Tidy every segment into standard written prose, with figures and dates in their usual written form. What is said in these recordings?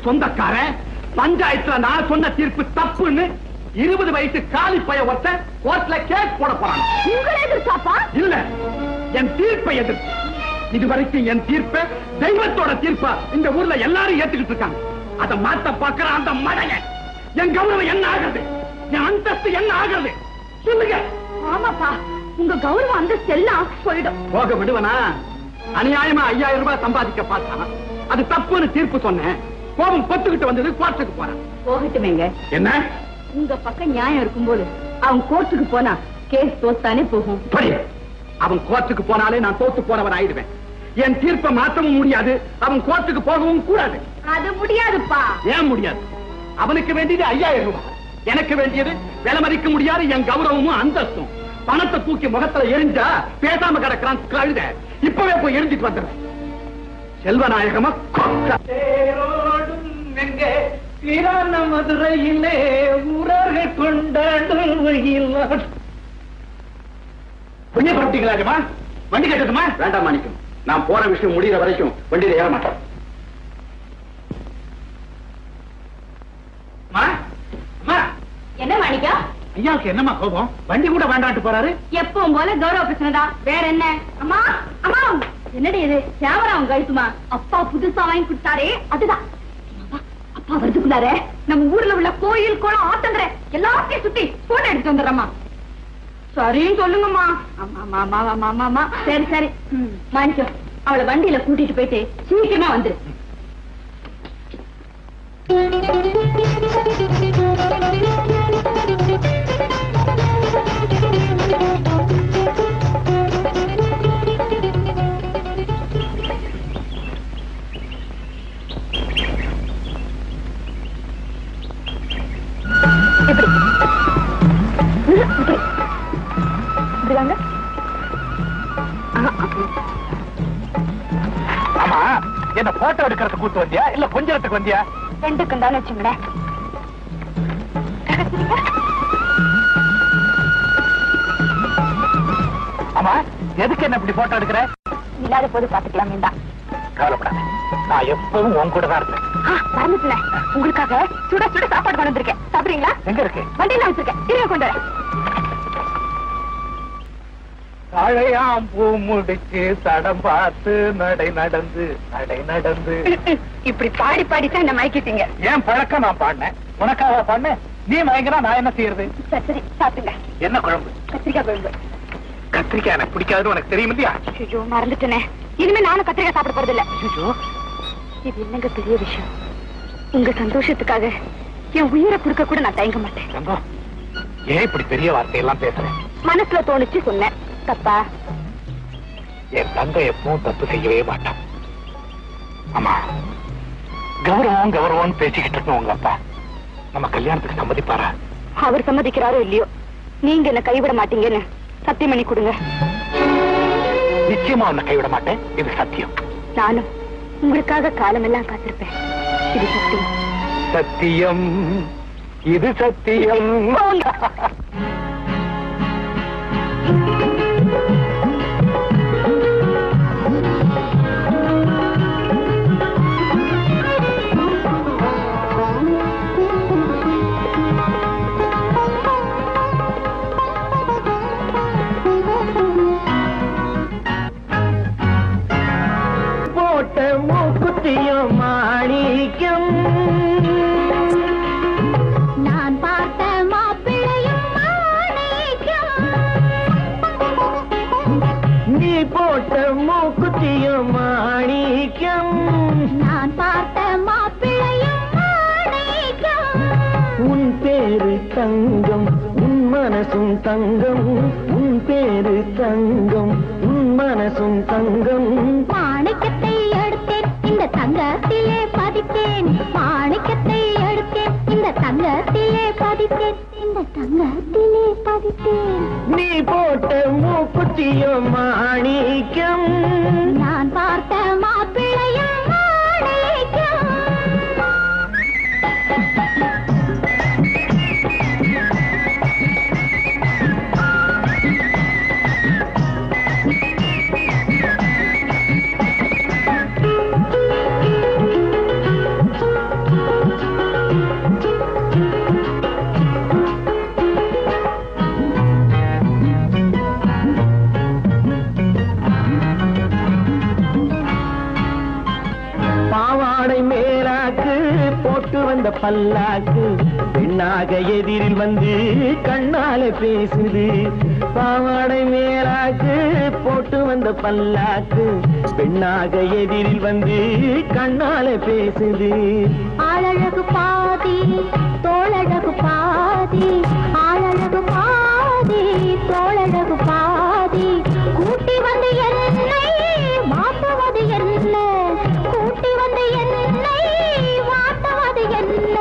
சொந்தக்கார பஞ்சாயத்துல நான் சொன்ன தீர்ப்பு தப்புன்னு 20 வயசு காலி பைய ஒருத்த கோர்ட்ல கேஸ் போட போறாங்க. இல்ல, என் தீர்ப்பை எதிர்ப்பு. இதுவரைக்கும் என் தீர்ப்பை தெய்வத்தோட தீர்ப்பா இந்த ஊர்ல எல்லாரும் ஏத்துக்கிட்டு இருக்காங்க. அதை மாத்த பாக்குற அந்த மடங்க என் கௌரவம் என்ன ஆகுது, என் அந்தஸ்து என்ன ஆகுது சொல்லுங்க. ஆமாப்பா, உங்க கௌரவம் அந்தஸ்து எல்லாம் போயிடும். போக விடுவனா? அநியாயமா 5000 ரூபாய் சம்பாதிக்க பார்த்தான். அது தப்புன்னு தீர்ப்பு சொன்னேன். கோபம் பொத்துக்கிட்டு வந்தது, கோர்ட்டுக்கு போறான். போகட்டுமேங்க. என்ன உங்க பக்கம் நியாயம் இருக்கும்போது அவன் கோர்ட்டுக்கு போனா கேஸ் தோத்தானே போகும். அவன் கோர்ட்டுக்கு போனாலே நான் தோத்து போனவன் ஆயிடுவேன். என் தீர்ப்பை மாற்றவும் முடியாது, அவன் கோர்ட்டுக்கு போகவும் கூடாது. அது முடியாதுப்பா. ஏன் முடியாது? அவனுக்கு வேண்டியது 5000 ரூபாய், எனக்கு வேண்டியது விலை மதிக்க முடியாது என் கௌரவமும் அந்தஸ்தும். பணத்தை தூக்கி முகத்துல எரிஞ்சா பேசாம கிடக்கிறான் கழுத. இப்பவே போய் எரிஞ்சிட்டு வந்துடுறேன். செல்வநாயகமா மதுரையிலே ஊரர்கள் கொண்டாடுங்களா? வண்டி கட்டட்டுமா? வேண்டாம் மாணிக்கம், நான் போற விஷயம் முடிகிற வரைக்கும் வண்டியில ஏற மாட்டேன். என்ன மாணிக்கா? ஐயாவுக்கு என்னமா கோபம்? வண்டி கூட வேண்டாட்டு போறாரு. எப்பவும் போல கௌரவ பிரச்சனை தான், வேற என்ன? அம்மா அம்மா, என்னடி இது? கேமரா கழுத்துமா? அப்பா புதுசா வாங்கி கொடுத்தாரே அதுதான். அப்பா வருதுக்குள்ளார நம்ம ஊர்ல உள்ள கோயில் கோலம் ஆத்தங்கரை எல்லாத்தையும் சுத்தி போட்டோ எடுத்து வந்துடுறமா. சரின்னு சொல்லுங்கம்மா. ஆமா. சரி சரி மாணிக்கம், அவளை வண்டியில கூட்டிட்டு போயிட்டு சீக்கிரமா வந்துரு. ஆமா, என்ன போட்டோ எடுக்கிறதுக்கு கூட்டு வந்தியா இல்ல கொஞ்சத்துக்கு வந்தியா? ரெண்டுக்கும் தான் வச்சுங்களேன். எதுக்கு என்ன இப்படி போட்டோ எடுக்கிற? இல்லாத போது பாத்துக்கலாம் வேண்டாம். கவலைப்படாத, நான் எப்பவும் உன் கூட தான் இருப்பேன். மறந்துட்டேன், உங்களுக்காக சுட சுட சாப்பாடு கொண்டு வந்திருக்கேன். சாப்பிடுறீங்களா? எங்க இருக்கு? வண்டியில வச்சிருக்கேன், இருங்க கொண்டு வரேன். அழையாம் பூ முடிச்சு தடம் பார்த்து நடை நடந்து இப்படி பாடி பாடித்தான் என்ன மயக்கிட்டீங்க. ஏன் பழக்கம் நான் பாடினேன், உனக்காக பாடினேன். நீ மயங்கினா நான் என்ன செய்யறது? சரி சாப்பிடுங்க. என்ன குழம்பு? கத்திரிக்காய் குழம்பு. கத்திரிக்காய் எனக்கு பிடிக்காதுன்னு உனக்கு தெரியும் இல்லையா? ஐயோ மறந்துட்டேனே, இனிமே நானும் கத்திரிக்காய் சாப்பிட போறது இல்ல. இது என்னங்க பெரிய விஷயம். உங்க சந்தோஷத்துக்காக என் உயிரை குடுக்க கூட நான் தயங்க மாட்டேன். ஏன் இப்படி பெரிய வார்த்தையெல்லாம் பேசுறேன்? மனசுல தோணுச்சு சொன்னேன். தப்பா? என் தங்கை எப்பவும் தப்பு செய்யவே மாட்டான். ஆமா, கௌரவம் கௌரவம் பேசிக்கிட்டு இருக்கோம். உங்க அப்பா நம்ம கல்யாணத்துக்கு சம்மதிப்பாரா? அவர் சம்மதிக்கிறாரோ இல்லையோ, நீங்க என்ன கைவிட மாட்டீங்கன்னு சத்தியம் பண்ணி கொடுங்க. நிச்சயமா உன்னை கைவிட மாட்டேன், இது சத்தியம். நானும் உங்களுக்காக காலமெல்லாம் காத்திருப்பேன், இது சத்தியம். சத்தியம், இது சத்தியம். மாணிக்கம் நான் பார்த்த மாப்பிள்ளையும் மாணிக்கம். நீ போட்ட மூக்குத்தியும் மாணிக்கம். நான் பார்த்த மாப்பிள்ளையும் மாணிக்கம். உன் பேரு தங்கம், உன் மனசும் தங்கம். உன் பேரு தங்கம், உன் மனசும் தங்கம். மாணிக்கத்தை எடுத்தேன், இந்த தங்கத்திலே பதித்தேன். மாணிக்கத்தை எடுத்தேன், இந்த தங்கத்திலே பதித்தேன். இந்த தங்கத்திலே பதித்தேன். நீ போட்ட மூக்குத்தியும் மாணிக்கம். நான் பார்த்த மாப்பிள்ளையும் மாணிக்கம். வந்த பல்லாக்கு பெண்ணாக எதிரில் வந்து கண்ணால பேசுது. பாவாடை மேலாக்கு போட்டு வந்த பல்லாக்கு பெண்ணாக எதிரில் வந்து கண்ணால பேசுது. ஆளழகு பாதி தோளழகு பாதி, ஆளழகு பாதி தோளழகு பாதி. கூட்டி வந்து என்னை மாற்றுவது என்ன, கூட்டி வந்து என்னை மாற்றுவது என்ன.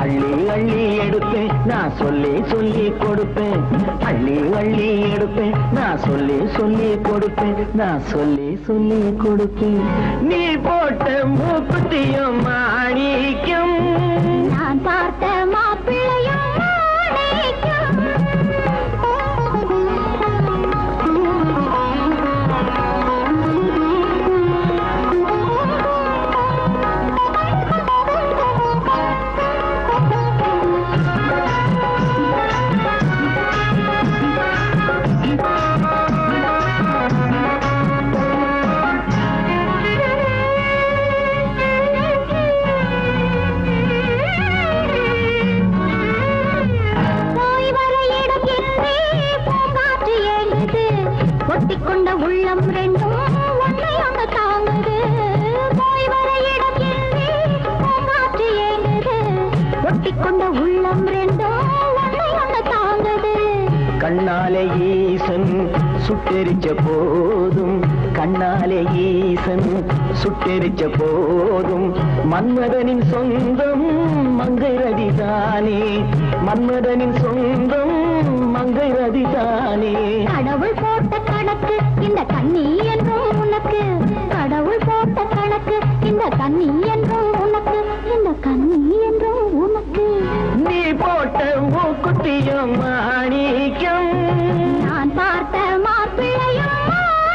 அள்ளி அள்ளி எடுப்பேன் நான் சொல்லி சொல்லி கொடுப்பேன். அள்ளி அள்ளி எடுப்பேன் நான் சொல்லி சொல்லி கொடுப்பேன். நான் சொல்லி சொல்லி கொடுப்பேன். நீ போட்ட மூக்குத்தியும் மாணிக்கம். நான் பார்த்த மாப்பிள்ளையும் மாணிக்கம். கொண்ட உள்ளம் ரெண்டும் ஒன்றை ஒன்று தாங்குது. போய் வர இடம் என்று பூங்காற்று ஏங்குது. ஒட்டிக்கொண்ட உள்ளம் ரெண்டும் ஒன்றை ஒன்று தாங்குது. கண்ணாலே ஈசன் சுட்டெரிச்ச போதும், கண்ணாலே ஈசன் சுட்டெரிச்ச போதும் மன்மதனின் சொந்தம் மங்கை ரதிதானே. மன்மதனின் சொந்தம் மங்கை ரதிதானே. கடவுள் போட்ட கணக்கு இந்த கண்ணி என்றும் உனக்கு. கடவுள் போட்ட கணக்கு இந்த கண்ணி என்றும் உனக்கு. இந்த கண்ணி என்றும் உனக்கு. நீ போட்ட மூக்குத்தியும் மாணிக்கம். நான் பார்த்த மாப்பிள்ளையும் மாணிக்கம்.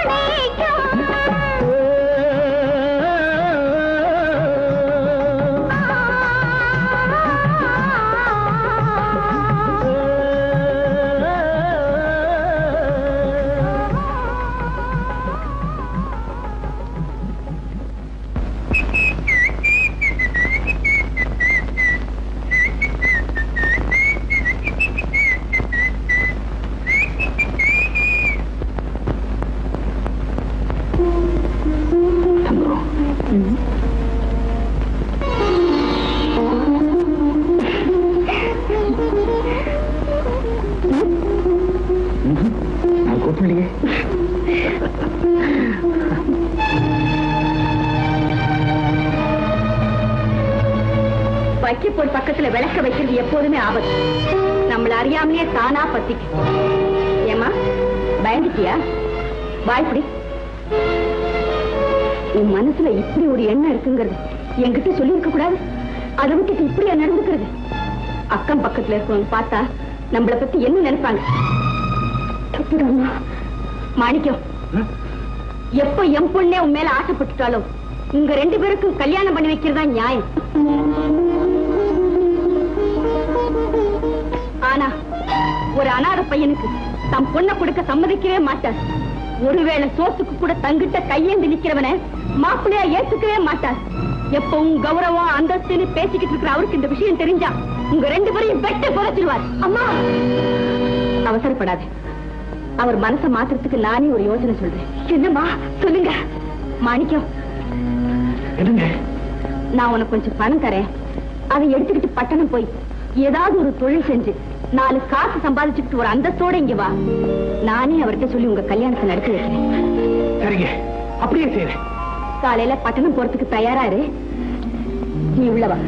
பிள்ளையே. வைக்கப்போர் பக்கத்துல விளக்க வைக்கிறது எப்போதுமே ஆபத்து. நம்மள அறியாமலே தானா பத்திக்கு. ஏமா பயந்துட்டியா? வாய்ப்படி. உன் மனசுல இப்படி ஒரு எண்ணம் இருக்குங்கிறது என்கிட்ட சொல்லி இருக்க கூடாது. அதை விட்டுட்டு இப்படியா நடந்துக்கிறது? அக்கம் பக்கத்துல இருக்கவங்க பார்த்தா நம்மளை பத்தி என்ன நினைப்பாங்க? மாணிக்கம், எப்ப என் பொண்ணே உன் மேல ஆசைப்பட்டுட்டாலும் உங்க 2 பேருக்கும் கல்யாணம் பண்ணி வைக்கிறதா நியாயம். ஆனா ஒரு அனாதை பையனுக்கு தம் பொண்ணை கொடுக்க சம்மதிக்கவே மாட்டார். ஒருவேளை சோத்துக்கு கூட தங்கிட்ட கையேந்து நிக்கிறவன மாப்பிள்ளையா ஏத்துக்கவே மாட்டார். எப்பவும் கௌரவம் அந்தஸ்துன்னு பேசிக்கிட்டு இருக்கிற அவருக்கு இந்த விஷயம் தெரிஞ்சா உங்க 2 பேரையும் வெட்ட புதைச்சிருவார். அம்மா அவசரப்படாது. அவர் மனசை மாத்திரத்துக்கு நானே ஒரு யோசனை சொல்றேன். என்னம்மா சொல்லுங்க. மாணிக்கம், நான் உனக்கு கொஞ்சம் பணம் தரேன். அதை எடுத்துக்கிட்டு பட்டணம் போய் ஏதாவது ஒரு தொழில் செஞ்சு 4 காசு சம்பாதிச்சுட்டு ஒரு அந்தஸ்தோட இங்க வா. நானே அவர்கிட்ட சொல்லி உங்க கல்யாணத்தை நடத்தி வைக்கிறேன். சரிங்க, அப்படியே செய்றேன். காலையில பட்டணம் போறதுக்கு தயாரா இரு. நீ உள்ளவா.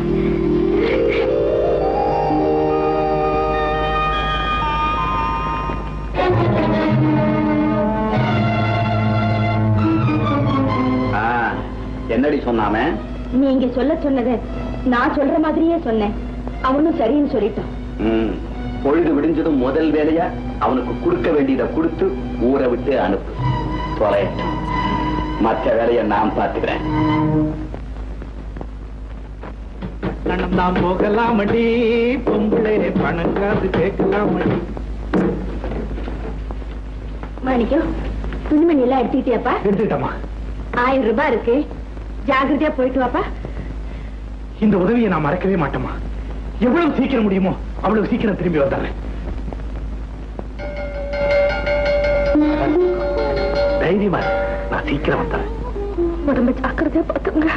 என்னடி சொன்னாம? நீங்க சொல்ல சொன்னது நான் சொல்ற மாதிரியே சொன்னேன். அவனும் சரின்னு சொல்லிட்டான். பொழுது விடிஞ்சதும் முதல் வேலையா அவனுக்கு கொடுக்க வேண்டியதை கொடுத்து ஊரை விட்டு அனுப்பு. தொலையட்டும், மற்ற வேலையை நான் பார்த்துக்கிறேன். பணம் போகலாமடி, பொம்பளை பணம் காசு கேட்கலாமடி. மாணிக்கம், துணிமணி எல்லாம் எடுத்துக்கிட்டியாப்பா? எடுத்துக்கிட்டமா. 1000 ரூபாய் இருக்கு, ஜாகிரதையா போயிட்டு வாப்பா. இந்த உதவியை நான் மறக்கவே மாட்டேமா. எவ்வளவு சீக்கிரம் முடியுமோ அவ்வளவு சீக்கிரம் திரும்பி வந்தாரு. தைரியமா நான் சீக்கிரம் வந்தேன். உடம்பு ஜாக்கிரதையா பார்த்துங்க.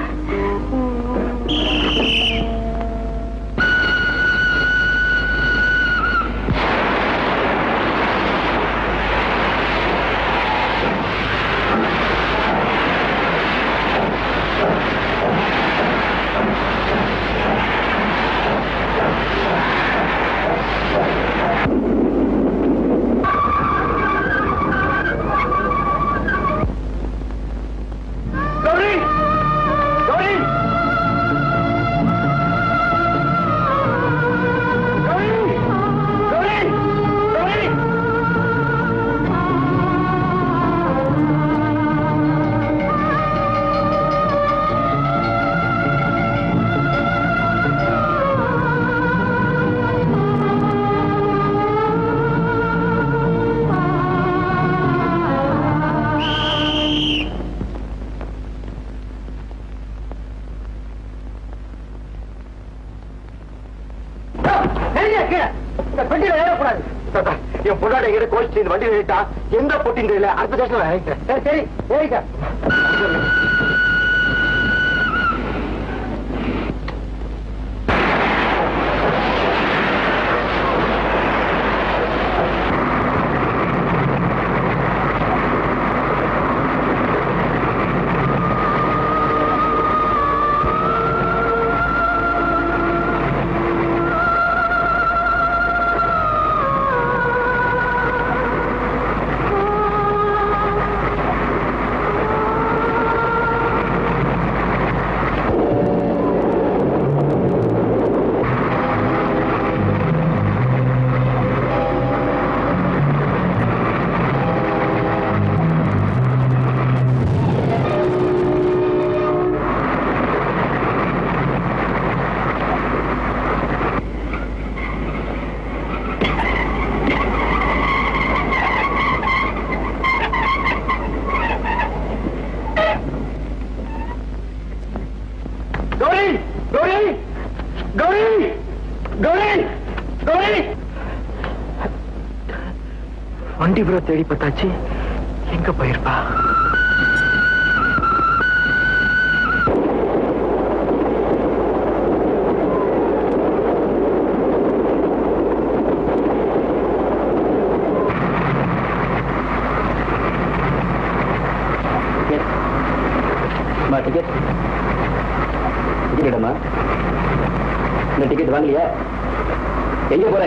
என் பொண்ணாட கோஷ்டி இந்த வண்டி நிறுத்தா எந்த போட்டின்னு தெரியல. அடுத்த ஸ்டேஷன். சரி சரி வண்டி புற தேடி பார்த்தாச்சு, எங்க போயிருப்பா? இன்னும் டிக்கெட் வாங்கலையா? எங்க போற?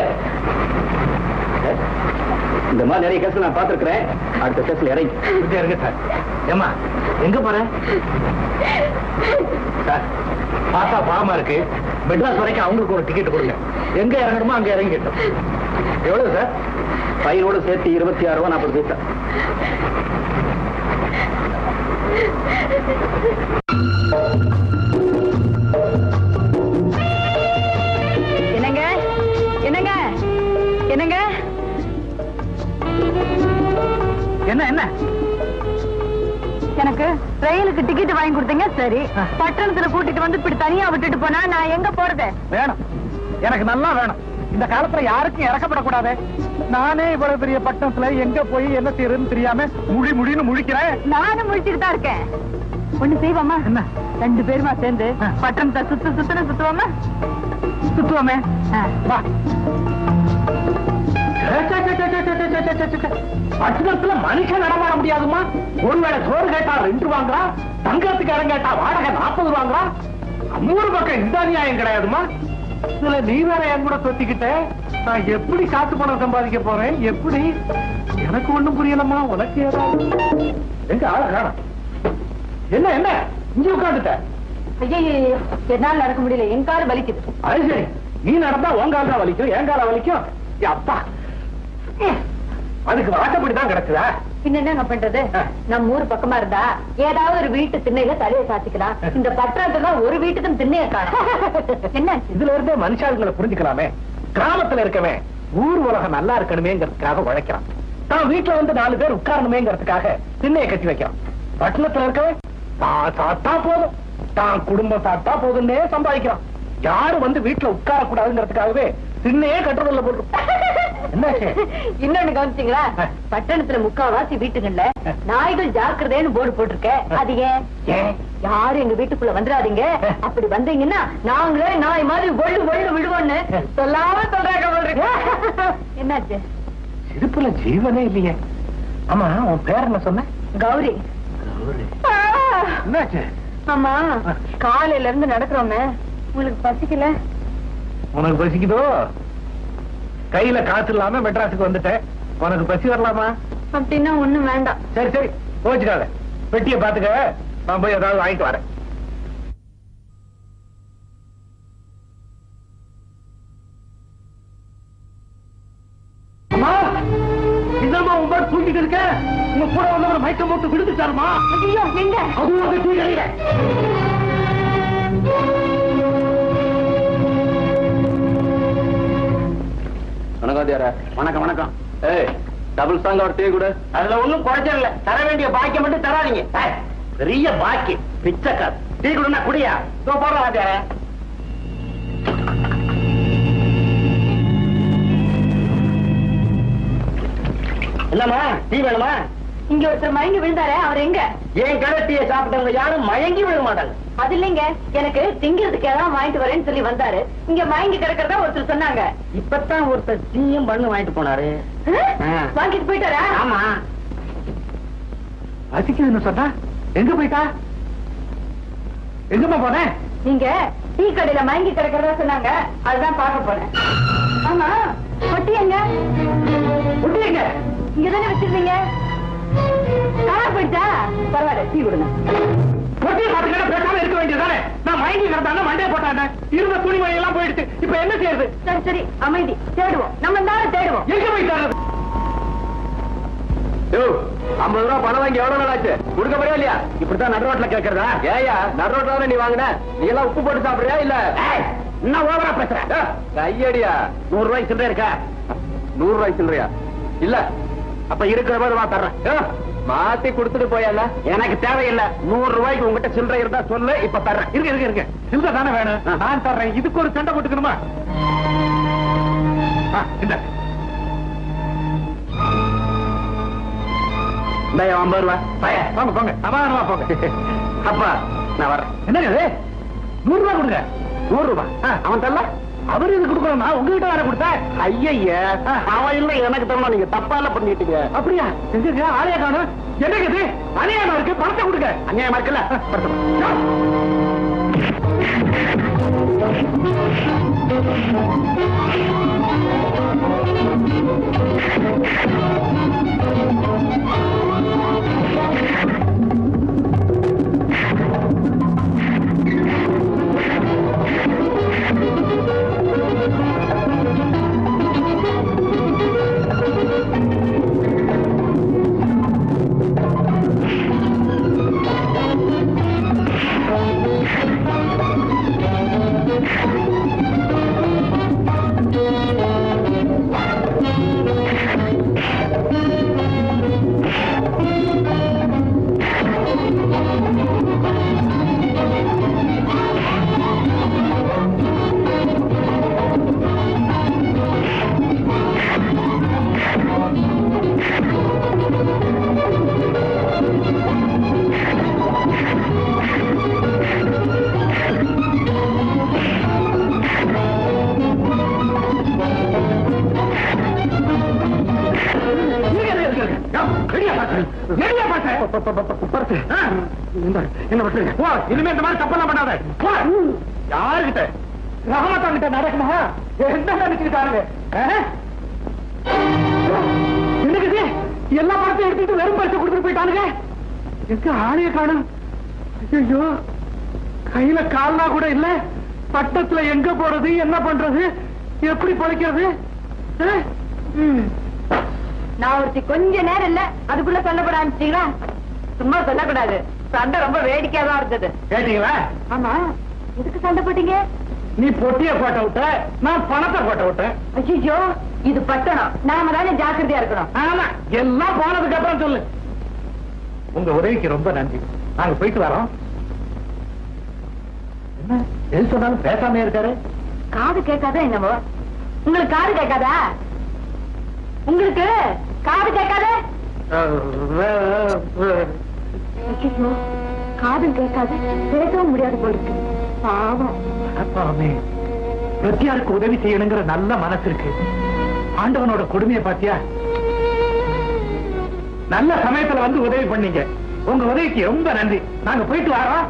இந்த மாதிரி நிறைய கேஸ் நான் பார்த்திருக்கிறேன். அடுத்த கேஸ்ல இறங்கி இருக்கு சார். ஏமா எங்க போற சார்? பார்த்தா பாவமா இருக்கு. மெட்ராஸ் வரைக்கும் அவங்களுக்கு ஒரு டிக்கெட் கொடுங்க. எங்க இறங்கணுமோ அங்க இறங்கிட்டோம். எவ்வளவு சார்? பையனோடு சேர்த்து 26 ரூபா 40 பைசா. என்னங்க என்னங்க என்னங்க என்ன என்ன? எனக்கு ரயிலுக்கு டிக்கெட் வாங்கி கொடுத்தீங்க. சரி, பட்டணத்துல கூட்டிட்டு வந்து இப்படி தனியா விட்டுட்டு போனா நான் எங்க போறது? வேணும், எனக்கு நல்லா வேணும். இந்த காலத்துல யாருக்கும் இறக்கப்படக்கூடாது. நானே இவ்வளவு பெரிய பட்டணத்துல எங்க போய் என்ன செய்யறதுன்னு தெரியாம முடின்னு முழிக்கிறேன். நானும் முழிச்சுட்டு தான் இருக்கேன். ஒண்ணு செய்வோமா? என்ன? 2 பேருமா சேர்ந்து பட்டணத்தை சுத்துவோமா? சுத்துவோமே. வா. பட்டணத்துல மனுஷன் நடமாட முடியாதுமா. ஒருவேளை சோறு கேட்டா 2 வாங்குறா, தங்கத்துக்கு இடம் கேட்டா வாடகை 40 வாங்குறா. 3 பக்கம் இந்த நியாயம் கிடையாதுமா. இதுல நீ வேற என் கூட சொத்திக்கிட்ட நான் எப்படி காத்து பணம் சம்பாதிக்க போறேன்? எப்படி? எனக்கு ஒண்ணும் புரியலம்மா. உனக்கு ஏதாவது எங்க ஆள காணோம். என்ன என்ன இங்க உட்காந்துட்ட? ஐயோ, என்னால நடக்க முடியல, என் கால் வலிக்குது. அது சரி, நீ நடந்தா உன் கால் தான் வலிக்கும், என் கால வலிக்கும். அப்பா, அதுக்கு வாட்டப்படிதான் கிடைச்சதா? பின்ன என்னங்க பண்றது? நம்ம ஊர் பக்கமா இருந்தா ஏதாவது ஒரு வீட்டு திண்ணையில தலையை சாத்திக்கலாம். இந்த பட்டணத்துல ஒரு வீட்டுக்கும் திண்ணைய காணும். என்ன இதுல இருந்தே மனுஷாளுங்களை புரிஞ்சுக்கலாமே. கிராமத்துல இருக்கவே ஊர் உலகம் நல்லா இருக்கணுமேங்கிறதுக்காக உழைக்கிறான். தான் வீட்டுல வந்து 4 பேர் உட்காரணுமேங்கிறதுக்காக திண்ணையை கட்டி வைக்கிறான். பட்டணத்துல இருக்கவே தான் சாத்தா போதும், தான் குடும்பம் சாத்தா போதுன்னே சம்பாதிக்கிறான். யாரும் வந்து வீட்டுல உட்கார கூடாதுங்கிறதுக்காகவே திண்ணையே கட்டுறதில்ல போட்டு. இன்னொன்னு கவனிச்சீங்களா? பட்டணத்துல 3/4 வீட்டுகள்ல நாய்கள் ஜாக்கிரதைன்னு போர்டு போட்டிருக்க. அது ஏன்? யாரும் எங்க வீட்டுக்குள்ள வந்துடாதீங்க, அப்படி வந்தீங்கன்னா நாங்களே நாய் மாதிரி ஒள்ளு விடுவோன்னு சொல்லாம சொல்றாங்க. என்னாச்சு? சிரிப்புல ஜீவனே இல்லையே. ஆமா, உன் பேர் என்ன சொன்ன? கௌரி. என்னாச்சு? ஆமா, காலையில இருந்து நடக்கிறோமே, உங்களுக்கு பசிக்கல? உனக்கு பசிக்குதோ? கையில காசு இல்லாம மெட்ராஸுக்கு வந்துட்டேன், உனக்கு பசி வரலாமா? அப்படின்னா ஒண்ணும் வேண்டாம். சரி சரி, கோச்சுக்காத. பெட்டியை பாத்துக்க, நான் போய் ஏதாவது வாங்கிட்டு வரேன். அம்மா, இதாம்மா உன் பேர் தூக்கிட்டு இருக்க. உங்க கூட வந்தவரை மயக்கம் போட்டு விடுத்துட்டாருமா. ஐயோ, எங்க? அதுவும் அந்த தூக்கில. வணக்கம் வணக்கம். ஏய், டபுள் சாங் ஒரு டீ கூட. அதுல ஒண்ணும் குறைச்சல் இல்ல. தர வேண்டிய பாக்கியம் மட்டும் தராதீங்க. பெரிய பாக்கி பிச்சைக்கார். டீ கொடுனா குடியா? போடுற வாத்தியார. என்னம்மா, டீ வேணுமா? இங்க ஒருத்தர் மயங்கி விழுந்தாரு, அவர் எங்க? ஏன் கடை டீயை சாப்பிட்டவங்க யாரும் மயங்கி விழ மாட்டாங்க. அது இல்லைங்க, எனக்கு திங்கிறதுக்கு ஏதாவது வாங்கிட்டு வரேன்னு சொல்லி வந்தாரு. இங்க மயங்கி கிடக்கிறதா ஒருத்தர் சொன்னாங்க. இப்பதான் ஒருத்தர் டீயும் பண்ணு வாங்கிட்டு போனாரு. வாங்கிட்டு போயிட்டாரா? ஆமா. வசிக்குதுன்னு சொன்னா எங்க போயிட்டா? எங்கம்மா போனேன்? நீங்க டீ கடையில மயங்கி கிடக்கிறதா சொன்னாங்க, அதுதான் பார்க்க போனேன். ஆமா, பொட்டி எங்க? பொட்டி எங்க? இங்கதானே வச்சிருந்தீங்க. காணா போயிட்டா? பரவாயில்ல, டீ கொடுங்க. பொட்டியை பார்த்துக்கிட்ட பேசாம இருக்க வேண்டியதானே? நான் மயங்கி கிடந்தாங்க, மண்டையை போட்டாங்க, இருந்த துணிமணி எல்லாம் போயிடுச்சு. இப்ப என்ன செய்யறது? சரி சரி, அமைதி, தேடுவோம். நம்ம தானே தேடுவோம். எங்க போயிட்டாரு? 50 ரூபா பணம் வாங்கி எவ்வளவு நாள் ஆச்சு? கொடுக்க போறியா இல்லையா? இப்படித்தான் நடுரோட்ல கேட்கறதா? ஏயா, நடுரோட்ல நீ வாங்கின? நீ எல்லாம் உப்பு போட்டு சாப்பிடுறியா இல்ல? என்ன ஓவரா பேசுற? கையடியா. 100 ரூபாய்க்கு சில்லறை இருக்கா? 100 ரூபாய்க்கு சில்லறையா? இல்ல, அப்ப இருக்கிற போது வா தர்றேன். மாத்தி கொடுத்துட்டு போயல்ல. எனக்கு தேவையில்லை. 100 ரூபாய்க்கு உங்ககிட்ட சில்லறை இருந்தா சொல்லு, இப்ப தர்றேன். இருக்கு சில்லறை தானே வேணும், நான் தர்றேன். இதுக்கு ஒரு சண்டை போட்டுக்கணுமா? இந்த 50 ரூபா. வாங்க போங்க, சமாதானமா போங்க. அப்பா நான் வரேன். என்னங்க 100 ரூபா கொடுங்க. 100 ரூபா அவன் தரல. அவரு இது கொடுக்கணும், நான் உங்ககிட்ட வேற கொடுத்தேன். ஐயா, அவன் இல்ல எனக்கு தரணும். நீங்க தப்பா எல்லாம் பண்ணிட்டீங்க. அப்படியா? எங்க ஆளையா காணும்? என்னங்க இது அநியாயமா இருக்கு? பணத்தை கொடுங்க. அநியாயமா இருக்குல்ல? இனிமே இந்த மாதிரி தப்பெல்லாம் பண்ணாத. யாருகிட்ட? ரஹமத்தான் கிட்ட நடக்குமா? என்ன நினைச்சுக்கிட்டாருங்க? என்னது எல்லா படத்தையும் எடுத்துட்டு வெறும் பரிசு கொடுத்துட்டு போயிட்டானுங்க. எங்க ஆணைய காணும்? ஐயோ, கையில கால்னா கூட இல்ல. பட்டத்துல எங்க போறது, என்ன பண்றது, எப்படி பழைக்கிறது? நான் ஒருத்தி கொஞ்ச நேரம் இல்ல அதுக்குள்ள சொல்லப்பட ஆரம்பிச்சீங்களா? சும்மா சொல்லக்கூடாது. சண்டை ரொம்ப வேடிக்கையா தான் இருந்தது. கேட்டீங்களா? ஆமா, எதுக்கு சண்டை போட்டீங்க? நீ பொட்டிய போட்ட விட்ட, நான் பணத்தை போட்ட விட்டேன். ஐயோ, இது பட்டணம். நாம தானே ஜாக்கிரதையா இருக்கணும். ஆமா, எல்லாம் போனதுக்கு அப்புறம் சொல்லு. உங்க உதவிக்கு ரொம்ப நன்றி. நாங்க போயிட்டு வரோம். என்ன எது சொன்னாலும் பேசாம இருக்காரு? காது கேட்காதா என்னவோ? உங்களுக்கு காது கேட்காதா? உங்களுக்கு காது கேட்காதா? ஐயோ, காது கேட்காது, பேசவும் முடியாது போல இருக்கு. பாவம். அப்பாவே, பிரத்தியாருக்கு உதவி செய்யணுங்கிற நல்ல மனசு இருக்கு. ஆண்டவனோட கொடுமையை பாத்தியா? நல்ல சமயத்துல வந்து உதவி பண்ணீங்க. உங்க உதவிக்கு ரொம்ப நன்றி. நாங்க போயிட்டு வரோம்.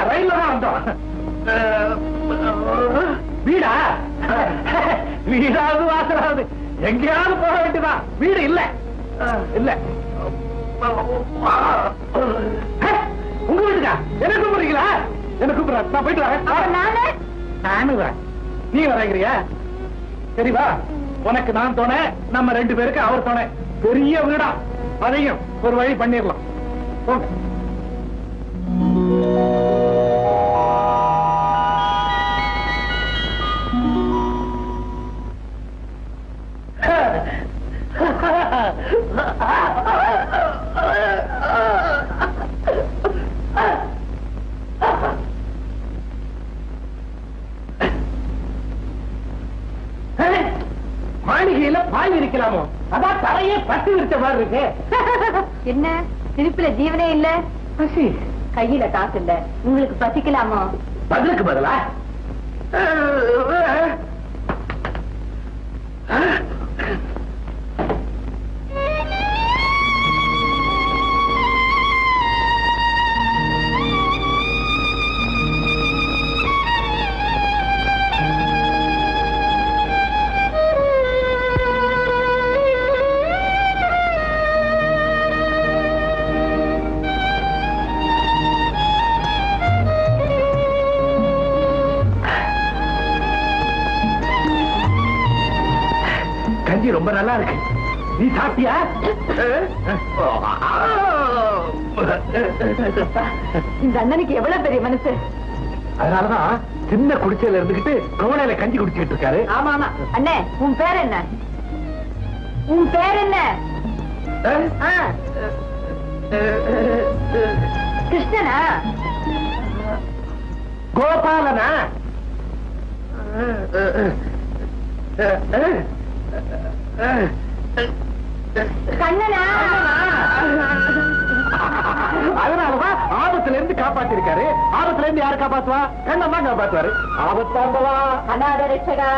ரயில்ல தான் வந்தோம். வீடா? வீடாவது வாசலாவது எங்கேயாவது போக வேண்டியதான். வீடு இல்ல. இல்ல. உங்க வீட்டுக்கா? என்ன கூப்பிடுறீங்களா? என்ன கூப்பிடுற? நான் போயிட்டு வரேன். நானும் வரேன். நீ வரேங்கிறியா? சரி வா. உனக்கு நான் தோணை, நம்ம 2 பேருக்கு அவர் தோணை. பெரிய வீடா, அதையும் ஒரு வழி பண்ணிடலாம். மாளிகையில பால் இருக்கலாமோ? அதான் தரையே பட்டு விரிச்ச மாதிரி இருக்கு. என்ன திருப்பில ஜீவனே இல்ல? பசி. கையில காசு இல்ல. உங்களுக்கு பசிக்கலாமோ? பதிலுக்கு பதிலா ரொம்ப நல்லா இருக்கு. நீ சாப்பிட்டியா? இந்த அண்ணனுக்கு எவ்வளவு பெரிய மனசு. அதனாலதான் சின்ன குடிச்சையில இருந்துகிட்டு கோணையில கஞ்சி குடிச்சுட்டு இருக்காரு. ஆமா ஆமா. அண்ணே, உன் பேர் என்ன? உன் பேர் என்ன? கிருஷ்ணனா? கோபாலனா? கண்ணனா? அதனாலதான் ஆபத்துல இருந்து காப்பாத்திருக்காரு. ஆபத்துல இருந்து யாரு காப்பாத்துவா? கண்ணன் தான் காப்பாத்துவாரு. ஆபத்தாம்பவா அநாத ரட்சகா.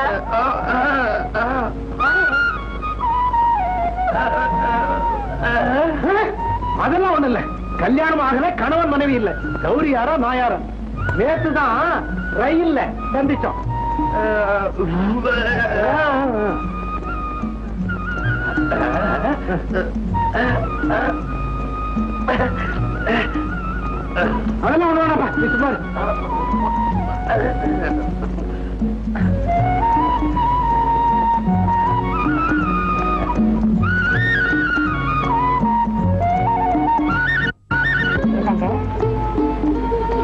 அதெல்லாம் ஒண்ணு இல்ல. கல்யாணம் ஆகல, கணவன் மனைவி இல்ல. கௌரி யாரோ நான் யாரோ. நேத்துதான் ரயில்ல சந்திச்சோம். அதெல்லாம் ஒண்ணு வேணாப்பா, நீ சும்மா இரு.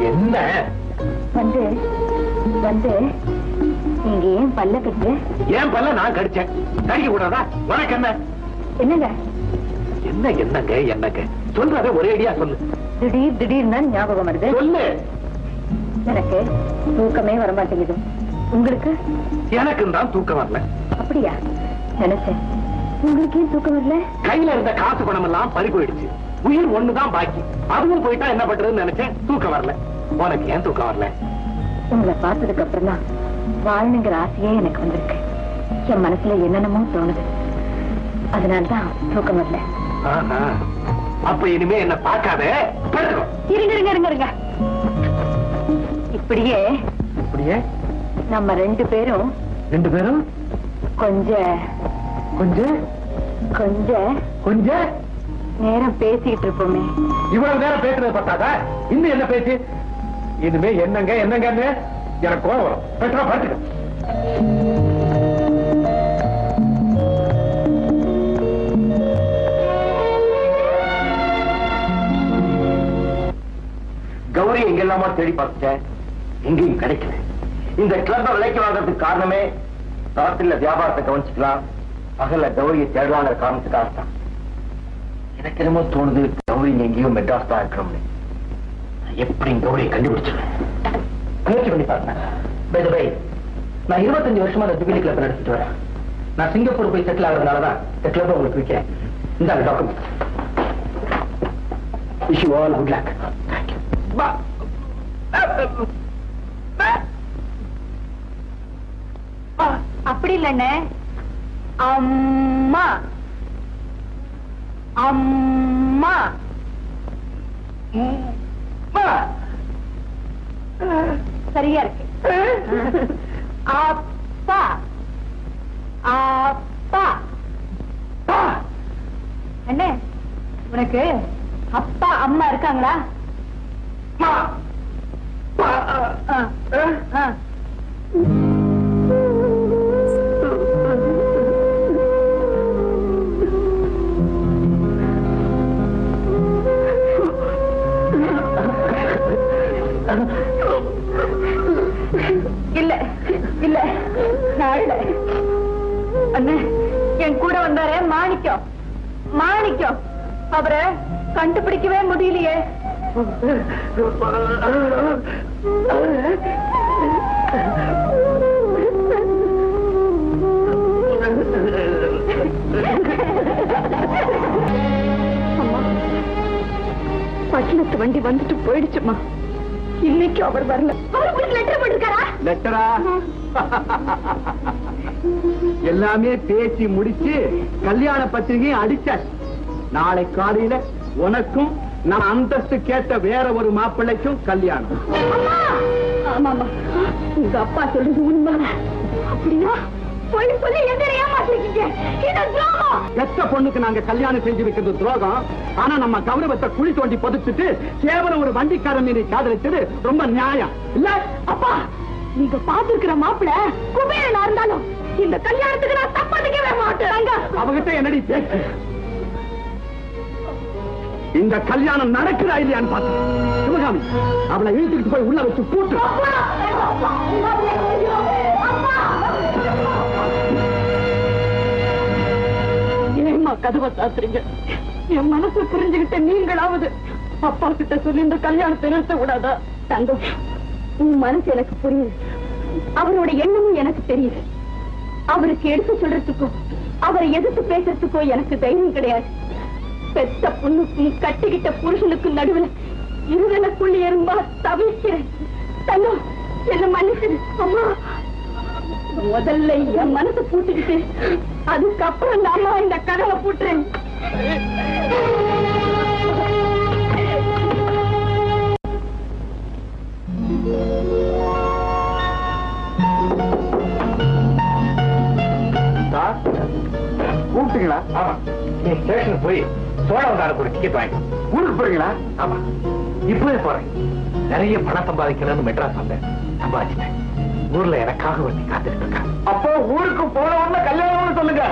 என்ன வந்து வந்து நீங்க ஏன் பல்ல கட்டு? ஏன் பல்ல நான் கடிச்சேன், கடிக்க கூடாதா? உனக்கு என்ன? என்னங்க என்ன என்னங்க என்னங்க சொல்றத ஒரே அடியா சொல்லு. திடீர்னு ஞாபகம் வருது. சொல்லு. எனக்கு தூக்கமே வர மாட்டேங்குது. உங்களுக்கு? எனக்கு தான் தூக்கம் வரல. அப்படியா? நினைச்சேன். உங்களுக்கு ஏன் தூக்கம் வரல? கையில இருந்த காசு பணம் எல்லாம் பறி போயிடுச்சு. உயிர் ஒண்ணுதான் பாக்கி. அதுவும் போயிட்டா என்ன பண்றதுன்னு நினைச்சேன். தூக்கம் வரல. உனக்கு ஏன் தூக்கம் வரல? உங்களை பார்த்ததுக்கு அப்புறம் தான் வாழணுங்கிற ஆசையே எனக்கு வந்திருக்கு. என் மனசுல என்னென்னமோ தோணுது. அதனால்தான் தூக்கம் வரல. அப்ப இனிமே என்ன பார்க்காத. இருங்க. இப்படியே நம்ம ரெண்டு பேரும் கொஞ்சம் நேரம் பேசிட்டு இருப்போமே. இவ்வளவு நேரம் பேசுறது பார்த்தாதா? இன்னும் என்ன பேச்சு? இனிமே என்னங்க எனக்கு கோவம் வரும். பெற்றா பார்த்துக்க. கௌரி எங்கெல்லாமா தேடி பார்த்துட்டேன், எங்கேயும் கிடைக்கல. இந்த கிளப்ப விலைக்கு வாங்கறதுக்கு காரணமே ராத்திரில வியாபாரத்தை கவனிச்சுக்கலாம், பகல்ல கௌரியை தேடலாங்கிற காரணத்துக்காகத்தான். எனக்கு என்னமோ தோணுது, கௌரி எங்கேயோ மெட்ராஸ் தான் இருக்கணும்னு. எப்படி கௌரியை கண்டுபிடிச்சிருவேன், முயற்சி பண்ணி பார்த்தேன். நான் 25 வருஷமா அந்த ஜூபிலி கிளப் நடத்திட்டு வரேன். நான் சிங்கப்பூர் போய் செட்டில் ஆகிறதுனாலதான் இந்த கிளப் உங்களுக்கு விற்கிறேன். இந்த document. Wish you all good luck. அப்படி இல்லண்ணே, அம்மா அம்மா சரியா இருக்கு. அப்பா அப்பா. அண்ணே, உனக்கு அப்பா அம்மா இருக்காங்களா? இல்ல நான் அழல. அண்ணே, என் கூட வந்தாரே மாணிக்கம் அவரை கண்டுபிடிக்கவே முடியலையே. பட்டணத்து வண்டி வந்துட்டு போயிடுச்சுமா. இன்னைக்கு அவர் வரல. லெட்டர் போட்டிருக்காரா? லெட்டரா? எல்லாமே பேசி முடிச்சு கல்யாண பத்திரிகையை அடிச்சாச்சு. நாளை காலையில உனக்கும் நான் அந்தஸ்து கேட்ட வேற ஒரு மாப்பிள்ளைக்கும் கல்யாணம். ஆமாமா, உங்க அப்பா சொல்றது உண்மை. அப்படின்னா சொல்லி எந்த ஏமாத்திருக்கீங்க? பெத்த பொண்ணுக்கு நாங்க கல்யாணம் செஞ்சு வைக்கிறது துரோகம். ஆனா நம்ம கௌரவத்தை குழி தோண்டி புதைச்சிட்டு கேவலம் ஒரு வண்டிக்காரன் மீது காதலிச்சது ரொம்ப நியாயம் இல்ல? அப்பா, நீங்க பாத்துக்கிற மாப்பிள்ள குபேரனா இருந்தாலும் இந்த கல்யாணத்துக்கு நான் சம்மதிக்கவே மாட்டேன். அவகிட்ட என்னடி பேச்சு? இந்த கல்யாணம் நடக்குதா இல்லையான்னு பார்த்தேன். சிவகாமி, அவளை இழுத்துக்கிட்டு போய் உள்ள வச்சு பூட்டு. ஏமா கதவை சாத்துறீங்க? என் மனசு புரிஞ்சுகிட்ட நீங்களாவது அப்பா கிட்ட சொல்லி இந்த கல்யாணத்தை நிறுத்த கூடாதா? தங்கம், உன் மனசு எனக்கு புரியுது, அவரோட எண்ணமும் எனக்கு தெரியுது. அவருக்கு எடுத்து சொல்றதுக்கோ அவரை எதிர்த்து பேசுறதுக்கோ எனக்கு தைரியம் கிடையாது. பெத்த பொண்ணுக்கும் கட்டிக்கிட்ட புருஷனுக்கும் நடுவில் இருதலுக்குள்ளி எறும்பா தவிக்கிறேன். தங்கம், என்ன மன்னிச்சிரு. அம்மா, முதல்ல என் மனசை பூட்டிக்கிட்டு அதுக்கப்புறம் நாம இந்த கதவை பூட்டுறேன். போறீங்களா? ஆமா, நீ ஸ்டேஷனுக்கு போய் சோழவந்தாருக்கு ஒரு டிக்கெட் வாங்கிக்கணும். ஊருக்கு போறீங்களா? ஆமா, இப்பவே போறேன். நிறைய பணம் சம்பாதிக்கணும்னு மெட்ராஸ் வந்தேன், சம்பாதிச்சிட்டேன். ஊர்ல எனக்காக ஒருத்தி காத்துட்டு இருக்கா. அப்போ ஊருக்கு போன உடனே கல்யாணம்னு சொல்லுங்க.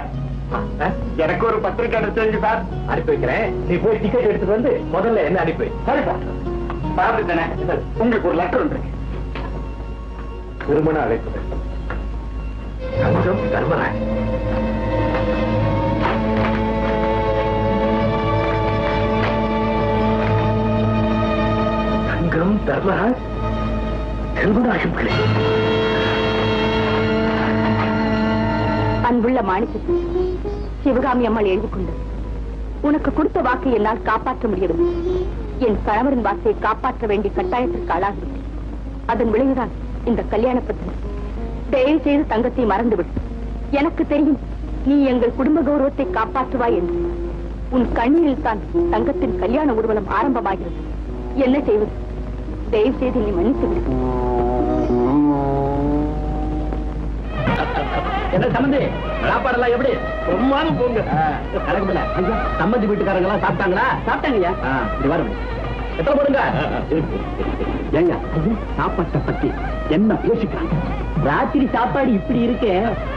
எனக்கு ஒரு பத்திரிக்கை அனுப்பிச்சு சார். அனுப்பி வைக்கிறேன். நீ போய் டிக்கெட் எடுத்துட்டு வந்து முதல்ல என்ன அனுப்பி வை. சரி சார். பார்த்துட்டேனே, உங்களுக்கு ஒரு லெட்டர் வந்துருக்கு. திருமண அழைப்பு. தங்கம் தர்மராஜ். தங்கம் தர்மராஜ் திருமணாகும் பிள்ளை. அன்புள்ள மாணிக்கத்தை சிவகாமி அம்மாள் எழுதி கொண்டு உனக்கு கொடுத்த வாக்கை என்னால் காப்பாற்ற முடியவில்லை. என் கணவரின் வாக்கை காப்பாற்ற வேண்டிய கட்டாயத்திற்கு ஆளாகிவிட்டேன். அதன் விளைவுதான் இந்த கல்யாண பத்திரம். தயவு செய்து தங்கத்தை மறந்துவிடு. எனக்கு தெரியும் நீ எங்கள் குடும்ப கௌரவத்தை காப்பாற்றுவாய் என்று. உன் கண்ணீரில் தான் தங்கத்தின் கல்யாண ஊர்வலம் ஆரம்பமாகிறது. என்ன செய்வது? தயவு செய்து நீ மன்னித்து விடு. என்ன சம்பந்தி, சாப்பாடெல்லாம் எப்படி? பிரம்மாதம் போங்க. நடக்குதுல சம்பந்தி வீட்டுக்காரங்க எல்லாம் சாப்பிட்டாங்களா? சாப்பிட்டாங்கய்யா. இப்படி வர எத்தனை போடுங்க. ஏங்க சாப்பாட்டை பத்தி என்ன யோசிக்கிறாங்க? ராத்திரி சாப்பாடு இப்படி இருக்கு,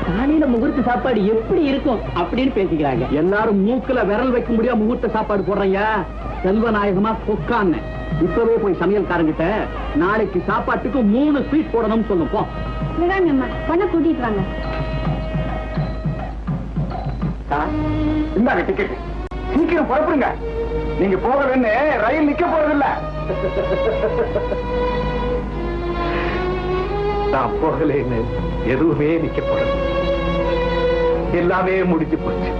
காலையில முகூர்த்த சாப்பாடு எப்படி இருக்கும் அப்படின்னு பேசிக்கிறாங்க. எல்லாரும் மூக்குல விரல் வைக்க முடியாம முகூர்த்த சாப்பாடு போடுறீங்க. செல்வநாயகமா கொக்கான்னு இப்பவே போய் சமையல்காரங்கிட்ட நாளைக்கு சாப்பாட்டுக்கு 3 ஸ்வீட் போடணும்னு சொல்லுப்போ. பண்ண கூட்டிட்டு வாங்க. இந்தாங்க டிக்கெட். சீக்கிரம் புறப்படுங்க. நீங்க போகலன்னு ரயில் நிக்க போறதில்ல. நான் போகலேன்னு எதுவுமே நிக்க போறது. எல்லாமே முடிஞ்சு போச்சு.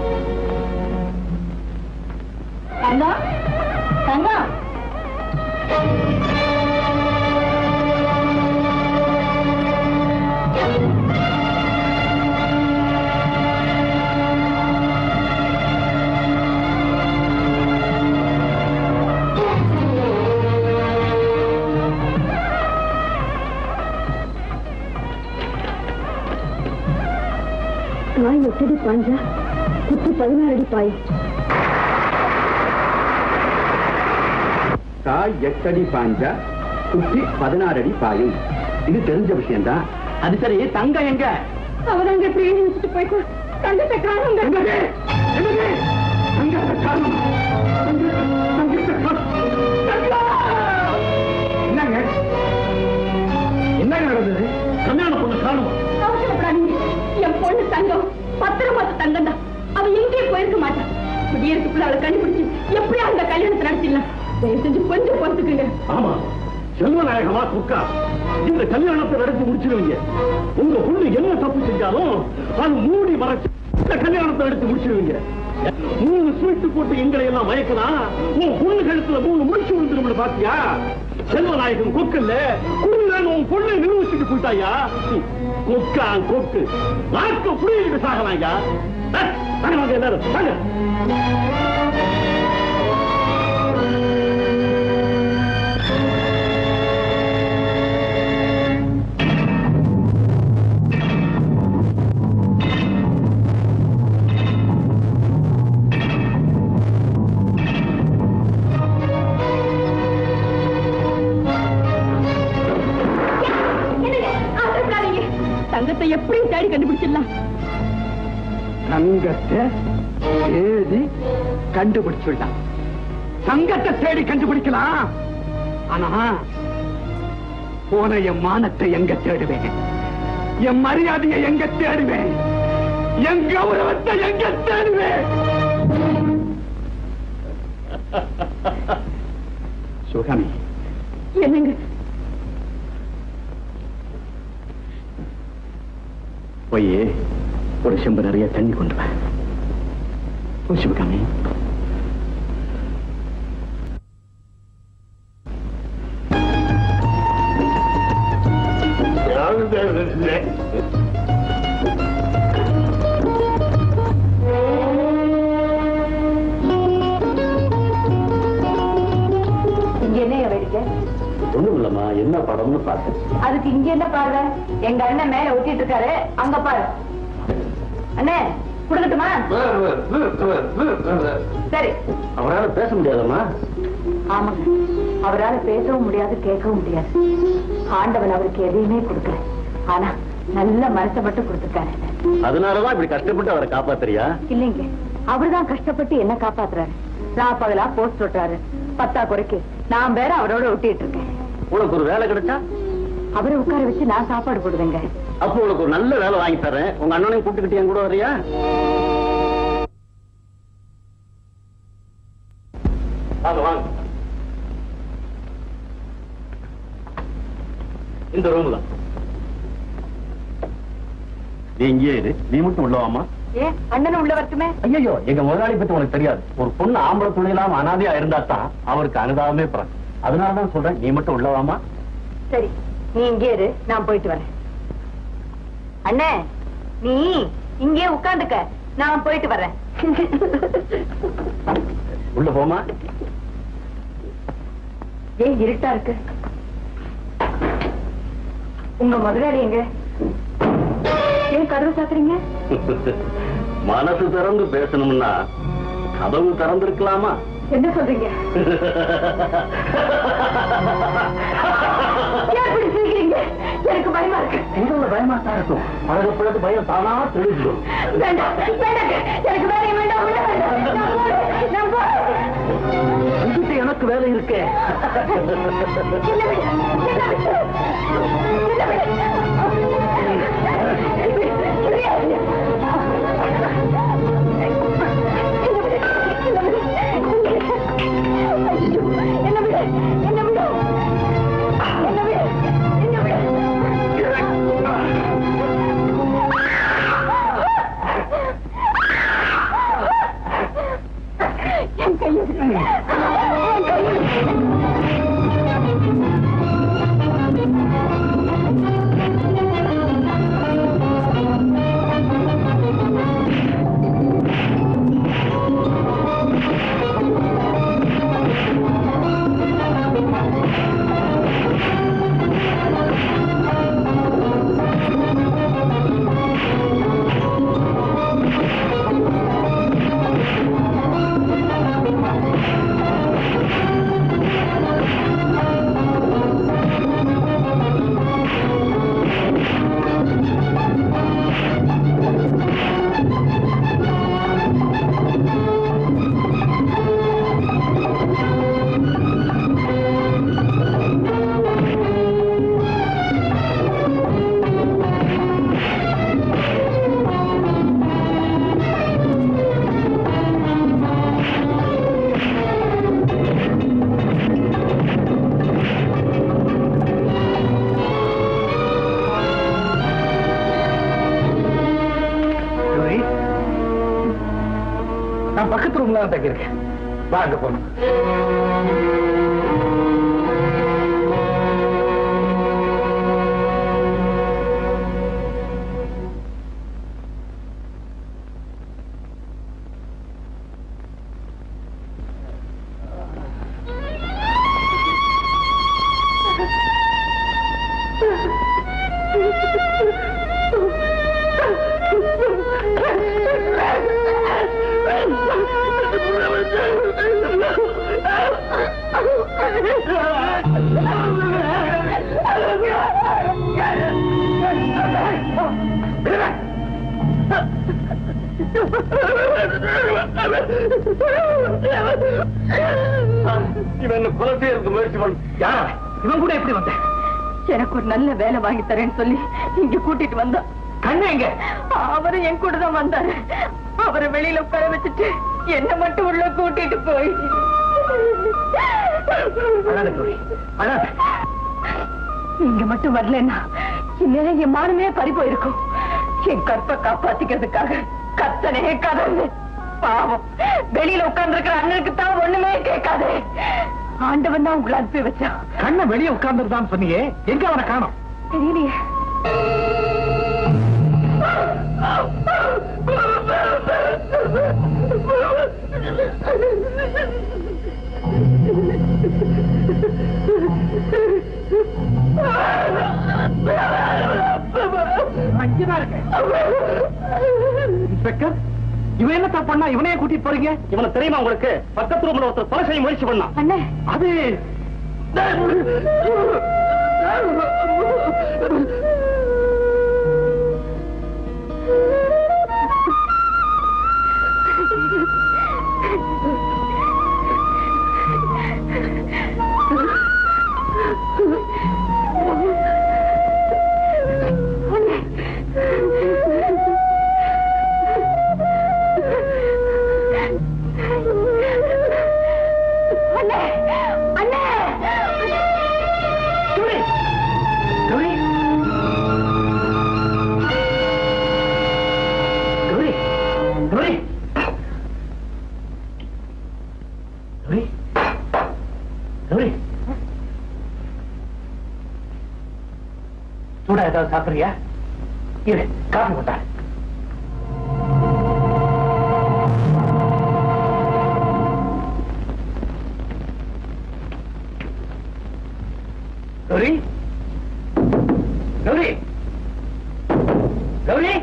தங்கம், தங்கம். காய் 8 அடி பாஞ்சா, குத்து 16 அடி பாயும். காய் 8 அடி பாஞ்சா, குத்தி 16 அடி பாயும். இது தெரிஞ்ச விஷயம் தான். அது சரி, தங்கம் எங்க? அவதாங்க எப்படி வச்சுட்டு போயிட்டு தங்கத்தை காணுங்க. என்னங்க என்னங்க நடந்தது? கல்யாண பொண்ணு காணுமா? அவசரப்படாதீங்க. என் பொண்ணு தங்கம் பத்திரமாத்த தங்கம் தான். அவ எங்கேயும் போயிருக்க மாட்டான். விடியறதுக்குள்ள அவளை கண்டுபிடிச்சு எப்படியா அந்த கல்யாணத்தை நடத்திடலாம். தயவு செஞ்சு கொஞ்சம் பொறுத்துக்குங்க. ஆமா, செல்வநாயகமா குக்கா இந்த கல்யாணத்தை நடத்தி முடிச்சிருவீங்க. உங்க பொண்ணு என்ன தப்பு செஞ்சாலும் அது மூடி மறைச்சு இந்த கல்யாணத்தை நடத்தி முடிச்சிருவீங்க. 3 ஸ்வீட் போட்டு எங்களை எல்லாம் மயக்கலாம். உன் பொண்ணு கழுத்துல 3 முடிச்சு விழுந்துரும் பாத்தியா? செல்வநாயகம் கொக்கல்ல குடிதான் உன் பொண்ணை நிரூபிச்சுட்டு போயிட்டாயா? கொக்கா கொக்கு நாக்க புடிக்கிட்டு சாகலாங்க. எல்லாரும் வாங்க. தங்கத்தை எப்படியும் தேடி கண்டுபிடிச்சிடலாம். தங்கத்தை தேடி கண்டுபிடிச்சுடலாம். தங்கத்தை தேடி கண்டுபிடிக்கலாம். ஆனா போன என் மானத்தை எங்க தேடுவேன்? என் மரியாதையை எங்க தேடுவேன்? என் கௌரவத்தை எங்க தேடுவேன்? சுகமி, என்னங்க போய் ஒரு செம்பு நிறைய தண்ணி கொண்டு வா. சிவகாமி, இங்க என்ன வேடிக்கை? ஒண்ணும் இல்லம்மா, என்ன படம்னு பார்த்தேன். அதுக்கு இங்க என்ன பாருங்க? எங்க அண்ணன் மேல ஒட்டிட்டு இருக்காரு, அங்க பாரு. அண்ணே, கொடுக்கட்டுமா? சரி. அவரால் பேச முடியாதம்மா. ஆமாங்க, அவரால் பேசவும் முடியாது, கேட்கவும் முடியாது. ஆண்டவன் அவருக்கு எதையுமே கொடுக்கல. ஆனா நல்ல மனசை மட்டும் கொடுத்துருக்காரு. அதனாலதான் இப்படி கஷ்டப்பட்டு அவரை காப்பாத்துறியா? இல்லைங்க, அவருதான் கஷ்டப்பட்டு என்ன காப்பாத்துறாரு. நான் பகலா போஸ்ட் ஓட்டுறாரு. 10 குறைக்கு நான் வேற அவரோட ஒட்டிட்டு இருக்கேன். உனக்கு ஒரு வேலை கிடைச்சா அவரை உட்கார வச்சு நான் சாப்பாடு போடுவேங்க. அப்போ உனக்கு ஒரு நல்ல வேலை வாங்கி தரேன். உங்க அண்ணனையும் கூப்பிட்டுக்கிட்டு என் கூட வரியா? வாங்க வாங்க. இந்த ரூம் தான். நீ இங்கே இரு. நீ மட்டும் உள்ளவாமா? ஏன் அண்ணனும் உள்ள வரட்டுமே? ஐயோ, எங்க முதலாளி பத்தி உனக்கு தெரியாது. ஒரு பொண்ணு ஆம்பளை துணை இல்லாம அனாதையா இருந்தா தான் அவருக்கு அனுதாபமே பிறகு. அதனாலதான் சொல்றேன், நீ மட்டும் உள்ளவாமா? சரி, நீ இங்கே இரு, நான் போயிட்டு வரேன். அண்ணே, நீ இங்கே உட்கார்ந்துக்க, நான் போயிட்டு வரேன். உள்ள போமா. ஏன் இருட்டா இருக்கு? உங்க முதலாளி எங்க? ஏன் கதவு சாத்துறீங்க? மனசு திறந்து பேசணும்னா கதவு திறந்திருக்கலாமா? என்ன சொல்றீங்க? எனக்கு பயமா இருக்கு. உங்களோட பயமா தான் இருக்கும். பழகப்பழகு பயம் தானா தெளிஞ்சிடும். வேண்டாம் வேண்டாம், எனக்கு வேலை வேண்டாம். எனக்கு வேலை இருக்கு. நான் பக்கத்து ரூம்ல தான் தங்கியிருக்கேன். வாங்க போனோம். இவன் கொலை செய்யறதுக்கு முயற்சி பண்ண இவன் கூட எப்படி வந்த? எனக்கு ஒரு நல்ல வேலை வாங்கி தரேன்னு சொல்லி இங்க கூட்டிட்டு வந்தா. கண்ணு எங்க? அவரு என் கூட தான் வந்தாரு. அவரை வெளியில உட்கார வச்சுட்டு என்ன மட்டும் உள்ள கூட்டிட்டு போய் நீங்க மட்டும் வரலன்னா இந்நேரம் என் மானமே பறி போயிருக்கும். என் கற்பை காப்பாத்திக்கிறதுக்காக கத்தனே கதந்து பாவம் வெளியில உட்கார்ந்து இருக்கிற அண்ணனுக்கு தான் ஒண்ணுமே கேட்காது. ஆண்டவன் தான் உங்களை அனுப்பி வச்சான். கண்ணை வெளியே உட்கார்ந்துருதான் சொன்னியே, எங்க அவனை காணோம்? தெரியலையே. இன்ஸ்பெக்டர், இவன் என்ன தப்பு பண்ணா இவனையே கூட்டிட்டு போறீங்க? இவனை தெரியுமா உங்களுக்கு? பக்கத்து ரூம்ல ஒருத்தர் கொலை செய்ய முயற்சி பண்ணான். அண்ணே அது சூடா ஏதாவது சாப்பிடுறியா? இரு, காஃபி போட்டா. கௌரி, கௌரி, கௌரி,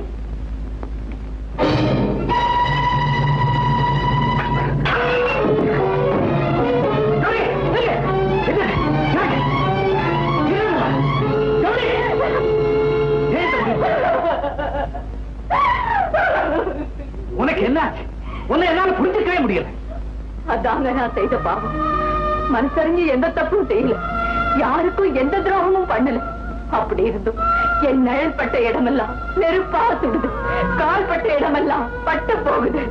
உனக்கு என்ன உன்னை என்னால புரிஞ்சுக்கவே முடியல. அதாங்க நான் செய்த பாவம். மனசறிஞ்சு எந்த தப்பும் செய்யல, யாருக்கும் எந்த துரோகமும் பண்ணல. அப்படி இருந்தும் என் நிழல் பட்ட இடமெல்லாம் நெருப்பா சுடுது, கால் பட்ட இடமெல்லாம் பட்டு போகுது.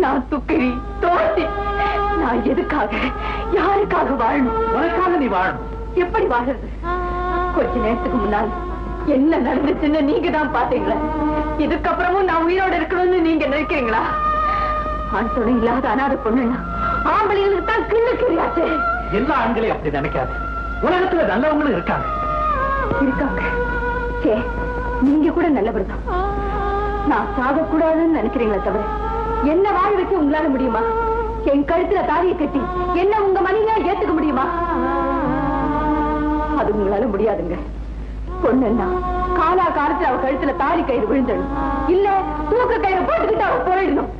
நான் துக்கிரி தோசி. நான் எதுக்காக யாருக்காக வாழணும்? உனக்காக நீ வாழணும். எப்படி வாழறது? கொஞ்ச நேரத்துக்கு முன்னால் என்ன நடந்துச்சுன்னு நீங்க தான் பாத்தீங்களா? இதுக்கப்புறமும் நான் உயிரோட இருக்கணும்னு நீங்க நினைக்கிறீங்களா? ஆண் துணை இல்லாத அனாதை பொண்ணுன்னா ஆம்பளைகளுக்கு தான் கிண்ணு கிரியாச்சு. எல்லா ஆண்களையும் அப்படி நினைக்காது. உலகத்துல நல்லவங்களும் இருக்காங்க. இருக்காங்க. சே, நீங்க கூட நல்லவர் தான். நான் சாகக்கூடாதுன்னு நினைக்கிறீங்களே தவிர என்ன வாழ வைக்க உங்களால முடியுமா? என் கழுத்துல தாலியை கட்டி என்ன உங்க மனைவியா ஏத்துக்க முடியுமா? அது உங்களால முடியாதுங்க. பொண்ணுன்னா காலா காலத்துல அவ கழுத்துல தாலி கயிறு விழுந்தணும், இல்ல தூக்க கயிறு போட்டுக்கிட்டு அவ போயிடணும்.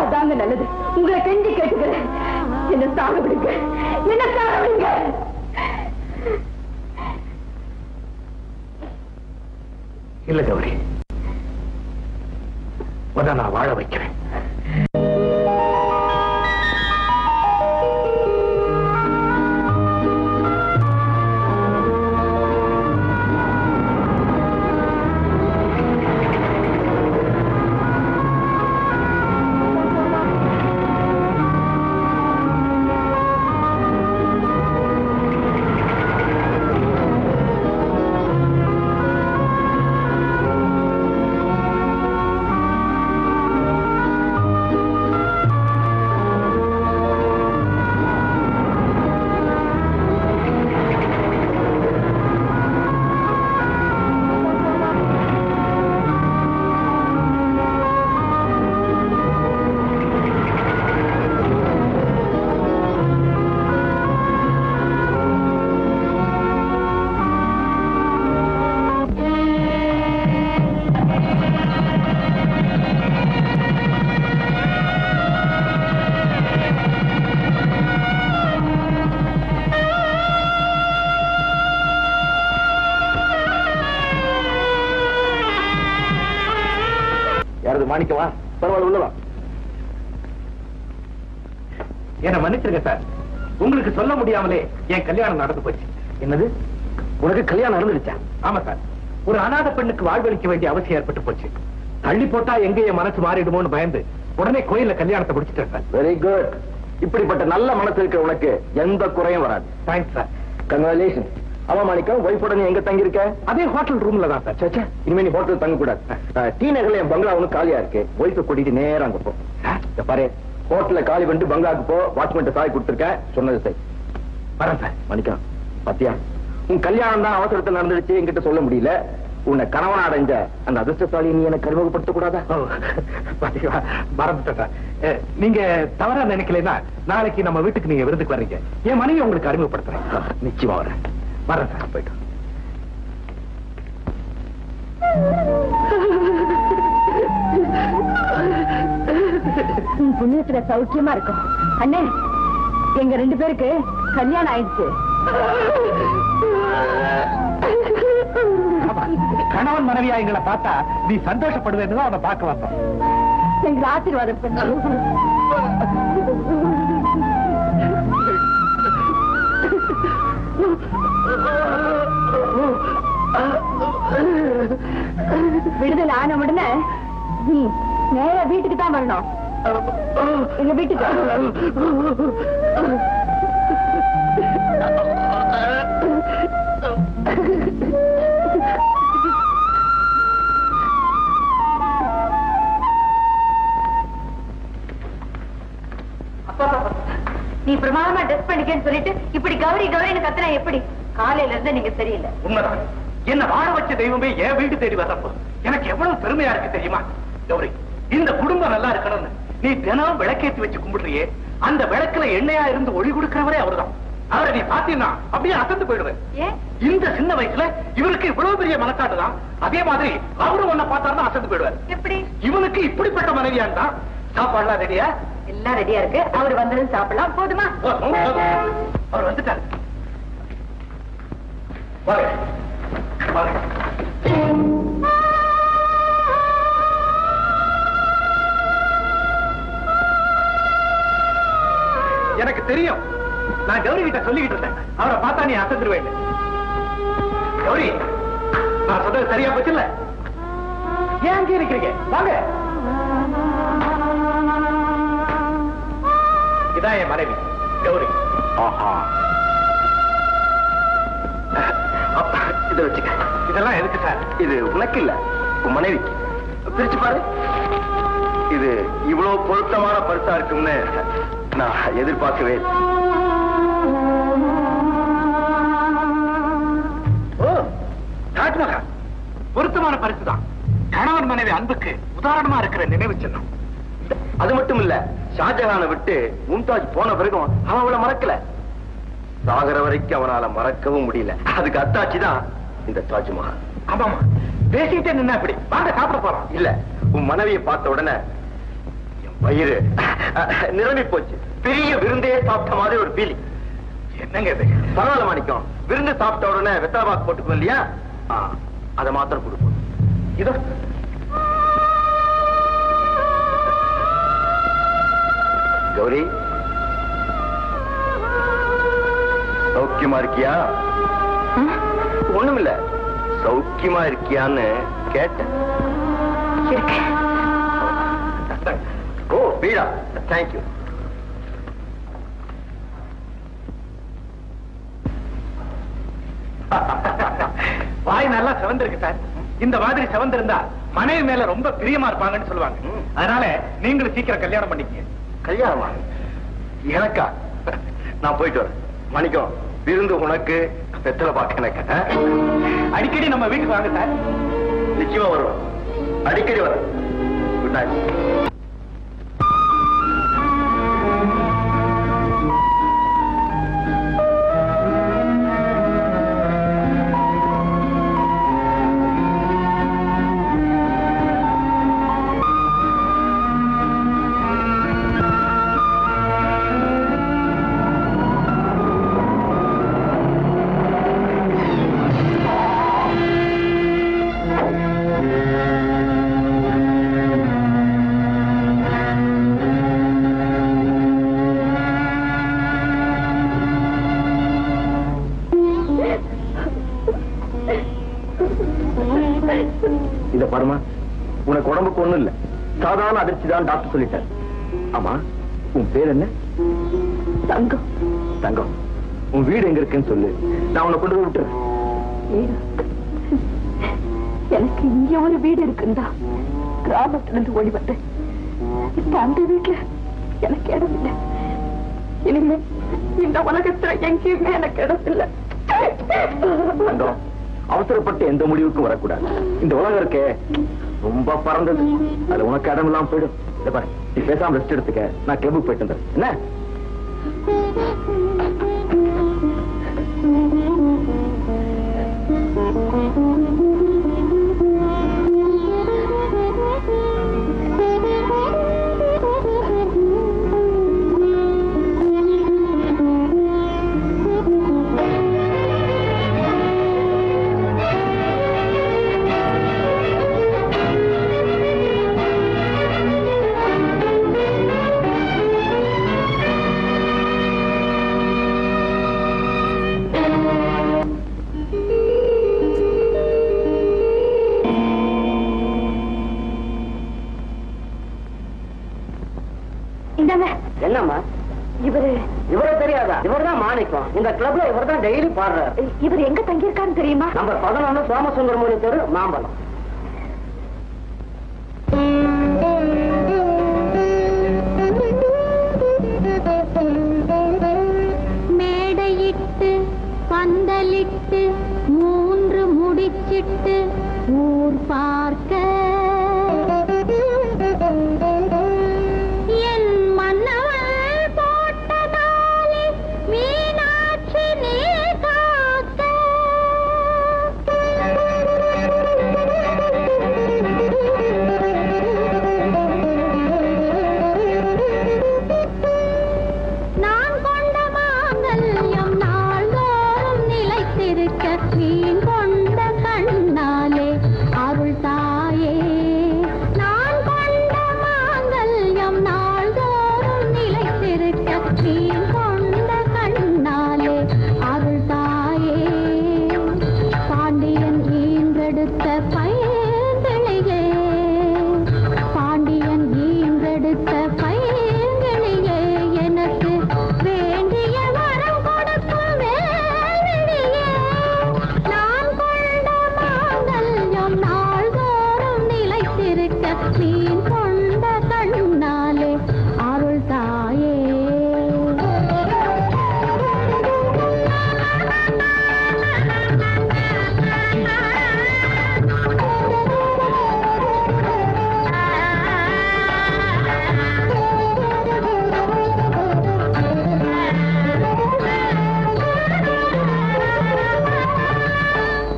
அதாங்க நல்லது. உங்களை கெஞ்சி கேட்டுக்கிறேன், என்ன சாக விடுங்க, என்ன சாக விடுங்க. இல்ல கௌரி, நான் வாழ வைக்கிறேன். மாணிக்கவா? பரவாயில்ல, உள்ளவா. என்ன மன்னிச்சிருங்க சார், உங்களுக்கு சொல்ல முடியாமலே என் கல்யாணம் நடந்து போச்சு. என்னது, உனக்கு கல்யாணம் நடந்துருச்சா? ஆமா சார், ஒரு அநாத பெண்ணுக்கு வாழ்வளிக்க வேண்டிய அவசியம் ஏற்பட்டு போச்சு. தள்ளி போட்டா எங்க என் மனசு மாறிடுமோன்னு பயந்து உடனே கோயில்ல கல்யாணத்தை முடிச்சிட்டேன் சார். Very good. இப்படிப்பட்ட நல்ல மனசு இருக்க உனக்கு எந்த குறையும் வராது. Thanks sir. கங்க்ராச்சுலேஷன். அவ மாணிக்கம், ஒய்ஃபோட நீ எங்க தங்கி இருக்க? அதே ஹோட்டல் ரூம்ல தான் சார். சேச்சா, இனிமே நீ ஹோட்டல் தங்க கூடாது. டி நகர்ல என் பங்களா ஒண்ணு காலியா இருக்கு, ஒய்ஃபை கூட்டிட்டு நேரம் அங்க போ. பாரு, ஹோட்டல்ல காலி பண்ணிட்டு பங்களாக்கு போ. வாட்ச்மேன் சாய் கொடுத்துருக்கேன், சொன்னது சரி. வரேன் சார். மாணிக்கம், பாத்தியா, உன் கல்யாணம் தான் அவசரத்தில் நடந்துடுச்சு, என்கிட்ட சொல்ல முடியல. உன்னை கணவன் அடைஞ்ச அந்த அதிர்ஷ்டசாலி நீ எனக்கு அறிமுகப்படுத்த கூடாதா? மறந்துட்டேன் சார். நீங்க தவறா நினைக்கலன்னா நாளைக்கு நம்ம வீட்டுக்கு நீங்க விருந்துக்கு வர்றீங்க, என் மனைவி உங்களுக்கு அறிமுகப்படுத்துறேன். நிச்சயமா வரேன். வரேன் சார். போயிட்டு உன் புண்ணியத்துல சௌக்கியமா இருக்கும். அண்ணே, எங்க 2 பேருக்கு கல்யாணம் ஆயிடுச்சு. கணவன் மனைவியா எங்களை பார்த்தா நீ சந்தோஷப்படுவேன்னு அவனை பார்க்க வந்தோம். எங்களை ஆசீர்வாதம் பண்ண. விடுதலை ஆன உடனே நீ நேரா வீட்டுக்கு தான் வரணும். எங்க வீட்டுக்கு. நீ பிரமாதமா ட்ரெஸ் பண்ணிக்கன்னு சொல்லிட்டு இப்படி கௌரி கௌரின்னு கத்துனா எப்படி? காலையில இருந்து நீங்க சரியில்லை. உண்மைதான். என்ன வாழ வச்ச தெய்வமே என் வீட்டு தேடி வரப்போ எனக்கு எவ்வளவு பெருமையா இருக்கு தெரியுமா? கௌரி, இந்த குடும்பம் நல்லா இருக்கணும்னு நீ தினம் விளக்கேற்றி வச்சு கும்பிடுறியே, அந்த விளக்குல எண்ணெயா இருந்து ஒளி கொடுக்கிறவரே அவர்தான். அவரை நீ பாத்தீங்கன்னா அப்படியே அசந்து போயிடுவேன். இந்த சின்ன வயசுல இவருக்கு இவ்வளவு பெரிய மனக்காட்டுதான். அதே மாதிரி அவரும் உன்னை பார்த்தாருன்னா அசந்து போயிடுவார். எப்படி? இவனுக்கு இப்படிப்பட்ட மனைவியான் தான். சாப்பாடுலாம் ரெடியா? எல்லாம் ரெடியா இருக்கு. அவர் வந்ததும் சாப்பிடலாம். போதுமா? அவர் வந்துட்டாரு. எனக்கு தெரியும். நான் கௌரி கிட்ட சொல்லிக்கிட்டு இருந்தேன், அவரை பார்த்தா நீ அசந்துருவேன். கௌரி, நான் சொல்றது சரியா போச்சு இல்ல? ஏன் அங்கே இருக்கிறீங்க? வாங்க. இதான் என் மனைவி கௌரி. இதை வச்சுக்க. இதெல்லாம் எதுக்கு சார்? இது உனக்கு இல்ல, உன் மனைவிக்கு. பிரிச்சு பாரு. இது இவ்வளவு பொருத்தமான பரிசா இருக்கும்னு நான் எதிர்பார்க்கவே. ஓ, தாஜ்மஹால் பொருத்தமான பரிசு தான். கணவன் மனைவி அன்புக்கு உதாரணமா இருக்கிற நினைவு சின்னம். அது மட்டும் இல்ல, ஷாஜஹானை விட்டு மும்தாஜ் போன பிறகும் அவன் அவளை மறக்கல. சாகர வரைக்கும் அவனால மறக்கவும் முடியல. அதுக்கு அத்தாட்சிதான் இந்த தாஜ்மஹால். ஆமாமா, பேசிட்டே நின்னா இப்படி. வாங்க சாப்பிட போறோம். இல்ல, உன் மனைவியை பார்த்த உடனே என் வயிறு நிரம்பி போச்சு. பெரிய விருந்தே சாப்பிட்ட மாதிரி ஒரு பீலிங். என்னங்க இது? பரவாயில்ல மாணிக்கம், விருந்து சாப்பிட்ட உடனே வெத்தலை பாக்கு போட்டுக்கோ இல்லையா, அதை மாத்திரம் கொடுப்போம். இதோ கௌரி, சௌக்கியமா இருக்கியா? ஒண்ணுமில்ல, சௌக்கியமா இருக்கியான்னு கேட்டேன். ஓ, வீடா? தேங்க்யூ. வாய் நல்லா சிவந்திருக்கு சார். இந்த மாதிரி சிவந்திருந்தா மனைவி மேல ரொம்ப பிரியமா இருப்பாங்கன்னு சொல்லுவாங்க. அதனால நீங்களும் சீக்கிரம் கல்யாணம் பண்ணிக்கங்க. கல்யாணமா? எனக்கா? நான் போயிட்டு வரேன். மணிக்கம், விருந்து உனக்கு, வெத்தலை பாக்க எனக்கு. அடிக்கடி நம்ம வீட்டுக்கு வாங்க சார். நிச்சயமா வருவோம். அடிக்கடி வர. Good night. இத பாருமா, உனக்கு உடம்புக்கு ஒண்ணும் இல்ல, சாதாரண அதிர்ச்சி தான் டாக்டர் சொல்லிட்டார். ஆமா, உன் பேர் என்ன? தங்கம். தங்கம், உன் வீடு எங்க இருக்குன்னு சொல்லு, நான் உன்னை கொண்டு போய் விட்டுறேன். எனக்கு இங்க ஒரு வீடு இருக்குண்டா. கிராமத்துல இருந்து ஓடி வந்தேன். இப்ப அந்த வீட்டுல எனக்கு இடம் இல்லை. இனிமே இந்த உலகத்துல எங்கேயுமே எனக்கு இடம் இல்லை. அவசரப்பட்டு எந்த முடிவுக்கும் வரக்கூடாது. இந்த உலகம் இருக்கே ரொம்ப பறந்தது, அது உனக்கு இடம் இல்லாம போயிடும். இதை பாரு, நீ பேசாம ரெஸ்ட் எடுத்துக்க, நான் கிளம்புக்கு போயிட்டு இருந்தேன். என்ன? இந்தாங்க. என்னம்மா இவரை தெரியாதா? இவர் தான் மாணிக்கம். இந்த கிளப்ல இவர் தான் டெய்லி பாடுறாரு. இவர் எங்க தங்கியிருக்காருன்னு தெரியுமா? நம்பர் 11 சோமசுந்தரமூர்த்தி தெரு, மாம்பலம். மேடையிட்டு பந்தலிட்டு 3 முடிச்சிட்டு ஊர் பார்க்க என் மன்னவள் போட்டதாலே மீனாட்சி நீ காக்க நான் கொண்ட மாங்கல்யம் நாள்தோறும் நிலைத்திருக்க மீன் கொண்ட கண்ணாலே அருள் தாயே. நான் கொண்ட மாங்கல்யம் நாள்தோறும் நிலைத்திருக்க மீன் கொண்ட கண்ணாலே அருள் தாயே. பாண்டியன் ஈன்றெடுத்த பைங்கிளியே, பாண்டியன் ஈன்றெடுத்த பைங்கிளியே, எனக்கு வேண்டிய வரம் கொடுக்கும் வேலியே. நான் கொண்ட மாங்கல்யம் நாள்தோறும் நிலைத்திருக்க மீன் கொண்ட கண்ணாலே அருள் தாயே.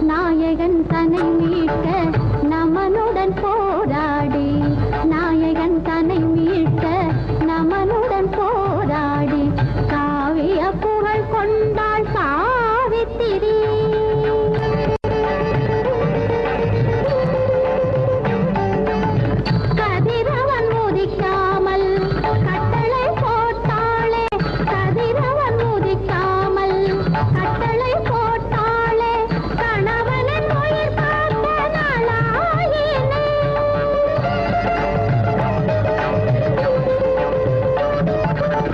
நாயகன் தன்னை மீட்க நமனுடன் போராடி, நாயகன் தன்னை மீட்க நமனுடன் போராடி காவிய புகழ் கொண்டாள் சாவித்திரி. கதிரவன் முதிக்காமல் கட்டளை போட்டாளே, கதிரவன் முதிக்காமல் கட்டளை போட்டாளே, கணவனின் உயிர் காக்க நாளாயினே.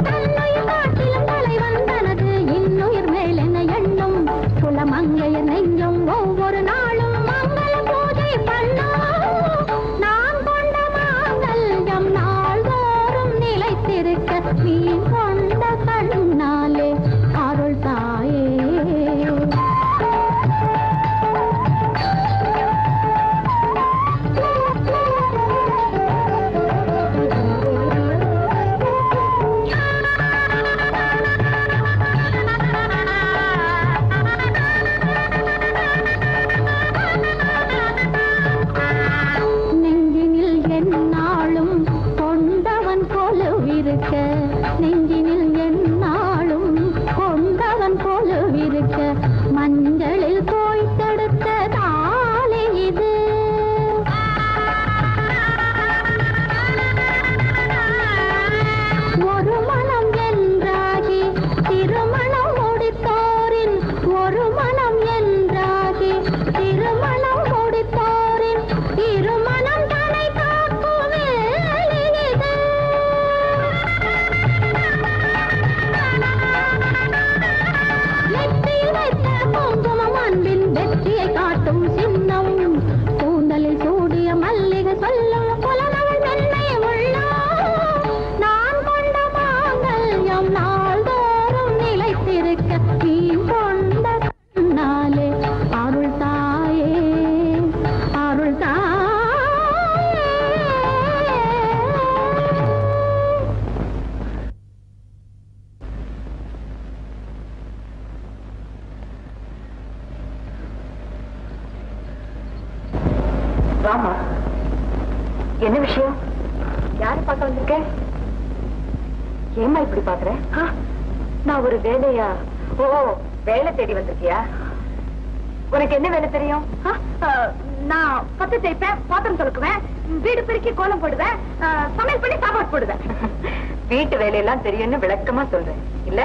தன்னுயிர் காட்டிலும் தலைவன் தனது இன்னுயிர் மேல் என்ன எண்ணும், குலமங்கையர் நெஞ்சும் ஒவ்வொரு நாளும் மங்கள பூஜை பண்ணும். நான் கொண்ட மாங்கல்யம் நாள்தோறும் நிலைத்திருக்க மீன் கொண்ட கண்ணாலே அருள் தாயே. நெஞ்சினில் எந்நாளும் கொண்டவன் கொலுவிருக்க, நெஞ்சினில் எந்நாளும் கொண்டவன் கொலுவிருக்க, மஞ்சளில் தோய்த்தெடுத்த தாலி இது. ஒரு மனம் என்றாகி திருமணம் முடித்தோரின், ஒரு மனம் என்றாகி திருமணம் முடித்தோரின் திருமணம் தன்னை காக்கும் வேலி இது. நெற்றியில் வைத்த குங்குமம் அன்பின் வெற்றியை காட்டும் சின்னம், கூந்தலில் சூடிய மல்லிகை சொல்லும் புலனவள் மென்மை உள்ளம். நான் கொண்ட மாங்கல்யம் நாள்தோறும் நிலைத்திருக்க மீன் கொண்ட கண்ணாலே அருள் தாயே, அருள் தாயே. ராமா, என்ன விஷயம்? யாரு பார்க்க வந்திருக்க? ஏமா இப்படி பாக்குற? நான் ஒரு வேலையா? ஓ, வேலை தேடி வந்திருக்கியா? உனக்கு என்ன வேலை தெரியும்? நான் பத்து தேய்ப்பேன், பாத்திரம் தொலைக்குவேன், வீடு பெருக்கி கோலம் போடுவேன், சமையல் பண்ணி சாப்பாடு போடுவேன். வீட்டு வேலையெல்லாம் தெரியும்னு விளக்கமா சொல்றேன் இல்ல?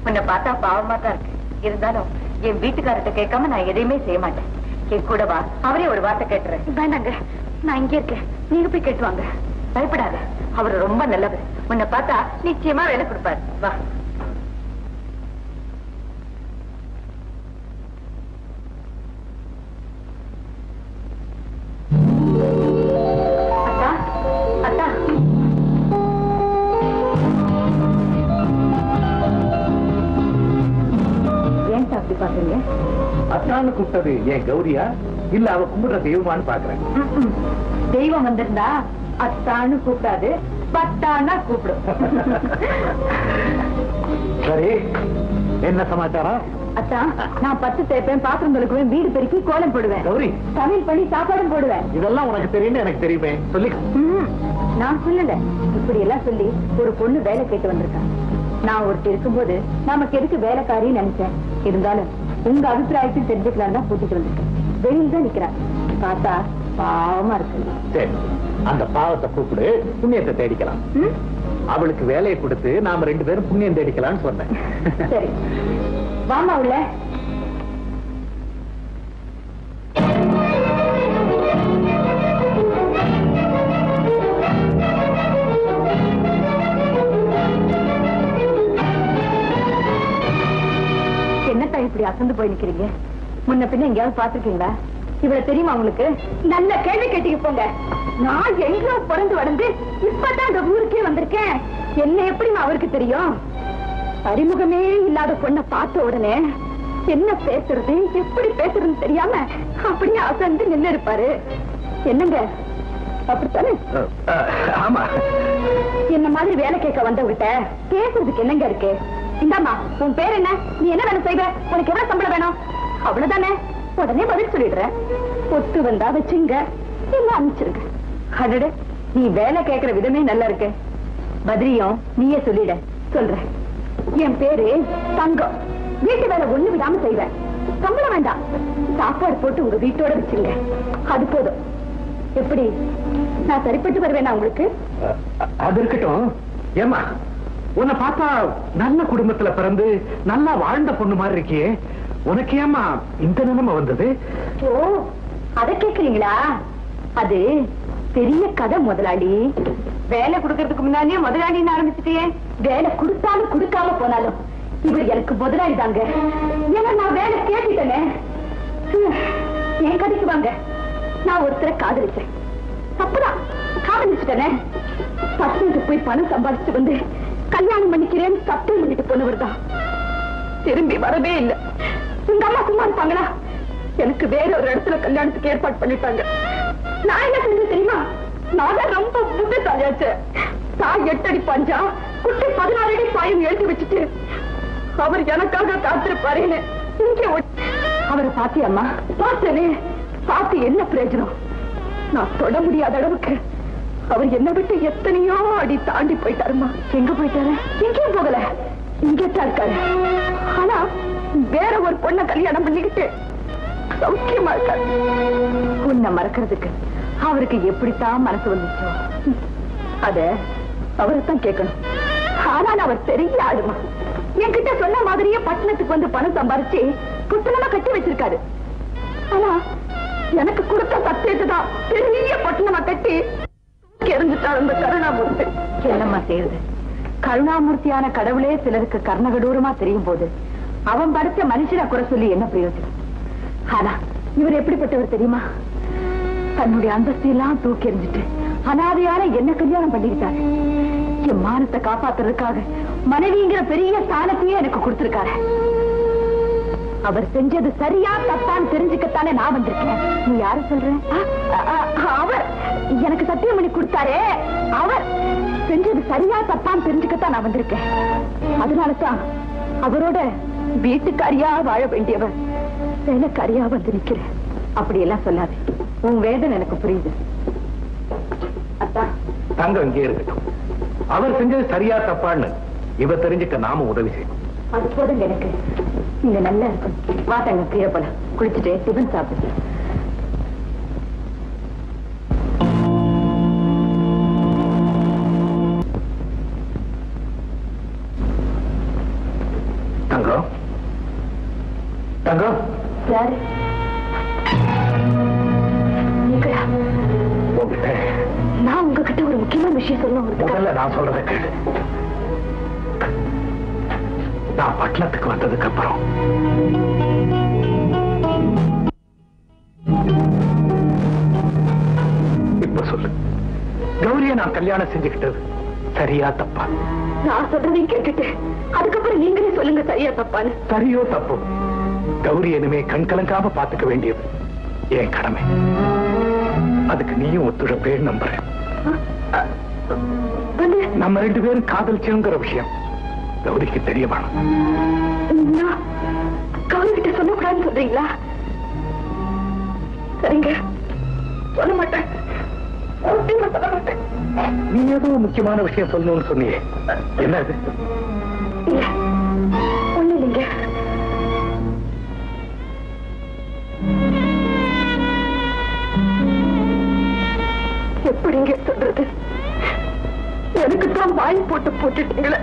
உன்னை பார்த்தா பாவமா தான் இருக்கு. இருந்தாலும் என் வீட்டுக்காரர்கிட்ட கேட்காம நான் எதையுமே செய்ய மாட்டேன். என் கூட வா, அவரே ஒரு வார்த்தை கேட்டுறேன். வேண்டாங்க, நான் இங்கே இருக்கேன், நீங்க போய் கேட்டு வாங்க. பயப்படாத, அவர் ரொம்ப நல்லவர். உன்னை பார்த்தா நிச்சயமா வேலை கொடுப்பாரு. வா. அத்தா, அத்தா. ஏன் அப்படி பாக்குறீங்க? அத்தான்னு கூப்பிட்டது ஏன் கௌரியா இல்ல அவ கும்பிடுற தெய்வமான்னு பாக்குறேன். தெய்வம் வந்திருந்தா அத்தான்னு கூப்பிடாது, பத்தானா கூப்பிடும். சரி, என்ன சமாச்சாரம்? அத்தா, நான் 10 தேய்ப்பேன், பாத்திரம் தொழுக்குவேன், வீடு பெருக்கி கோலம் போடுவேன், கௌரி சமையல் பண்ணி சாப்பாடும் போடுவேன். இதெல்லாம் உனக்கு தெரியும் எனக்கு தெரியுமே, சொல்லி. நான் சொல்லல, இப்படி எல்லாம் சொல்லி ஒரு பொண்ணு வேலை கேட்டு வந்திருக்கேன். நான் ஒருத்தி இருக்கும்போது நமக்கு எதுக்கு வேலைக்காரின்னு நினைச்சேன். இருந்தாலும் உங்க அபிப்பிராயத்தையும் தெரிஞ்சுக்கலாம் தான் கூட்டிட்டு வந்திருக்கேன். வெளியில் தான் நிக்கிறேன், பார்த்தா பாவமா இருக்கு. சரி, அந்த பாவத்தை கூப்பிடு, புண்ணியத்தை தேடிக்கலாம். அவளுக்கு வேலையை கொடுத்து நாம 2 பேரும் புண்ணியம் தேடிக்கலாம்னு சொன்னேன். சரி, வாமா உள்ள. என்னத்தா இப்படி அசந்து போய் நிக்கிறீங்க? முன்ன பின்ன எங்கேயாவது பாத்துருக்கீங்களா? இவ்வளவு தெரியுமா உங்களுக்கு? நல்ல கேள்வி கேட்டீங்க போங்க. நான் எங்கோ பிறந்து வளர்ந்து இப்பதான் அந்த ஊருக்கே வந்திருக்கேன். என்ன எப்படி அவருக்கு தெரியும்? அறிமுகமே இல்லாத பொண்ணை பார்த்த உடனே என்ன பேசுறது எப்படி பேசுறதுன்னு தெரியாம அப்படியே அசந்து நின்று இருப்பாரு. என்னங்க அப்படித்தானே? ஆமா. என்ன மாதிரி வேலை கேட்க வந்தவங்கிட்ட பேசுறதுக்கு என்னங்க இருக்கு? இந்தாமா, உன் பேர் என்ன? நீ என்ன வேலை செய்வ? உனக்கு எவ்வளவு சம்பளம் வேணும்? அவ்வளவுதானே. உடனே பதில் சொல்லிடுறேன். ஒத்து வந்தா வச்சுங்க, இல்ல அனுப்பிச்சிருங்க. அடடே, நீ வேலை கேட்கிற விதமே நல்லா இருக்கு. பதிரியும் நீயே சொல்லிட. சொல்றேன். என் பேரு தங்கம். வீட்டு வேலை ஒண்ணு விடாம செய்வேன். சம்பளம் வேண்டாம், சாப்பாடு போட்டு உங்க வீட்டோட வச்சுங்க, அது போதும். எப்படி நான் சரிப்பட்டு வருவேனா உங்களுக்கு? அது இருக்கட்டும். ஏமா, உன்னை பார்த்தா நல்ல குடும்பத்துல பிறந்து நல்லா வாழ்ந்த பொண்ணு மாதிரி இருக்கியே, உனக்கு ஏமா இந்த நிலைமை வந்தது? ஓ, அத கேக்குறீங்களா? அது பெரிய கதை முதலாளி. வேலை கொடுக்கறதுக்கு முன்னாடியே முதலாளின்னு ஆரம்பிச்சுட்டே. வேலை கொடுத்தாலும் கொடுக்காம போனாலும் இவர் எனக்கு முதலாளி தாங்க. ஏன்னா நான் வேலை கேட்டுட்டேனே. என் கதைக்கு வாங்க. நான் ஒருத்தரை காதலிச்சேன். தப்புதான், காதலிச்சுட்டேனே. பட்டணத்துக்கு போய் பணம் சம்பாதிச்சு வந்து கல்யாணம் பண்ணிக்கிறேன்னு சத்தியம் பண்ணிட்டு போனவர் தான். திரும்பி வரவே இல்லை. உங்க அம்மா சும்மா இருப்பாங்களா? எனக்கு வேற ஒரு இடத்துல கல்யாணத்துக்கு ஏற்பாடு பண்ணிட்டாங்க. நான் என்ன செஞ்சு தெரியுமா? நான் ரொம்ப புத்திசாலியாச்சு. தாய் 8 அடி பஞ்சா, குட்டி 16 அடி பாயம் எழுதி வச்சுட்டு அவர் எனக்காக காத்திருப்பாருன்னு இங்கே அவரை பாத்தியம்மா? பார்த்தனே. பார்த்து என்ன பிரயோஜனம்? நான் தொட முடியாத அளவுக்கு அவர் என்ன விட்டு எத்தனையோ அடி தாண்டி போயிட்டாருமா. எங்க போயிட்டாரு? எங்கேயும் போகல, இங்கேதான் இருக்காரு. ஆனா வேற ஒரு பொண்ணை கல்யாணம் பண்ணிக்கிட்டு சௌக்கியமா இருக்காரு. உன்னை மறக்கிறதுக்கு அவருக்கு எப்படித்தான் மனசு வந்துச்சோ, அத அவரைத்தான் கேட்கணும். ஆனால் அவர் பெரிய ஆடுமா. என்கிட்ட சொன்ன மாதிரியே பட்டணத்துக்கு வந்து பணம் சம்பாரிச்சு புத்தனமா கட்டி வச்சிருக்காரு. ஆனா எனக்கு கொடுத்த சத்தியத்தை தான் பெரிய பட்டணமா கட்டி எரிஞ்சுட்டார் அந்த கருணாமூர்த்தி. என்னம்மா செய்யுது? கருணாமூர்த்தியான கடவுளே சிலருக்கு கர்ணகடூரமா தெரியும் போது அவன் படைச்ச மனுஷனை குறை சொல்லி என்ன பிரயோஜனம்? ஆனா இவர் எப்படிப்பட்டவர் தெரியுமா? தன்னுடைய அந்தஸ்தையெல்லாம் தூக்கி எறிஞ்சிட்டு அனாதையான என்ன கல்யாணம் பண்ணிக்கிட்டாரு. என் மானத்தை காப்பாத்துறதுக்காக மனைவிங்கிற பெரிய ஸ்தானத்தையே எனக்கு கொடுத்திருக்காரு. அவர் செஞ்சது சரியா தப்பான்னு தெரிஞ்சுக்கத்தானே நான் வந்திருக்கேன். நீ யாரு சொல்ற? அவர் எனக்கு சத்தியம் பண்ணி கொடுத்தாரே, அவர் செஞ்சது சரியா தப்பான்னு தெரிஞ்சுக்கத்தான் நான் வந்திருக்கேன். அதனாலதான் அவரோட வீட்டுக்காரியா வாழ வேண்டியவர் வேலைக்காரியா வந்து நிக்கிறேன். அப்படியெல்லாம் சொல்லாது. உன் வேதனை எனக்கு புரியுது. அத்தா, தங்கம் இங்கே இருக்கட்டும். அவர் செஞ்சது சரியா தப்பான்னு இவ தெரிஞ்சுக்க நாம உதவி செய்யணும். அது போதுங்க எனக்கு. நீங்க நல்லா இருக்கும். வா தங்க, கீழே போலாம். குளிச்சுட்டு டிபன் சாப்பிடு. தங்கம், தங்கம். யாரு? நான் உங்ககிட்ட ஒரு முக்கியமான விஷயம் சொல்லுங்க. முதல்ல நான் சொல்றத கேளு. நான் பட்டணத்துக்கு வந்ததுக்கு அப்புறம் இப்ப சொல்லு, கௌரிய நான் கல்யாணம் செஞ்சுக்கிட்டது சரியா தப்பா? நான் சொல்றதையும் கேட்டுட்டு அதுக்கப்புறம் நீங்களே சொல்லுங்க சரியா தப்பான்னு. சரியோ தப்போ, கௌரி இனிமே கண் கலங்காம பாத்துக்க வேண்டியது என் கடமை. அதுக்கு நீயும் ஒத்துழைப்பேன்னு நம்புறேன். நம்ம 2 பேரும் காதலிச்சோங்கிற விஷயம் கௌரிக்கு தெரிய வேணும். கௌரி கிட்ட சொல்லக்கூடாதுன்னு சொல்றீங்களா? சரிங்க, சொல்ல மாட்டேன். நீ ஏதோ முக்கியமான விஷயம் சொல்லணும்னு சொன்னியே, என்ன அது? இல்ல, ஒண்ணு இல்லைங்க. எப்படிங்க சொல்றது? எனக்கு தான் வாய் போட்டுட்டீங்களே.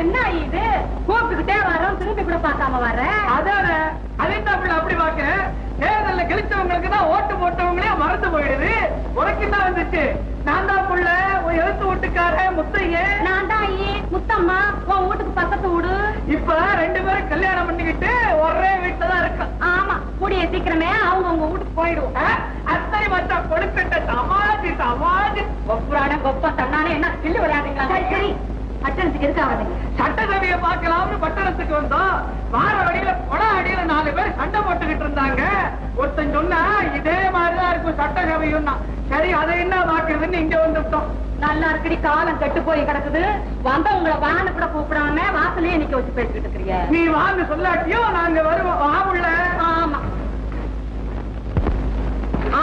என்ன இது கூப்பிட்டுக்கிட்டே வரோம், திரும்பி கூட பார்க்காம வர்ற? அதான அதைத்தான் அப்படி பாக்க. தேர்தல்ல கழிச்சவங்களுக்கு தான் ஓட்டு போட்டவங்களே மறந்து போயிடுது. உனக்கு என்ன வந்துச்சு? நான் தான் புள்ள, ஒரு எழுத்து வீட்டுக்கார முத்தைய. நான் தான் முத்தம்மா, உன் வீட்டுக்கு பக்கத்து வீடு. இப்ப 2 பேரும் கல்யாணம் பண்ணிக்கிட்டு ஒரே வீட்டுல தான் இருக்கோம். ஆமா, கூடிய சீக்கிரமே அவங்க உங்க வீட்டுக்கு போயிடுவோம். அத்தனை மச்சா கொடுக்கட்ட சமாதி சமாதி ஒப்புரான கொப்பம் தன்னானே என்ன கிள்ளி விளையாடுங்களா? சரி, பட்டணத்துக்கு இருக்காங்க. சட்டசபையை பார்க்கலாம்னு பட்டணத்துக்கு வந்தோம். வார வழியில கொட அடியில 4 பேர் சண்டை போட்டுக்கிட்டு இருந்தாங்க. ஒருத்தன் சொன்னா இதே மாதிரிதான் இருக்கும் சட்டசபையும். சரி, அதை என்ன பாக்குறதுன்னு இங்க வந்துட்டோம். நல்லா இருக்குடி, காலம் கெட்டு போய் கிடக்குது. வந்தவங்களை வான்னு கூட கூப்பிடாம வாசலையே நிக்க வச்சு பேசிக்கிட்டு இருக்கிறீங்க. நீ வாங்க சொல்லாட்டியும் நாங்க வருவோம். வாமுள்ள. ஆமா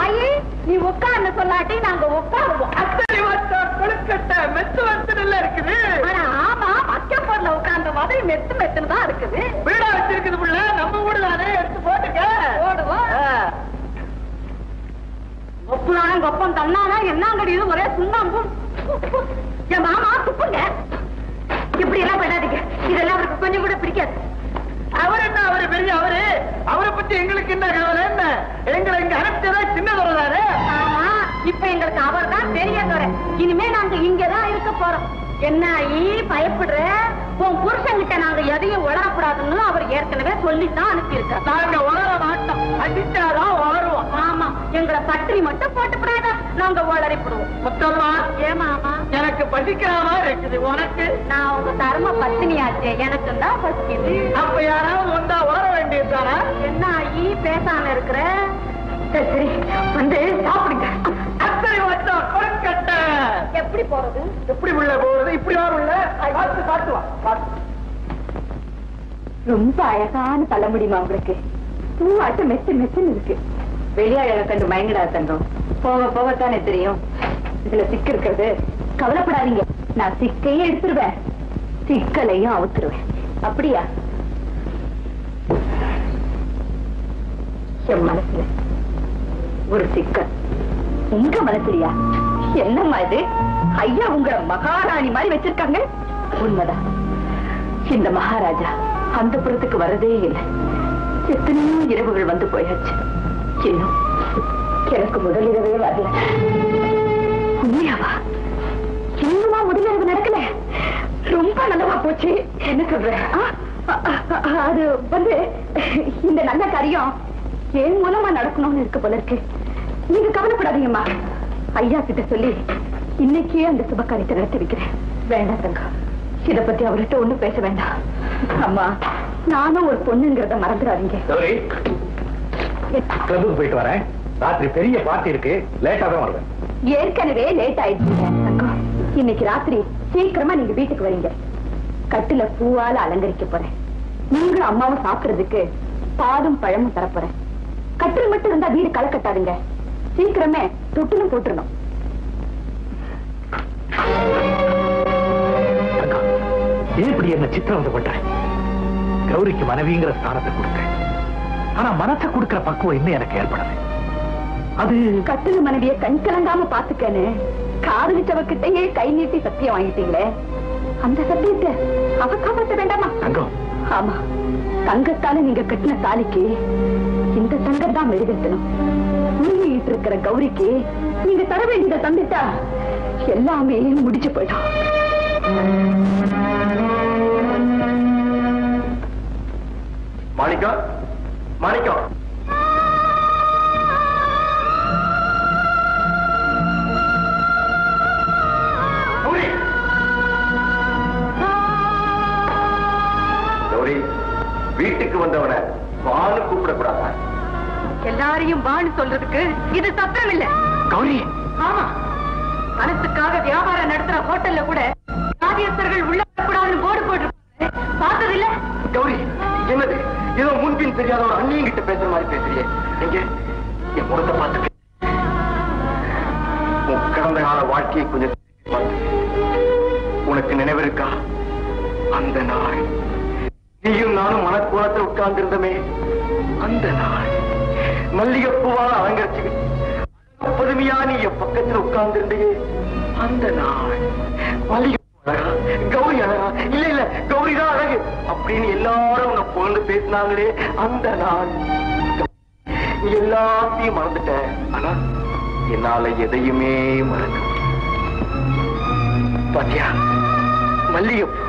ஆயி, நீ உட்கார்ந்து சொல்லாட்டி நாங்க உட்காருவோம். அத்தனை வருஷம் கொழுக்கட்ட மெத்து வசதில இருக்குது. ஆமா, மக்கப்பூர்ல உட்கார்ந்த மாதிரி மெத்து மெத்துன்னு தான் இருக்குது. வீடா வச்சிருக்குது புள்ள, நம்ம வீடு தானே, எடுத்து போட்டுக்க. போடுவோம். ஒப்புனாலும் கொப்பம் தன்னானா என்னங்கடி இது ஒரே சுண்ணாம்பும். என் மாமா துப்புங்க. இப்படி எல்லாம் பண்ணாதீங்க, இதெல்லாம் அவருக்கு கொஞ்சம் கூட பிடிக்காது. அவர் என்ன, அவரு பெரிய அவரை பத்தி எங்களுக்கு என்ன கவலை? என்ன எங்களை இங்க அனுப்பிச்சதா சின்ன துறதாரு. ஆமா, இப்ப எங்களுக்கு அவர் தான் பெரிய துறை. இனிமே நாங்க இங்கதான் இருக்க போறோம். என்ன பயப்படுற? உன் புருஷன்கிட்ட நாங்க எதையும் உளரக்கூடாதுன்னு அவர் ஏற்கனவே சொல்லித்தான் அனுப்பியிருக்கார். நாங்க உளர மாட்டோம், அடிச்சாதான் உளருவோம். ஆமா, எங்களை பட்டினி மட்டும் போட்டுப்படாத, நாங்க உளறிப்படுவோம். முத்தம்மா, ஏமாமா, எனக்கு பசிக்கிற மாதிரி இருக்குது. உனக்கு? நான் உங்க தர்ம பத்தினியாச்சே, எனக்கு தான் பசிக்குது. அப்ப யாராவது வந்தா உளர வேண்டியதுதானா? என்ன பேசாம இருக்கிற? சரி சரி, வந்து சாப்பிடுங்க. அத்தனை வருஷம் கொழுக்கட்ட எப்படி போறது? எப்படி உள்ள போறது? இப்படி வரும் உள்ள காட்டுவா. ரொம்ப அழகான தலைமுடிமா உங்களுக்கு. பூவாட்டு மெத்து மெத்துன்னு இருக்கு. வெளியாழக கண்டு மயங்கடா தந்தோம். போக போகத்தானே தெரியும் இதுல சிக்கு இருக்கிறது. கவலைப்படாதீங்க, நான் சிக்கையும் எடுத்துருவேன், சிக்கலையும் அவுத்துருவேன். அப்படியா? என் மனசுல ஒரு சிக்கல், உங்க மனசுலயா? என்னம்மா இது? ஐயா உங்களை மகாராணி மாதிரி வச்சிருக்காங்க. உண்மைதான், இந்த மகாராஜா அந்த புறத்துக்கு வரதே இல்லை. எத்தனையோ இரவுகள் வந்து போயாச்சு, இன்னும் எனக்கு முதல் இரவே வரல. உண்மையாவா? இன்னுமா முதல் இரவு நடக்கல? ரொம்ப நல்லவா போச்சு. என்ன சொல்ற? அது வந்து இந்த நல்ல காரியம் என் மூலமா நடக்கணும்னு இருக்கு போல இருக்கு. நீங்க கவலைப்படாதீங்கம்மா, ஐயா கிட்ட சொல்லி இன்னைக்கே அந்த சுப காரியத்தை நடத்தி வைக்கிறேன். வேண்டாம் தங்கம், இத பத்தி அவர்கிட்ட ஒண்ணும் பேச வேண்டாம். அம்மா, நானும் ஒரு பொண்ணுங்கிறத மறந்துடாதீங்க. கிளப்புக்கு போயிட்டு வரேன். ராத்திரி பெரிய பார்ட்டி இருக்கு, லேட்டா தான் வருவேன். ஏற்கனவே லேட் ஆயிடுச்சு தங்கம். இன்னைக்கு ராத்திரி சீக்கிரமா நீங்க வீட்டுக்கு வரீங்க. கட்டுல பூவால அலங்கரிக்க போறேன். நீங்களும் அம்மாவும் சாப்பிடுறதுக்கு பாலும் பழமும் தரப்போறேன். கட்டில் மட்டும் இருந்தா வீடு களை கட்டாதுங்க. சீக்கிரமே தொட்டிலும் போட்டுருணும். இப்படி என்ன சித்திரம் பண்றேன்? கௌரிக்கு மனைவிங்கிற ஸ்தானத்தை கொடுத்தேன், ஆனா மனசை கொடுக்கிற பக்குவம் இன்னும் எனக்கு ஏற்படல. அது கட்டில் மனைவிய கண் கலங்காம பாத்துக்கன்னு காதலிச்சவர்கிட்டயே கை நீட்டி சத்தியம் வாங்கிட்டீங்களே, அந்த சத்தியத்தை அவ காப்பாற்ற வேண்டாமா? தங்கம், ஆமா, தங்கத்தால நீங்க கட்டின தாலிக்கு இந்த தங்கம் தான் மெருகேற்றணும். உண்மையிட்டு இருக்கிற கௌரிக்கு நீங்க தர வேண்டியதை தந்துட்டா எல்லாமே முடிச்சு போயிடும். மாணிக்கம், மாணிக்கம், வீட்டுக்கு வந்தவனை வான்னு கூப்பிடக்கூடாதா? எல்லாரையும் வான்னு சொல்றதுக்கு இது சத்திரம் இல்ல. கௌரி, ஆமா, பணத்துக்காக வியாபாரம் நடத்துற ஹோட்டல்ல கூட காரியஸ்தர்கள் உள்ள கூடாதுன்னு போர்டு போட்டு பார்த்தது இல்ல. கௌரி, என்னது ஏதோ முன்பின் தெரியாத ஒரு அண்ணியும் கிட்ட பேசுற மாதிரி பேசுறியே. எங்க என் முகத்தை பார்த்துட்டு உன் கடந்த கால வாழ்க்கையை கொஞ்சம் உனக்கு நினைவிருக்கா? அந்த நாள் நீயும் நானும் மனக்கோலத்தில் உட்கார்ந்திருந்தமே, அந்த நாள் மல்லிகைப்பூவால் அலங்கரிச்சுக்கிட்டு புதுமையா நீ என் பக்கத்தில் உட்கார்ந்திருந்தே, அந்த நாள் மல்லிகைப்பூ அழகா, கௌரி அழகா, இல்ல இல்ல கௌரிதான் அழகு அப்படின்னு எல்லாரும் உன்னை புகழ்ந்து பேசினாங்களே, அந்த நாள். நீ எல்லாத்தையும் மறந்துட்ட, ஆனா என்னால எதையுமே மறக்க பாத்தியா? மல்லிகைப்பூ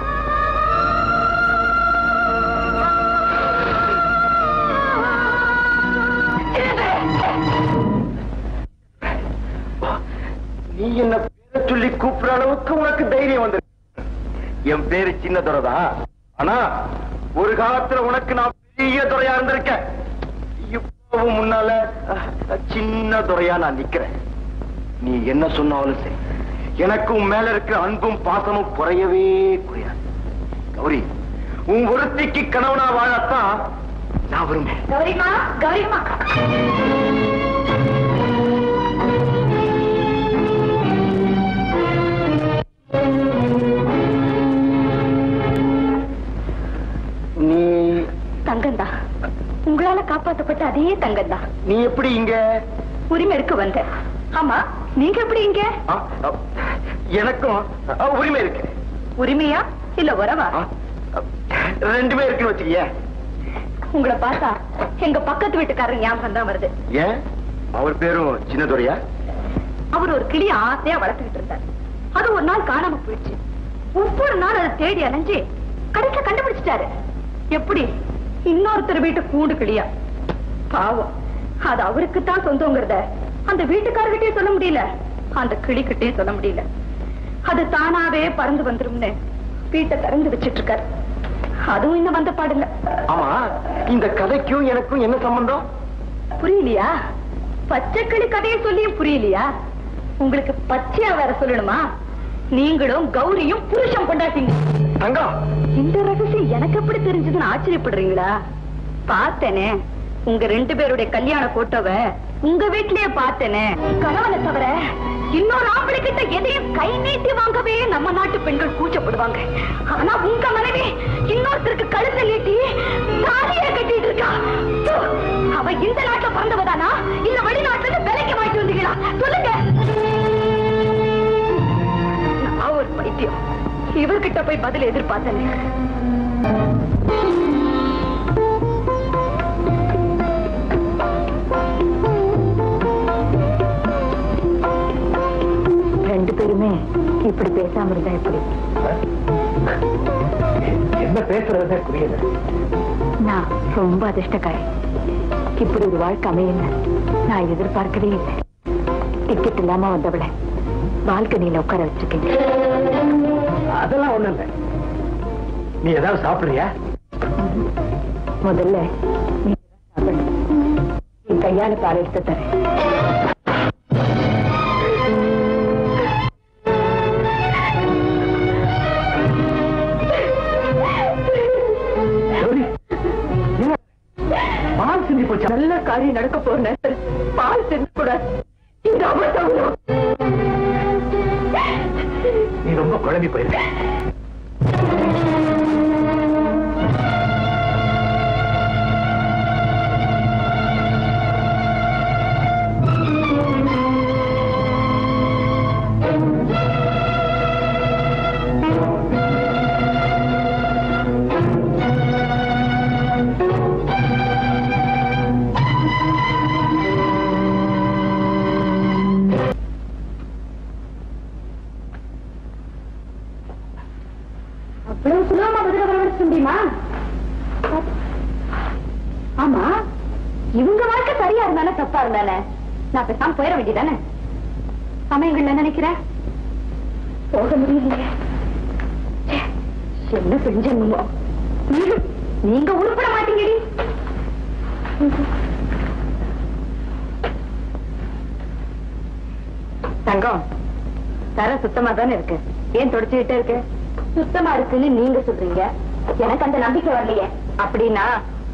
நீ என்ன பேரை சொல்லி கூப்பிடுற அளவுக்கு உனக்கு தைரியம் வந்து. என் பேரு சின்ன துறைதான், ஆனா ஒரு காலத்துல உனக்கு நான் பெரிய துறையா இருந்திருக்கேன். இப்பவும் முன்னால சின்ன துறையா நான் நிக்கிறேன். நீ என்ன சொன்னாலும் சரி, எனக்கும் மேல இருக்கிற அன்பும் பாசமும் குறையவே குறையாது. கௌரி, உன் ஒருத்திக்கு கணவனா வாழத்தான் நான் விரும்புறேன். கௌரிமா, கௌரிமா, நீ தங்கந்தா, உங்களால காப்பாற்றப்பட்ட அதே தங்கந்தா. நீ எப்படி இங்க? உரிமை இருக்கு வந்த. ஆமா, நீங்க எப்படி இங்க? எனக்கும் உரிமை இருக்கு. உரிமையா இல்ல உறவா? ரெண்டுமே இருக்குன்னு வச்சுக்கிய. உங்களை பார்த்தா எங்க பக்கத்து வீட்டுக்காரர் ஞாபகம் தான் வருது. ஏன்? அவர் பேரும் சின்னதுரையா? அவர் ஒரு கிளிய ஆசையா வளர்த்துக்கிட்டு இருந்தார். அது ஒரு நாள் காணாம போயிடுச்சு. ஒவ்வொரு நாள் அதை தேடி அலைஞ்சு கடைசியில கண்டுபிடிச்சிட்டாரு. எப்படி? இன்னொருத்தர் வீட்டு கூண்டு கிளியா. பாவம், அது அவருக்குத்தான் சொந்தங்கிறத அந்த வீட்டுக்காரர்கிட்டயே சொல்ல முடியல, அந்த கிளிக்கிட்டே சொல்ல முடியல. அது தானாவே பறந்து வந்துரும்னு வீட்டை திறந்து வச்சிட்டு இருக்காரு. அதுவும் இன்னும் வந்த பாடல. ஆமா, இந்த கதைக்கும் எனக்கும் என்ன சம்பந்தம்? புரியலையா? பச்சை கிளி கதையை சொல்லியும் புரியலையா? உங்களுக்கு பச்சையா வேற சொல்லணுமா? நீங்களும் கௌரியும் புருஷன் கொண்டாட்டீங்க. தங்கம், இந்த ரகசியம் எனக்கு எப்படி தெரிஞ்சதுன்னு ஆச்சரியப்படுறீங்களா? பார்த்தேனே, உங்க ரெண்டு பேருடைய கல்யாண போட்டோவை உங்க வீட்லயே பார்த்தேனே. கணவனை தவிர இன்னொரு ஆம்பளை கிட்ட எதையும் கை நீட்டி வாங்கவே நம்ம நாட்டு பெண்கள் கூச்சப்படுவாங்க. ஆனா உங்க மனைவி இன்னொருத்தருக்கு கழுத்தை நீட்டி தாலியை கட்டிட்டு இருக்கா. அவ இந்த நாட்டுல பிறந்தவதானா இல்ல வெளிநாட்டுல இருந்து விலைக்கு வாங்கிட்டு வந்தீங்களா? சொல்லுங்க. நான் ஒரு பைத்தியம், இவர்கிட்ட போய் பதில் எதிர்பார்த்தேன். ரெண்டு பேருமே இப்படி பேசாம இருந்தா எப்படி? என்ன பேசுறதே புரியல. நான் ரொம்ப அதிர்ஷ்டக்காரி. இப்படி ஒரு வாழ்க்கை அமையல நான் எதிர்பார்க்கவே இல்லை. டிக்கெட் இல்லாம வந்தவளை பால்கனியில உட்கார வச்சிருக்கீங்க. அதெல்லாம் ஒண்ணு இல்ல. நீ ஏதாவது சாப்பிடுறியா? முதல்ல நீ சாப்பிடணும். என் கையால பால் எடுத்து தரேன். நல்ல காரியம் நடக்க போற நேரத்தில் பால் செஞ்சு கூடாது. இந்த அபத்தம் நீ ரொம்ப குழம்பி போயிருக்க. தானே தப்பா இருந்தானே நான் பேசாம போயிட வேண்டியதானே. சமயங்கள்ல நினைக்கிறேன் போக முடியலையே. என்ன பெஞ்சன்மோ நீங்க உருப்பட மாட்டீங்கடி. தங்கம் தர சுத்தமா தானே இருக்கு, ஏன் தொடச்சுக்கிட்டே இருக்கு? சுத்தமா இருக்குன்னு நீங்க சொல்றீங்க, எனக்கு அந்த நம்பிக்கை வரலையே. அப்படின்னா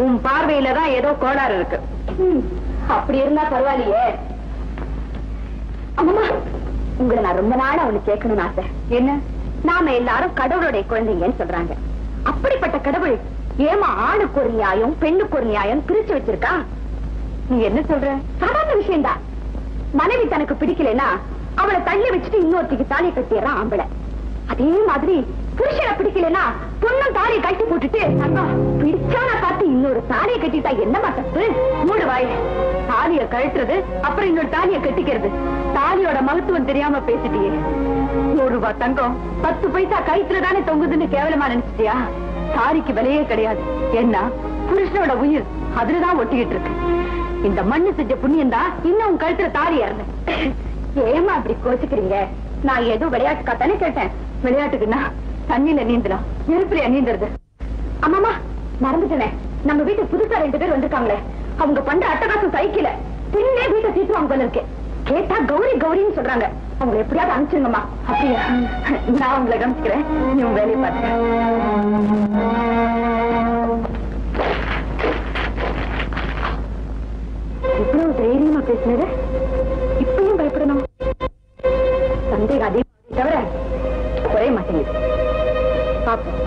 உன் பார்வையில தான் ஏதோ கோளாறு இருக்கு. அப்படி இருந்தா பரவாயில்லையே. அம்மா உங்களை நான் ரொம்ப நாள் அவனு கேட்கணும்னு ஆசை. என்ன? நாம எல்லாரும் கடவுளுடைய குழந்தைங்கன்னு சொல்றாங்க. அப்படிப்பட்ட கடவுள் ஏமா ஆணுக்கு ஒரு நியாயம் பெண்ணுக்கு ஒரு நியாயம் பிரிச்சு வச்சிருக்கா? நீ என்ன சொல்ற? சாதாரண விஷயம்தான். மனைவி தனக்கு பிடிக்கலன்னா அவளை தள்ளி வச்சுட்டு இன்னொருத்திக்கு தாலியை கட்டிடுறான் ஆம்பளை. அதே மாதிரி புருஷனை பிடிக்கலன்னா பொண்ணும் தாலியை கட்டி போட்டுட்டு பிடிச்சான பார்த்து இன்னொரு தாலியை கட்டிட்டா என்னமா தப்பு? மூடு வாய். தாலியை கழட்டுறது அப்புறம் இன்னொரு தாலியை கட்டிக்கிறது. தாலியோட மகத்துவம் தெரியாம பேசிட்டியே. 100 ரூபாய் தங்கம் 10 பைசா கயிற்றுதானே தொங்குதுன்னு கேவலமா நினைச்சிட்டியா? தாலிக்கு விலையே கிடையாது. என்ன புருஷனோட உயிர் அதுலதான் ஒட்டிக்கிட்டு இருக்கு. இந்த மண்ணு செஞ்ச புண்ணியம் தான் இன்னும் கழுத்துல தாலி ஏறல. ஏமா அப்படி கோச்சுக்கிறீங்க? நான் ஏதோ விளையாட்டுக்காத்தானே கேட்டேன். விளையாட்டுக்குன்னா தண்ணியில நீந்தலாம், நெருப்புல நீந்துறது. ஆமாமா மறந்துட்டேன், நம்ம வீட்டுக்கு புதுசா 2 பேர் வந்திருக்காங்களே, அவங்க பண்ற அட்டகாசம் சைக்கிள பின்னே வீட்டை தீட்டுவாங்க போல இருக்கு. கேட்டா கௌரி கௌரின்னு சொல்றாங்க. அவங்க எப்படியாவது அனுப்பிச்சிருங்கம்மா. அப்படியா? நான் உங்களை கவனிச்சுக்கிறேன், நீ உங்க வேலையை பாத்துக்க. இவ்வளவு தைரியமா பேசினது இப்பயும் பயப்படணும்? சந்தேகம் அதிகமாக தவிர குறைய மாட்டேங்குது. பாப்போம்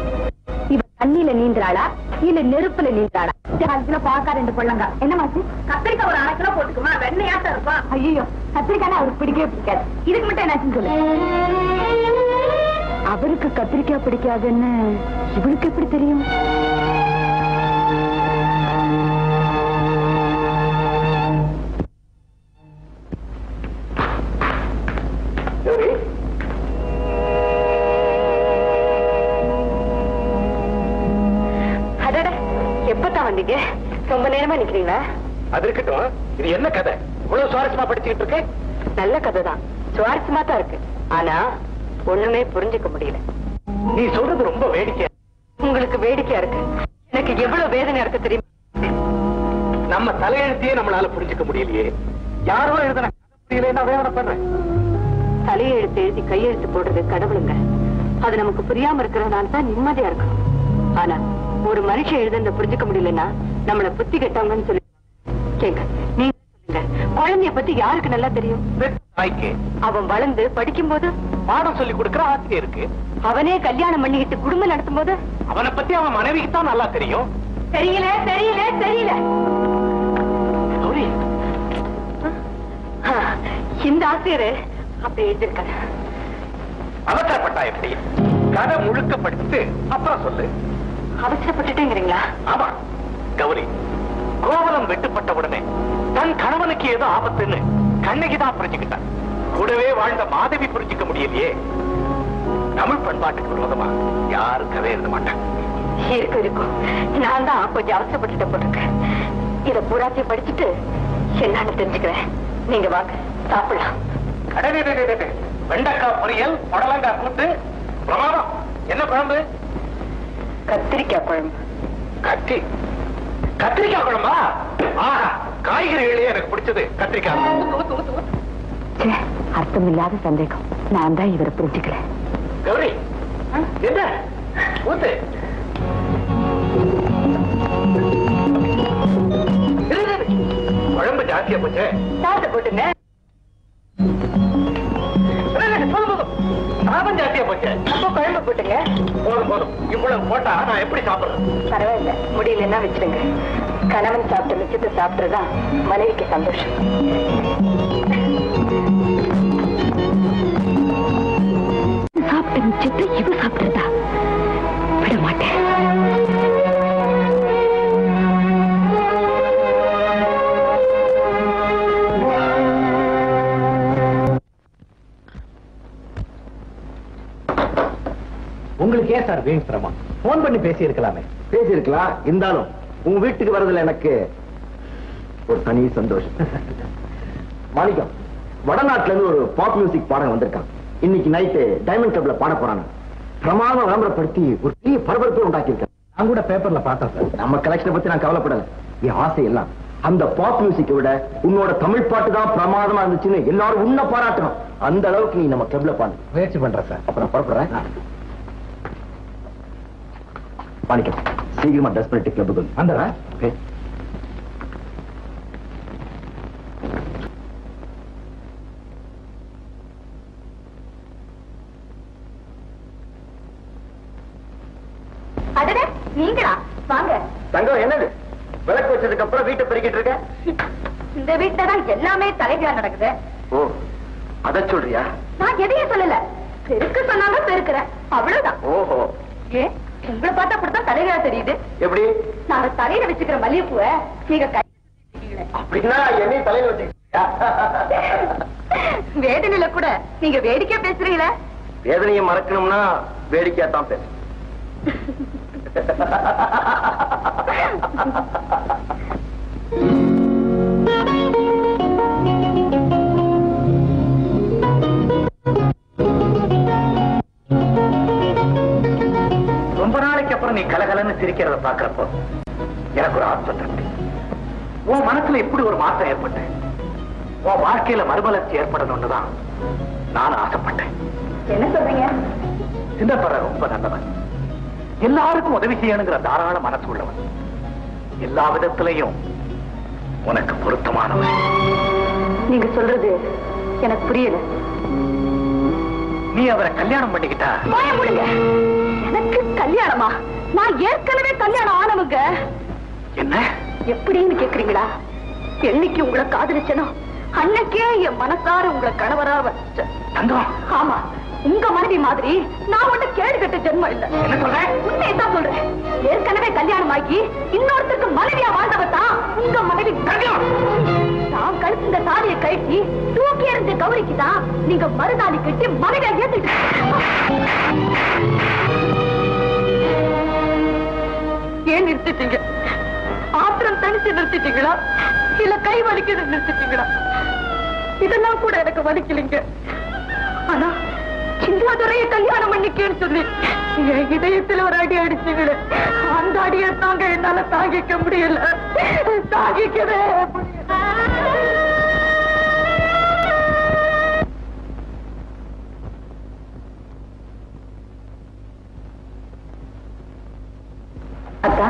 இவ தண்ணியில நீந்துறாளா இல்ல நெருப்புல நீந்துறாளா? 4 கிலோ பாக்கா 2 பொள்ளங்க. என்ன மாச்சு? கத்திரிக்காய் ஒரு 1/2 கிலோ போட்டுக்குமா, வெண்ணையாட்டம் இருக்கும். ஐயோ கத்திரிக்காய் அவருக்கு பிடிக்கவே பிடிக்காது. இதுக்கு மட்டும் என்னாச்சுன்னு சொல்லு. அவருக்கு கத்திரிக்காய் பிடிக்காதுன்னு இவருக்கு எப்படி தெரியும்? எப்பதான் வந்தீங்க? ரொம்ப நேரமா நிக்கிறீங்களா? அது இருக்கட்டும், இது என்ன கதை இவ்வளவு சுவாரஸ்யமா படிச்சுக்கிட்டு இருக்கு? நல்ல கதை தான், சுவாரஸ்யமா தான் இருக்கு. ஆனா ஒண்ணுமே புரிஞ்சுக்க முடியல. நீ சொல்றது ரொம்ப வேடிக்கை. உங்களுக்கு வேடிக்கையா இருக்கு, எனக்கு எவ்வளவு வேதனை இருக்கு தெரியுமா? நம்ம தலையெழுத்தையே நம்மளால புரிஞ்சுக்க முடியலையே. யாரோ எழுதுன புரியல வேதனைப்படுறேன். தலையெழுத்து எழுதி கையெழுத்து போடுறது கடவுளுங்க. அது நமக்கு புரியாம இருக்கிறதுனால தான் நிம்மதியா இருக்கும். ஆனா ஒரு மனுஷன் எழுத புரிஞ்சுக்க முடியலன்னா நம்மள புத்தி கெட்டவங்கன்னு சொல்லி கேங்க. நீங்க சொல்லுங்க, குழந்தைய பத்தி யாருக்கு நல்லா தெரியும்? அவன் வளர்ந்து படிக்கும் போது பாடம் சொல்லி கொடுக்கிற ஆசிரியருக்கு. அவனே கல்யாணம் பண்ணிக்கிட்டு குடும்பம் நடத்தும் போது அவனை பத்தி அவன் மனைவிக்கு தான் நல்லா தெரியும். தெரியல தெரியல தெரியல. இந்த ஆசிரியர் அப்படி எழுதிருக்காரு. அவசரப்பட்டா எப்படி? கதை முழுக்க படிச்சுட்டு அப்புறம் சொல்லு. அவசரப்பட்டுட்டேங்கிறீங்களா? ஆமா கௌரி, கோவலம் வெட்டுப்பட்ட உடனே தன் கணவனுக்கு ஏதோ ஆபத்துன்னு கண்ணகிதான் புரிஞ்சுக்கிட்டான். கூடவே வாழ்ந்த மாதவி புரிஞ்சுக்க முடியலையே. தமிழ் பண்பாட்டுக்கு விரோதமா யாரும் கதை எழுத மாட்டாங்க. இருக்கும் இருக்கும், நான் தான் கொஞ்சம் அவசரப்பட்டுட்ட போட்டிருக்கேன். இத பூராத்தையும் படிச்சுட்டு என்னன்னு தெரிஞ்சுக்கிறேன். நீங்க வாங்க சாப்பிடலாம். வெண்டைக்காய் பொரியல், புடலங்காய் கூட்டு, பிரமாதம். என்ன குழம்பு? கத்திரிக்காய் குழம்பு. கத்திரிக்காய் குழம்பா? ஆஹா, காய்கறிகளே எனக்கு பிடிச்சது கத்திரிக்காய். அர்த்தமில்லாத சந்தேகம். நான் தான் இவரை புரிஞ்சுக்கல. கௌரி என்ன ஊத்து? குழம்பு ஜாஸ்தியா போச்சு. சாப்பிட்டு போட்டுங்க. சாதம் ஜாஸ்தியா போச்சு. அப்போ குழம்பு போட்டுங்க. போதும் போதும், இவ்வளவு போட்டா நான் எப்படி சாப்பிடுறேன்? பரவாயில்ல, முடியலன்னா வச்சிருங்க. கணவன் சாப்பிட்ட மிச்சத்தை சாப்பிட்டுறதா மனைவிக்கு சந்தோஷம். சாப்பிட்ட மிச்சத்தை இவ சாப்பிட்டுறதா விட மாட்டேன். உங்களுக்கு ஏன் சார் வீண் சிரமம்? போன் பண்ணி பேசி இருக்கலாமே. பேசி இருக்கலாம், இருந்தாலும் உங்க வீட்டுக்கு வரதுல எனக்கு ஒரு தனி சந்தோஷம். மாணிக்கம், வடநாட்டுல இருந்து ஒரு பாப் மியூசிக் பாடம் வந்திருக்கான். இன்னைக்கு நைட்டு டைமண்ட் கிளப்ல பாட போறாங்க. பிரமாதமா விளம்பரப்படுத்தி ஒரு பெரிய பரபரப்பை உண்டாக்கி இருக்கேன். நான் கூட பேப்பர்ல பார்த்தேன் சார். நம்ம கலெக்ஷனை பத்தி நான் கவலைப்படல. என் ஆசை எல்லாம் அந்த பாப் மியூசிக்கை விட உன்னோட தமிழ் பாட்டு தான் பிரமாதமா இருந்துச்சுன்னு எல்லாரும் உன்னை பாராட்டணும். அந்த அளவுக்கு நீ நம்ம கிளப்ல பாடு. முயற்சி பண்ற சார். அப்புறம் புறப்படுறேன். மாணிக்கம், சீக்கிரமா ட்ரெஸ் பண்ணிட்டு கிளப்புக்கு வந்துடுறேன். ஓகே. நீங்களா? வாங்க. தங்கம், என்னது விளக்கு வச்சதுக்கு அப்புறம் வீட்டை பெருக்கிட்டு இருக்க? இந்த வீட்டுல தான் எல்லாமே தலைகீழா நடக்குது. ஓ, அத சொல்றியா? நான் எதையும் சொல்லல. பெருக்க சொன்னாங்க பெருக்கிறேன், அவ்வளவுதான். ஓஹோ. ஏன் உங்களை பார்த்தா அப்படித்தான் தலைகீழா தெரியுது? எப்படி? நாங்க தலையில வச்சுக்கிற மல்லிகைப்பூவை நீங்க கை அப்படின்னா என்னையும் தலையில வச்சுக்கிறியா? வேதனையில கூட நீங்க வேடிக்கையா பேசுறீங்களே. வேதனையை மறக்கணும்னா வேடிக்கையா தான் பேச. ரொம்ப நாளைக்கு அப்புறம் நீ கலகலன்னு சிரிக்கிறத பாக்குறப்போ எனக்கு ஒரு ஆத்ம திருப்தி. உன் மனசுல இப்படி ஒரு மாற்றம் ஏற்பட்டு உன் வாழ்க்கையில மறுமலர்ச்சி ஏற்படணும்னுதான் நானும் ஆசைப்பட்டேன். என்ன சொல்றீங்க? சின்னப்பற ரொம்ப நல்லவன், எல்லாருக்கும் உதவி செய்யணுங்கிற தாராள மனசு உள்ளவன், எல்லா விதத்திலையும் உனக்கு பொருத்தமானவன். நீங்க சொல்றது எனக்கு புரியல. நீ அவரை கல்யாணம் பண்ணிக்கிட்டா? எனக்கு கல்யாணமா? நான் ஏற்கனவே கல்யாணம் ஆனவங்க. என்ன எப்படின்னு கேக்குறீங்களா? என்னைக்கு உங்களை காதலிச்சனோ அன்னைக்கே என் மனசார உங்களை கணவரா வச்சேன். ஆமா, உங்க மனைவி மாதிரி நான் ஒண்ணு கேடு கட்ட ஜென்மம் இல்ல. என்ன சொல்றேன்? உண்மையதான் சொல்றேன். ஏற்கனவே கல்யாணம் ஆகி இன்னொருத்தருக்கு மனைவியா வாழ்ந்தவதான் உங்க மனைவி. நான் கழுத்து இந்த தாலியை கட்டி தூக்கி எறிஞ்ச கௌரிக்குதான் நீங்க மறுதாலி கட்டி மனைவியா ஏத்துட்டு. ஏன் நிறுத்திட்டீங்க? ஆத்திரம் தனிச்சு நிறுத்திட்டீங்களா, இல்ல கை வலிக்கிறது நிறுத்திட்டீங்களா? இதெல்லாம் கூட எனக்கு வலிக்கலைங்க. ஆனா சிந்தாதுரைய கல்யாணம் பண்ணிக்கேன்னு சொல்லி என் இதயத்துல ஒரு அடி அடிச்சுங்களே, அந்த அடியை தாங்க என்னால தாங்கிக்க முடியல. தாங்கிக்கவே அக்கா,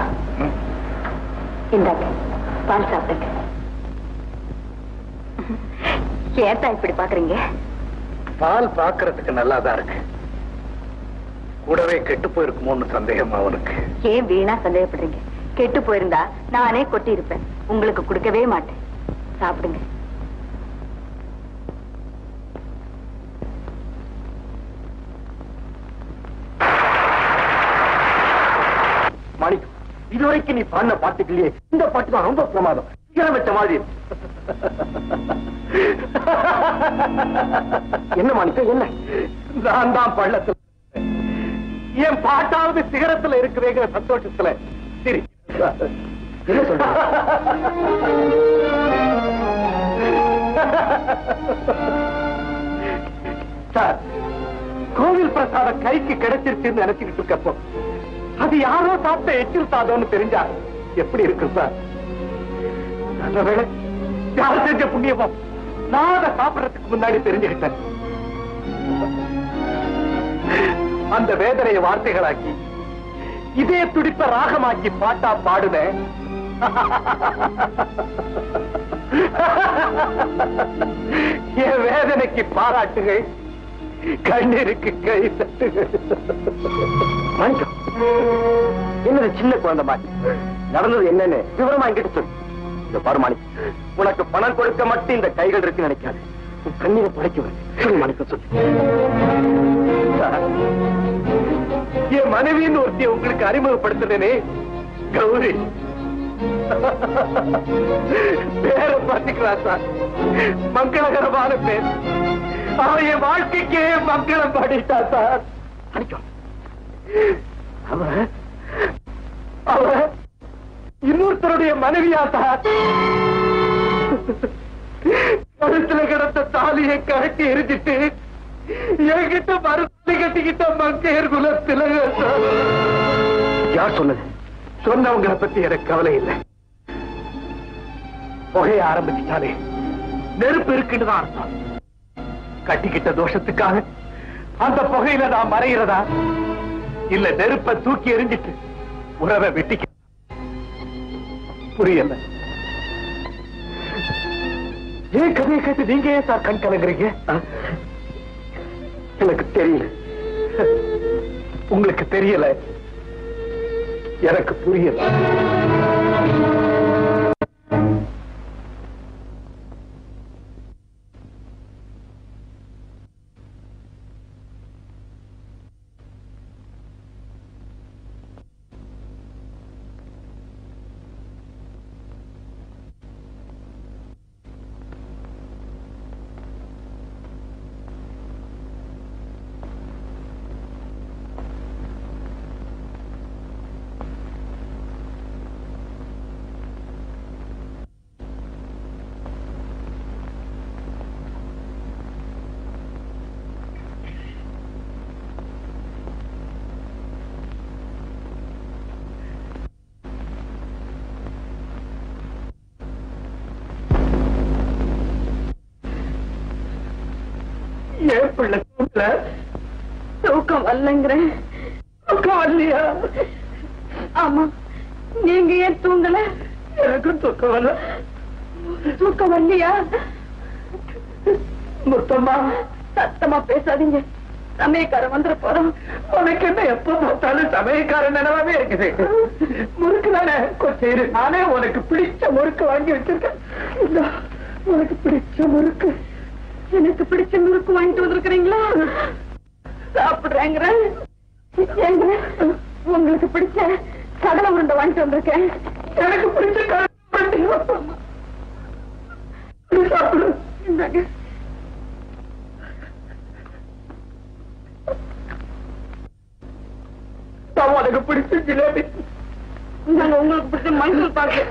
இந்தாங்க பால் சாப்பிட்டுங்க. ஏத்தா இப்படி பாக்குறீங்க? பால் பாக்குறதுக்கு நல்லாதான் இருக்கு, கூடவே கெட்டு போயிருக்குமோன்னு சந்தேகமா அவனுக்கு. ஏன் வீணா சந்தேகப்படுறீங்க? கெட்டு போயிருந்தா நானே கொட்டி இருப்பேன், உங்களுக்கு கொடுக்கவே மாட்டேன். சாப்பிடுங்க. மாணிக்கம், இதுவரைக்கும் நீ பாடின பாட்டுக்குள்ளேயே இந்த பாட்டு தான் ரொம்ப பிரமாதம். வச்ச மாதிரி. என்ன மாணிக்கம், என்ன? நான் தான் பள்ளத்துல என் பாட்டாவது சிகரத்துல இருக்குதுங்கிற சந்தோஷத்துல சரி. என்ன சொல்ற? சார், கோவில் பிரசாதம் கைக்கு கிடைச்சிருச்சுன்னு நினைச்சுக்கிட்டு இருக்கப்போ அது யாரோ சாப்பிட்ட எச்சில் சாதம்னு தெரிஞ்சா எப்படி இருக்கு சார்? நல்லவேளை யார் செஞ்ச புண்ணியமோ நான் அதை சாப்பிடறதுக்கு முன்னாடி தெரிஞ்சுக்கிட்டேன். அந்த வேதனையை வார்த்தைகளாக்கி இதே துடிப்ப ராகமாக்கி பாட்டா பாடுவேன். என் வேதனைக்கு பாராட்டுகள், கண்ணீருக்கு கை தட்டுகள். மாணிக்கம், என்னது சின்ன குழந்தை மாதிரி நடந்தது என்னன்னு விவரமா என்கிட்ட சொல்லு. இந்த பாரு மாணிக்கம், உனக்கு பணம் கொடுக்க மட்டும் இந்த கைகள் இருக்கு நினைக்காது, உன் கண்ணீரை துடைக்குவேன். சொல்லு மாணிக்கம், சொல்லு. என் மனைவின்னு ஒருத்திய உங்களுக்கு அறிமுகப்படுத்தினே கௌரி. பேர பாத்துக்கிறா சார், மங்களகரமான பேர். அவன் என் வாழ்க்கைக்கே மங்களம் பாடிட்டா சார். அவ இன்னொருத்தருடைய மனைவியா சார். கழுத்துல கிடந்த தாலியை கட்டி எரிஞ்சிட்டு என்கிட்ட மறுபடி கட்டிக்கிட்ட மங்கையர் குலத்துல யார் சொன்னது? சொன்னவங்களை பத்தி எனக்கு கவலை இல்லை. புகைய ஆரம்பிச்சுட்டாலே நெருப்பு இருக்குன்னு தான் அர்த்தம். கட்டிக்கிட்ட தோஷத்துக்காக அந்த புகையில நான் மறைகிறதா இல்ல நெருப்பை தூக்கி எரிஞ்சிட்டு உறவை வெட்டிக்க? புரியல. ஏன் கதையை கேட்டு நீங்க ஏன் சார் கண் கலங்குறீங்க? எனக்கு தெரியல. உங்களுக்கு தெரியல, எனக்கு புரியல. ஏன் பிள்ளை தூக்கல? தூக்கம் வரலங்கிறேன். தூக்கம் வரலையா? ஆமா, நீங்க ஏன் தூங்கல? எனக்கும் தூக்கம் வரல. தூக்கம் வரலையா? முத்தம்மா, சத்தமா பேசாதீங்க, சமயக்காரன் வந்துட போறோம். உனக்கு என்ன எப்ப பார்த்தாலும் சமயக்காரன் நினைவாவே இருக்குது. முறுக்கு தானே, கொஞ்சம் இரு, நானே உனக்கு பிடிச்ச முறுக்கு வாங்கி வச்சிருக்கேன். இல்ல, உனக்கு பிடிச்ச முறுக்கு. எனக்கு பிடிச்ச முறுக்கு வாங்கிட்டு வந்திருக்கிறீங்களா? சாப்பிடுறேங்க. உங்களுக்கு பிடிச்ச கடலை உருண்டை வாங்கிட்டு வந்திருக்கேன். எனக்கு பிடிச்ச கடலை சாப்பிடு. உனக்கு பிடிச்ச ஜிலேபி. நாங்க உங்களுக்கு பிடிச்ச மைசூர் பாக்கு.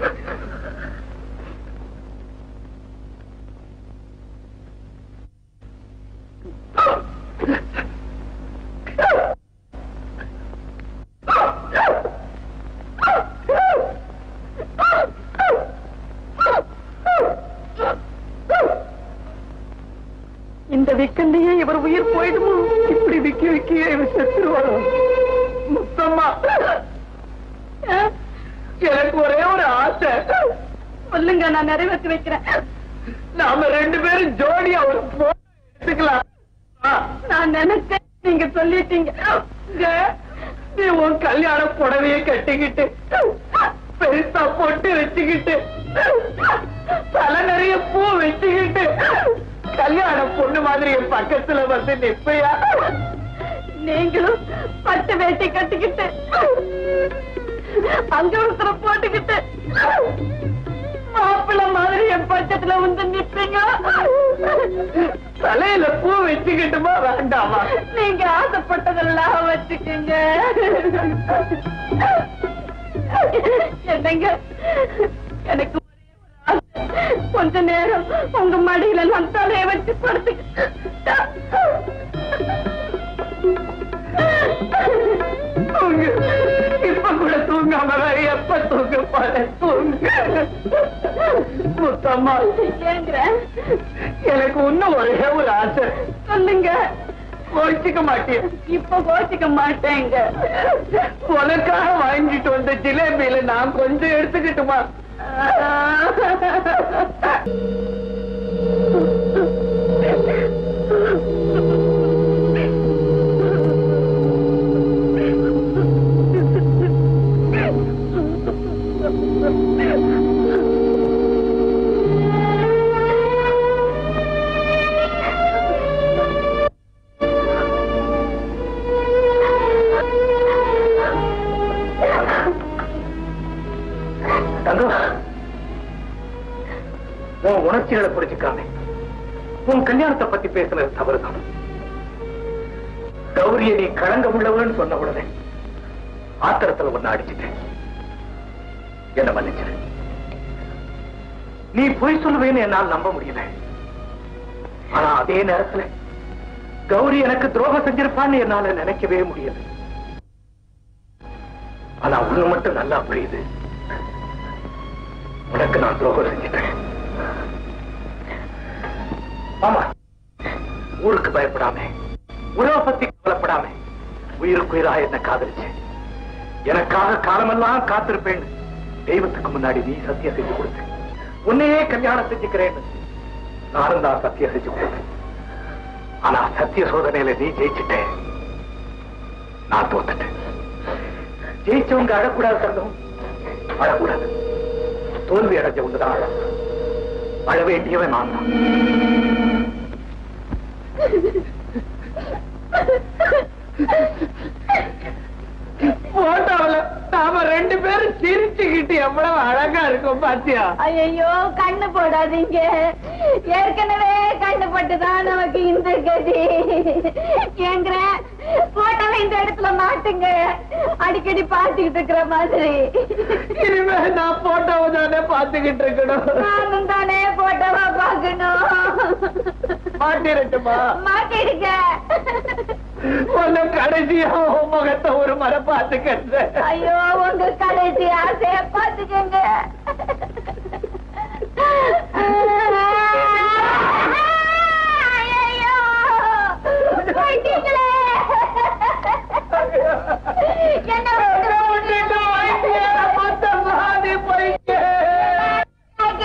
இந்த விக்கல்லையே இவர் உயிர் போயிடுமோ? இப்படி விக்கியே இவர் செத்துருவாரோ? முத்தம்மா, எனக்கு ஒரே ஒரு ஆசை. சொல்லுங்க, நான் நிறைவேற்றி வைக்கிறேன். நாம ரெண்டு பேரும் ஜோடியா ஒரு போட்டோ எடுத்துக்கலாம். நான் நினைச்சேன், நீங்க சொல்லிட்டீங்க. நீ உன் கல்யாண புடவையை கட்டிக்கிட்டு பெருசா பொட்டு வச்சுக்கிட்டு தலை நிறைய பூ வச்சுக்கிட்டு கல்யாண பொண்ணு மாதிரி என் பக்கத்துல வந்து நிப்பையா? நீங்களும் பட்டு வேட்டி கட்டிக்கிட்டு அங்க ஒருத்தர போட்டுக்கிட்டு மாப்பிள்ள மாதிரி என் பக்கத்துல வந்து நிப்பீங்க. தலையில பூ வச்சுக்கிட்டுமா வேண்டாமா? நீங்க ஆசைப்பட்டதெல்லாம் வச்சுக்கீங்க. என்னங்க, எனக்கு கொஞ்ச நேரம் உங்க மடியில நான் தலைய வச்சு படுத்துக்கிட்டா இப்ப கூட தூங்காம எப்ப தூங்க போற? தூங்க முத்தம்மா. ஏங்கிற? எனக்கு இன்னும் ஒரே ஒரு ஆசை. சொல்லுங்க. கோச்சிக்க மாட்டேன். இப்ப கோச்சிக்க மாட்டேங்க. உனக்காக வாங்கிட்டு வந்த ஜிலேபியில நான் கொஞ்சம் எடுத்துக்கிட்டுமா? உன் உணர்ச்சிகளை புரிஞ்சுக்காம உன் கல்யாணத்தை பத்தி பேசுனது தவறுதான். கௌரிய நீ களங்கம் உள்ளவன்னு சொன்ன உடனே ஆத்திரத்துல ஒன்னு அடிச்சுட்டேன். என்ன மன்னிச்சிரு. நீ பொய் சொல்லுவேன்னு என்னால் நம்ப முடியல. ஆனா அதே நேரத்துல கௌரி எனக்கு துரோகம் செஞ்சிருப்பான்னு என்னால நினைக்கவே முடியல. ஆனா ஒண்ணு மட்டும் நல்லா புரியுது, உனக்கு நான் துரோகம் செஞ்சிட்டேன். ஆமா, ஊருக்கு பயப்படாம, உறவை பத்தி கவலைப்படாம உயிருக்குயிரா என்ன காதலிச்சு எனக்காக காலமெல்லாம் காத்திருப்பேன். தெய்வத்துக்கு முன்னாடி நீ சத்தியம் செஞ்சு கொடுத்த. உன்னையே கல்யாணம் செஞ்சுக்கிறேன் நானும் தான் சத்தியம் செஞ்சு கொடுத்தேன். ஆனா சத்திய சோதனையில நீ ஜெயிச்சுட்ட, நான் தோத்துட்டேன். ஜெயிச்சவங்க அழக்கூடாது தரணும், அழக்கூடாது. தோல்வி அடைஞ்சவங்கதான் அழ. அழ வேண்டியவன் நான் தான். போட்டோல நாம 2 பேரும் சிரிச்சுக்கிட்டு எவ்வளவு அழகா இருக்கும் பாத்தியா? ஐயோ, கண்ணு போடாதீங்க. ஏற்கனவே கண்ணு பட்டுதான் நமக்கு இந்த கதி. ஏங்கிற போட்டோவை இந்த இடத்துல மாட்டுங்க, அடிக்கடி பார்த்துக்கிட்டு இருக்கிற மாதிரி. இனிமே நான் போட்டோவை தானே பார்த்துக்கிட்டு இருக்கணும். நானும் தானே போட்டோவா பார்க்கணும். மாட்டிரட்டுமா? மாட்டிடுங்க. ஒன்னும் கடைசியா முகத்தை ஒரு முறை பார்த்துக்கிறது. ஐயோ, உங்க கடைசி ஆசைய பார்த்துக்கங்க. ஐயோ, போயிட்டீங்களே.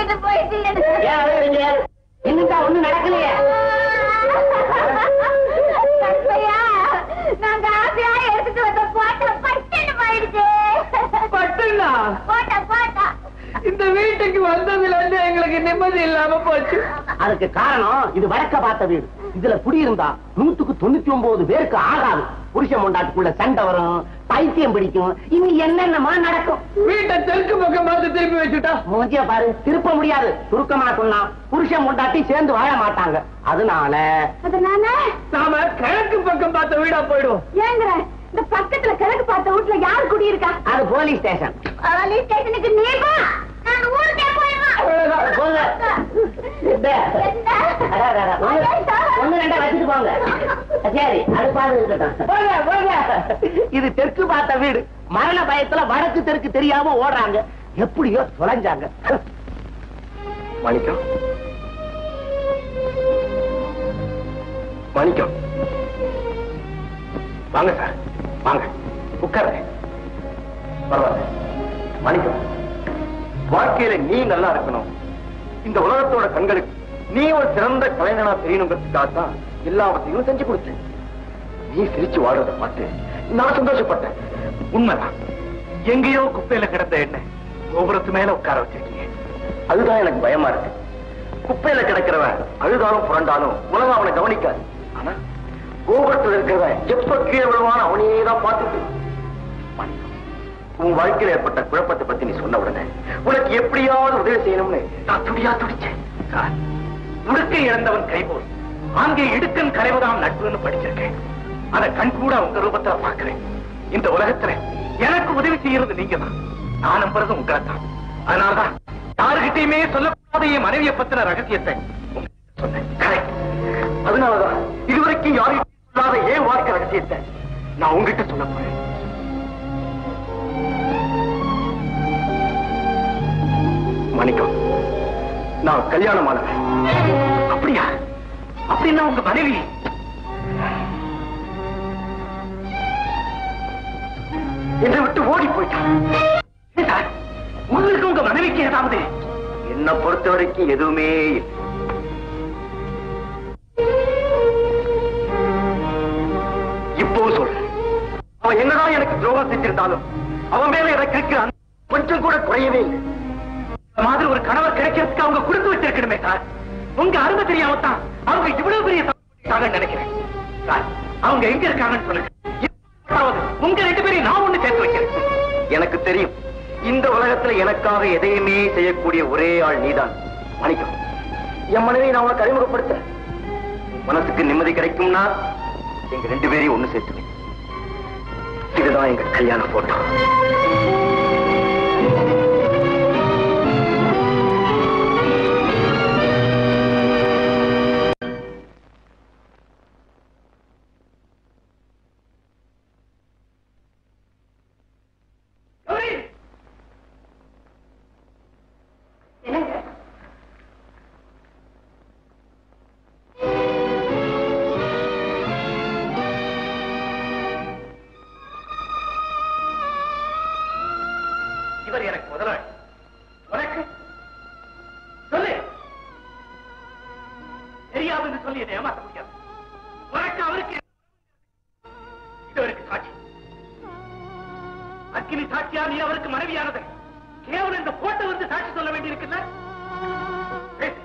என்ன போயிட்டீங்க? என்னக்கா ஒண்ணு நடக்கலையே? நாங்க ஆசையா எடுத்துட்டு வந்த போட்டோ பட்டுன்னு போயிடுச்சு. பட்டுனா போட்டா இந்த வீட்டுக்கு வந்ததுல இருந்து எங்களுக்கு நிம்மதி இல்லாம போச்சு. அதுக்கு காரணம் இது வழக்க பார்த்த வீடு. இதுல குடியிருந்தா 199 பேருக்கு ஆகாது. புருஷன் பொண்டாட்டுக்குள்ள சண்டை வரும், பைத்தியம் பிடிக்கும், இனி என்னென்னமா நடக்கும். வீட்டை தெற்கு பக்கம் பார்த்து திருப்பி வச்சுட்டா மூஞ்சிய பாரு, திருப்ப முடியாது. சுருக்கமா சொன்னா புருஷன் பொண்டாட்டி சேர்ந்து வாழ மாட்டாங்க. அதனால நாம கிழக்கு பக்கம் பார்த்த வீடா போயிடும். ஏங்கிற இந்த பக்கத்துல கிழக்கு பார்த்த வீட்டுல யாரு குடியிருக்கா? அது போலீஸ் ஸ்டேஷன். போலீஸ் ஸ்டேஷனுக்கு நீ வா, நான் ஊருக்கே போயிடுவேன். ஒண்ணு ரெண்டா வச்சுட்டு போங்க. சரி, அடுப்பாது இருக்கட்டும். இது தெற்கு பார்த்த வீடு. மரண பயத்துல வடக்கு தெற்கு தெரியாம ஓடுறாங்க. எப்படியோ தொலைஞ்சாங்க. மாணிக்கம், மாணிக்கம், வாங்க சார், வாங்க உட்கார. பரவாயில்ல மாணிக்கம், வாழ்க்கையில நீ நல்லா இருக்கணும், இந்த உலகத்தோட கண்களுக்கு நீ ஒரு சிறந்த கலைஞனா தெரியணுங்கிறதுக்காகத்தான் எல்லாவற்றையும் செஞ்சு கொடுத்தேன். நீ சிரிச்சு வாழ்றதை பார்த்து நான் சந்தோஷப்பட்டேன். உண்மைதான், எங்கேயோ குப்பையில கிடந்த எண்ணெய் கோபுரத்து மேல உட்கார வச்சிருக்கீங்க. அதுதான் எனக்கு பயமா இருக்கு. குப்பையில கிடக்கிறவன் அழுதாலும் புரண்டாலும் உலகம் அவனை கவனிக்காது. ஆனா கோபுரத்தில் இருக்கிறவன் எப்ப கீழே விழுவான அவனையே தான் பார்த்துட்டு. உன் வாழ்க்கையில் ஏற்பட்ட குழப்பத்தை பத்தி நீ சொன்ன உடனே உனக்கு எப்படியாவது உதவி செய்யணும்னு நான் துடியா துடிச்சேன். உடுக்கை இழந்தவன் கைபோல் அங்கே இடுக்கன் கரைவதாம் நட்புன்னு படிச்சிருக்கேன். அதை கண் கூட உங்க ரூபத்துல பாக்குறேன். இந்த உலகத்துல எனக்கு உதவி செய்யறது நீங்க தான். நான் நம்புறது உங்களை தான். அதனாலதான் யாருகிட்டயுமே சொல்லக்கூடாத என் மனைவியை பத்தின ரகசியத்தை சொன்னேன். அதனாலதான் இதுவரைக்கும் யாருகிட்ட சொல்லாத ஏன் வாழ்க்கை ரகசியத்தை நான் உங்ககிட்ட சொல்ல போறேன். மணிக்கம், நான் கல்யாணமானவன். அப்படியா? அப்படின்னா உங்க மனைவி என்னை விட்டு ஓடி போயிட்டான். உங்களுக்கு உங்க மனைவிக்கு ஏதாவது? என்னை பொறுத்த வரைக்கும் எதுவுமே இல்லை. இப்போ சொல்றேன், அவன் என்னதான் எனக்கு துரோகம் செஞ்சிருந்தாலும் அவன் மேல எனக்கு இருக்கிற கொஞ்சம் கூட குறையவே இல்லை. மாதிரி ஒரு கணவர் கிடைக்கிறதுக்கு அவங்க கொடுத்து வச்சிருக்கணுமே சார். உங்க அருமை தெரியாமத்தான் அவங்க இவ்வளவு பெரிய சம்பளம் நினைக்கிறேன் சார். அவங்க எங்க இருக்காங்கன்னு சொல்லுங்க. உங்க 2 பேரையும் நான் ஒண்ணு சேர்த்து வைக்கிறேன். எனக்கு தெரியும், இந்த உலகத்துல எனக்காக எதையுமே செய்யக்கூடிய ஒரே ஆள் நீதான் மணிக்கம். என் மனைவியை நான் உனக்கு அறிமுகப்படுத்துறேன். மனசுக்கு நிம்மதி கிடைக்கும்னா எங்க 2 பேரையும் ஒண்ணு சேர்த்து. இதுதான் எங்க கல்யாண போட்டோ. சொல்லி என்னை ஏமாற்ற முடியாது. உனக்கு அவருக்கு இதுவரைக்கும் சாட்சி. அக்கினி சாட்சியா நீ அவருக்கு மனைவியானது கேவலம் இந்த போட்டோ வந்து சாட்சி சொல்ல வேண்டியிருக்குல்ல? பேசு,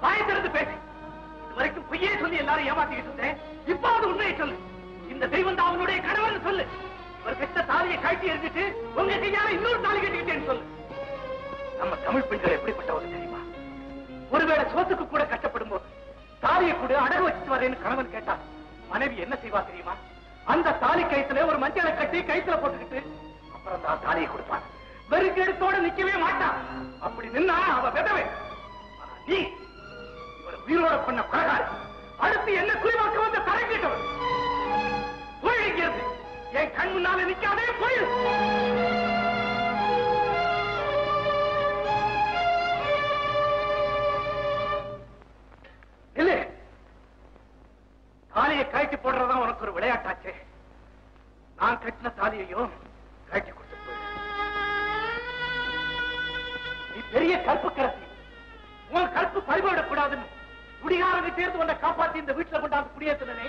வாய் திறந்து பேசு. இதுவரைக்கும் பொய்யே சொல்லி எல்லாரும் ஏமாத்திக்கிட்டு இருந்தேன். இப்பாவது உண்மையை சொல்லு. இந்த தெய்வம் தான் அவனுடைய கணவன் சொல்லு. ஒரு பெற்ற தாலியை கழட்டி எறிஞ்சிட்டு உங்க கையால இன்னொரு தாலி கட்டிக்கிட்டேன்னு சொல்லு. நம்ம தமிழ் பெண்கள் எப்படிப்பட்டவங்க தெரியுமா? ஒருவேளை சோத்துக்கு கூட கஷ்டப்படும் போது தாலியை கூட அடகு வச்சுட்டு வரேன்னு கணவன் கேட்டா மனைவி என்ன செய்வா தெரியுமா? அந்த தாலி கயித்துல ஒரு மஞ்சளை கட்டி கயித்துல போட்டுக்கிட்டு அப்புறம் தான் தாலியை கொடுப்பான். வெறுக்கெடுத்தோட நிக்கவே மாட்டான். அப்படி நின்னா அவ விதவை. நீ இவரை உயிரோட பண்ண கொலைகாரி. அடுத்து என்ன குறிவாக்க வந்து தரங்கிட்டவன். போயிடுங்கிறது என் கண் முன்னால நிக்காதே, போயிடு. இல்ல, தாலியை கழட்டி போடுறதா உனக்கு ஒரு விளையாட்டாச்சு. நான் கட்டின தாலியையும் கழட்டி கொடுத்து போயிடு. நீ பெரிய கற்பு கரசி. உன் கற்பு பறிபோடக்கூடாதுன்னு குடிகாரனை சேர்ந்து உன்னை காப்பாத்தி இந்த வீட்டுல கொண்டாந்து குடியேற்றினே,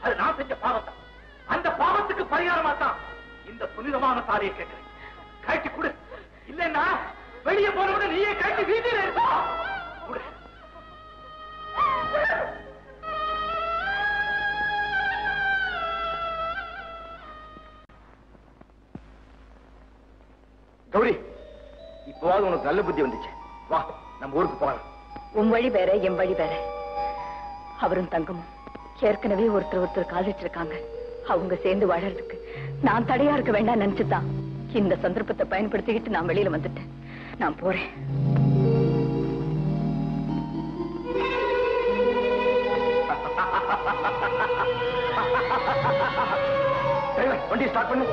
அது நான் செஞ்ச பாவம் தான். அந்த பாவத்துக்கு பரிகாரமா தான் இந்த புனிதமான தாலியை கேட்கிறேன். கழட்டி கொடு. இல்லைன்னா வெளியே போனவுட நீயே கழட்டி வீதியில இருப்பா. கௌரி, இப்போவாது உனக்கு நல்ல புத்தி வந்துச்சு. வா, நம்ம ஊருக்கு போகலாம். உன் வழி வேற, என் வழி வேற. அவரும் தங்கமும் ஏற்கனவே ஒருத்தர் காதலிச்சிருக்காங்க. அவங்க சேர்ந்து வாழறதுக்கு நான் தடையா இருக்க வேண்டாம் நினைச்சுதான் இந்த சந்தர்ப்பத்தை பயன்படுத்திக்கிட்டு நான் வெளியில வந்துட்டேன். நான் போறேன். வண்டி ஸ்டார்ட் பண்ணு.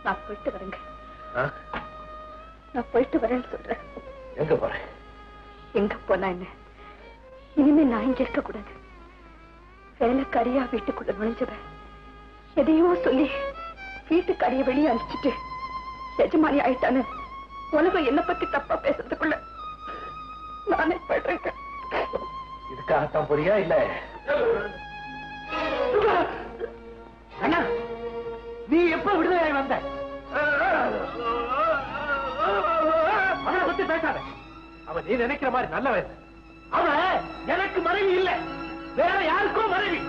நான் போயிட்டு வரேங்க. நான் போயிட்டு வரேன்னு சொல்றேன். எங்க போறேன்? எங்க போனா என்ன? இனிமே நான் இங்க இருக்க கூடாது. வேலைக்காரியா வீட்டுக்குள்ள நுழைஞ்சவன் எதையோ சொல்லி வீட்டுக்காரிய வெளியே அனுப்பிச்சிட்டு எஜமானி ஆயிட்டானு உலகம் என்ன பத்தி தப்பா பேசுறதுக்குள்ள நானே படுறேங்க. இதுக்காகத்தான் போறியா? இல்ல அண்ணா, நீ எப்ப விடுதலை வந்த? அவனை பத்தி பேசாத. அவன் நீ நினைக்கிற மாதிரி நல்லவன். அவன் எனக்கு மனைவி இல்ல, வேற யாருக்கும் மனைவி.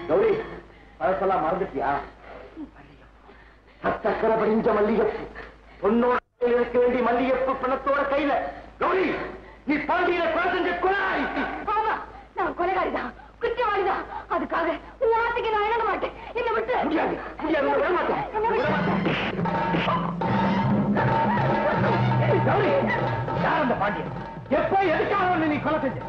கௌரி, பழசெல்லாம் மறந்துட்டியா? சக்கரை படிஞ்ச மல்லிகைப்பூ, பொண்ணோட கையில் இருக்க வேண்டிய மல்லிகைப்பூ பிணத்தோட கையில. கௌரி, நீ பாண்டியில கொலை செஞ்ச கொலை. ஆமா, நான் கொலைகாரிதான், குற்றவாளிதான். அதுக்காக வார்த்தைக்கு நான் இணங்க மாட்டேன். என்னை விட்டு முடியாது, விட மாட்டேன். கௌரி, யார் அந்த பாண்டியன்? எப்ப எதுக்காக நீ கொலை செஞ்ச?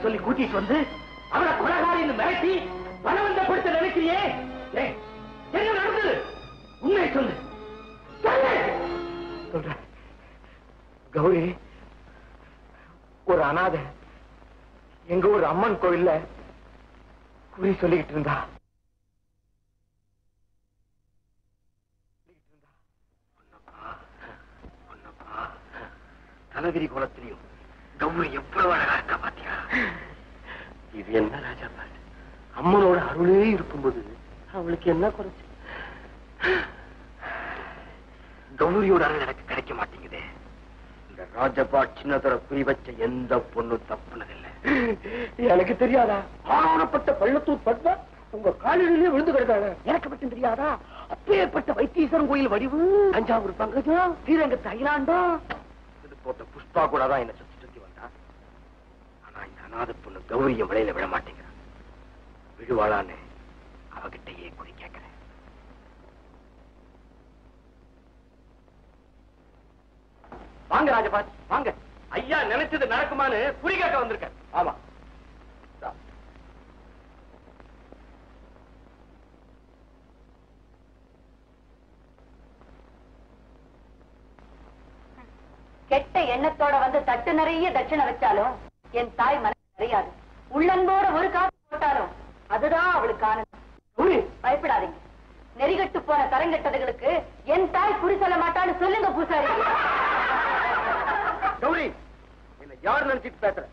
சொல்லி கூட்டிட்டு வந்து அவளை கொலைகாரின்னு மிரட்டி பணவந்தப்படுத்த நினைக்கிறியே? என்ன நடந்தது? உண்மை சொல்லு. கௌரி ஒரு அனாதை எங்க ஒரு அம்மன் கோயில்ல குறி சொல்லிக்கிட்டு இருந்தா. தலகிரி கோலத்திலையும் கௌரி எவ்வளவு அழகா இருக்கா பாத்தியா? இது என்ன ராஜா பாட்டு, அம்மனோட அருளே இருக்கும்போது அவளுக்கு என்ன குறைச்சு? கௌரியோட அருள் எனக்கு கிடைக்க மாட்டேங்குது. இந்த ராஜபா சின்னதர குறி வச்ச எந்த பொண்ணு தப்புனதில்லை. எனக்கு தெரியாதா? ஆனப்பட்ட பள்ளத்தூர் பட்வா உங்க காலிலே விழுந்து கிடக்காங்க. எனக்கு மட்டும் தெரியாதா? அப்பேற்பட்ட வைத்தீஸ்வரன் கோயில் வடிவு, தஞ்சாவூர் பங்கஜம், ஸ்ரீரங்கத்து அகிலாண்டம் போட்ட புஷ்பா கூட தான் என்ன சுத்தி சுத்தி வந்தா. ஆனா இந்த அநாத பொண்ணு கௌரிய விளையில விட மாட்டேங்கிறான். விழுவாளான்னு அவகிட்டயே குறி கேட்கிறேன். வாங்க ராஜபாத், வாங்க. ஐயா நினைச்சது நடக்குமான்னு குறி கேட்க வந்திருக்கேன். ஆமா, கெட்ட எண்ணத்தோட வந்து தட்டு நிறைய தட்சணை வச்சாலும் என் தாய் மனசு நிறையாது. உள்ளன்போட ஒரு காசு போட்டாலும் அதுதான் அவளுக்கு ஆனந்தம். பயப்படாதீங்க. நெறிகட்டு போன தரங்கெட்டதுகளுக்கு என் தாய் குறி சொல்ல மாட்டான்னு சொல்லுங்க பூசாரி. கௌரி, என்ன யார் நினைச்சிட்டு பேசுற?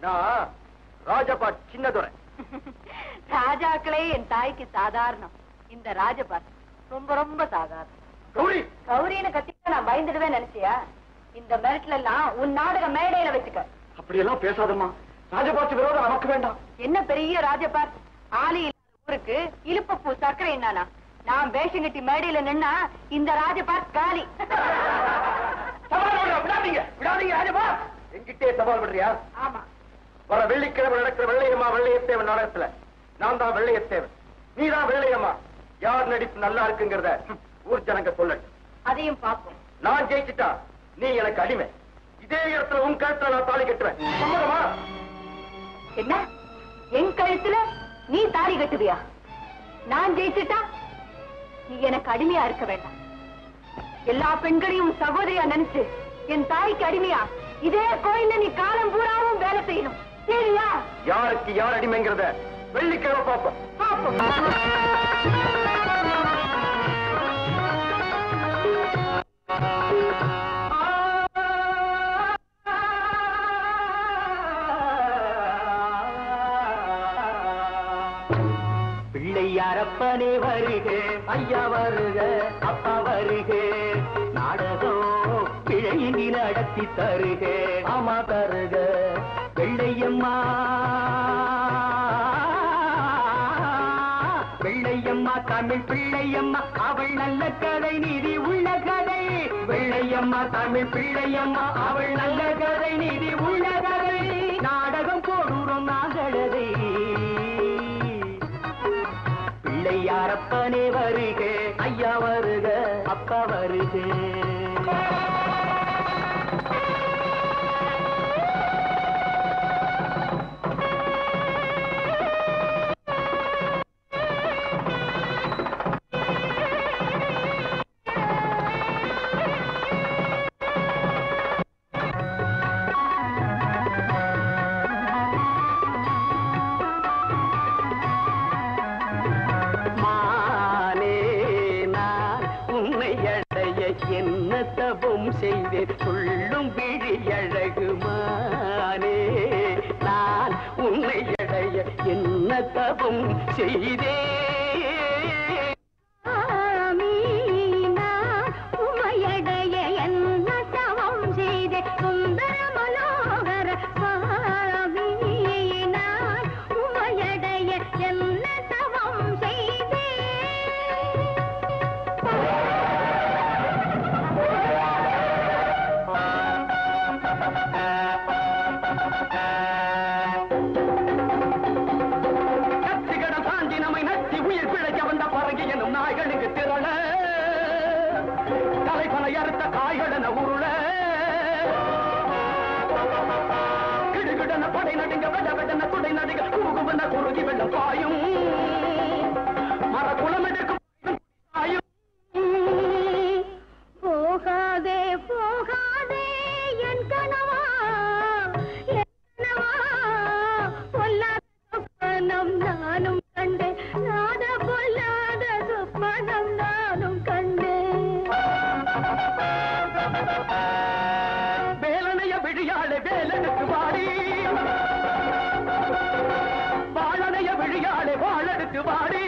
நான் ராஜபா சின்னதுரை. ராஜாக்களே என் தாய்க்கு சாதாரணம். இந்த ராஜபாட் ரொம்ப ரொம்ப சாதாரணம். கௌரி, கௌரின்னு கத்திக்க நான் பயந்துடுவேன் நினைச்சியா? இந்த மிரட்டல எல்லாம் உன் நாடக மேடையில வச்சுக்க. அப்படியெல்லாம் பேசாதம்மா. ராஜபாட்டு விரோதம் நமக்கு வேண்டாம். என்ன பெரிய ராஜபாட், ஆளி இல்லாத ஊருக்கு இழுப்பப்பூ சர்க்கரை என்னானா? நான் வேஷம் கட்டி மேடையில நின்னா இந்த ராஜபாட் காலி. விடாதீங்க, விடாதீங்க ராஜபாட். என்கிட்டே சவால் பண்றியா? ஆமா. வர வெள்ளிக்கிழமை நடக்கிற வெள்ளையம்மா வெள்ளையத்தேவன் நாடகத்துல நான் தான் வெள்ளையத்தேவன், நீ தான் வெள்ளையம்மா. யார் நடிப்பு நல்லா இருக்குங்கிறத ஊர் ஜனங்க சொல்லட்டும். அதையும் பார்ப்போம். நான் ஜெயிச்சுட்டா நீ எனக்கு அடிமை. இதே இடத்துல உன் கழுத்துல நான் தாலி கட்டுவேன். சம்மதமா? என்ன, என் கழுத்துல நீ தாலி கட்டுவியா? நான் ஜெயிச்சுட்டா நீ எனக்கு அடிமையா இருக்க வேண்டாம். எல்லா பெண்களையும் சகோதரியா நினைச்சு என் தாய்க்கு அடிமையா இதே கோயில்ல நீ காலம் பூராவும் வேலை செய்யணும். சரியா? யாருக்கு யார் அடிமைங்கிறத வெள்ளிக்கிழமை பார்ப்போம். பார்ப்போம். பிள்ளையாரப்பனே வருக, ஐயா வருக, அப்பா வருக, நாடகம் பிழையின்றி நடத்தி தருக, ஆமா தருக. வெள்ளையம்மா வெள்ளையம்மா தமிழ் பிள்ளையம்மா, அவள் நல்ல கதை நீதி உள்ள கதை. வெள்ளையம்மா தமிழ் பிள்ளையம்மா, அவள் நல்ல கதை நீதி உள்ள கதை. நாடகம் போடுறோம் நாங்களதை. பிள்ளையாரப்பனே வருக, ஐயா வருக, அப்பா கவருதே. என்ன தவம் செய்தேன் சொல்லும் விழி அழகுமானே, நான் உன்னை அடைய என்ன தவம் செய்தேன். குறுகி வெள்ளம் பாயும் மரக்குளம் எடுக்கும் போகாதே போகாதே என் கனவா பொல்லாத சொப்பனம் நானும் கண்டேன், நாத பொல்லாத சொப்பனம் நானும் கண்டேன். வேலனைய விழியாளே வேலனுக்கு வாடி, வாழனைய விழியாளே வாழடுக்கு வாடி,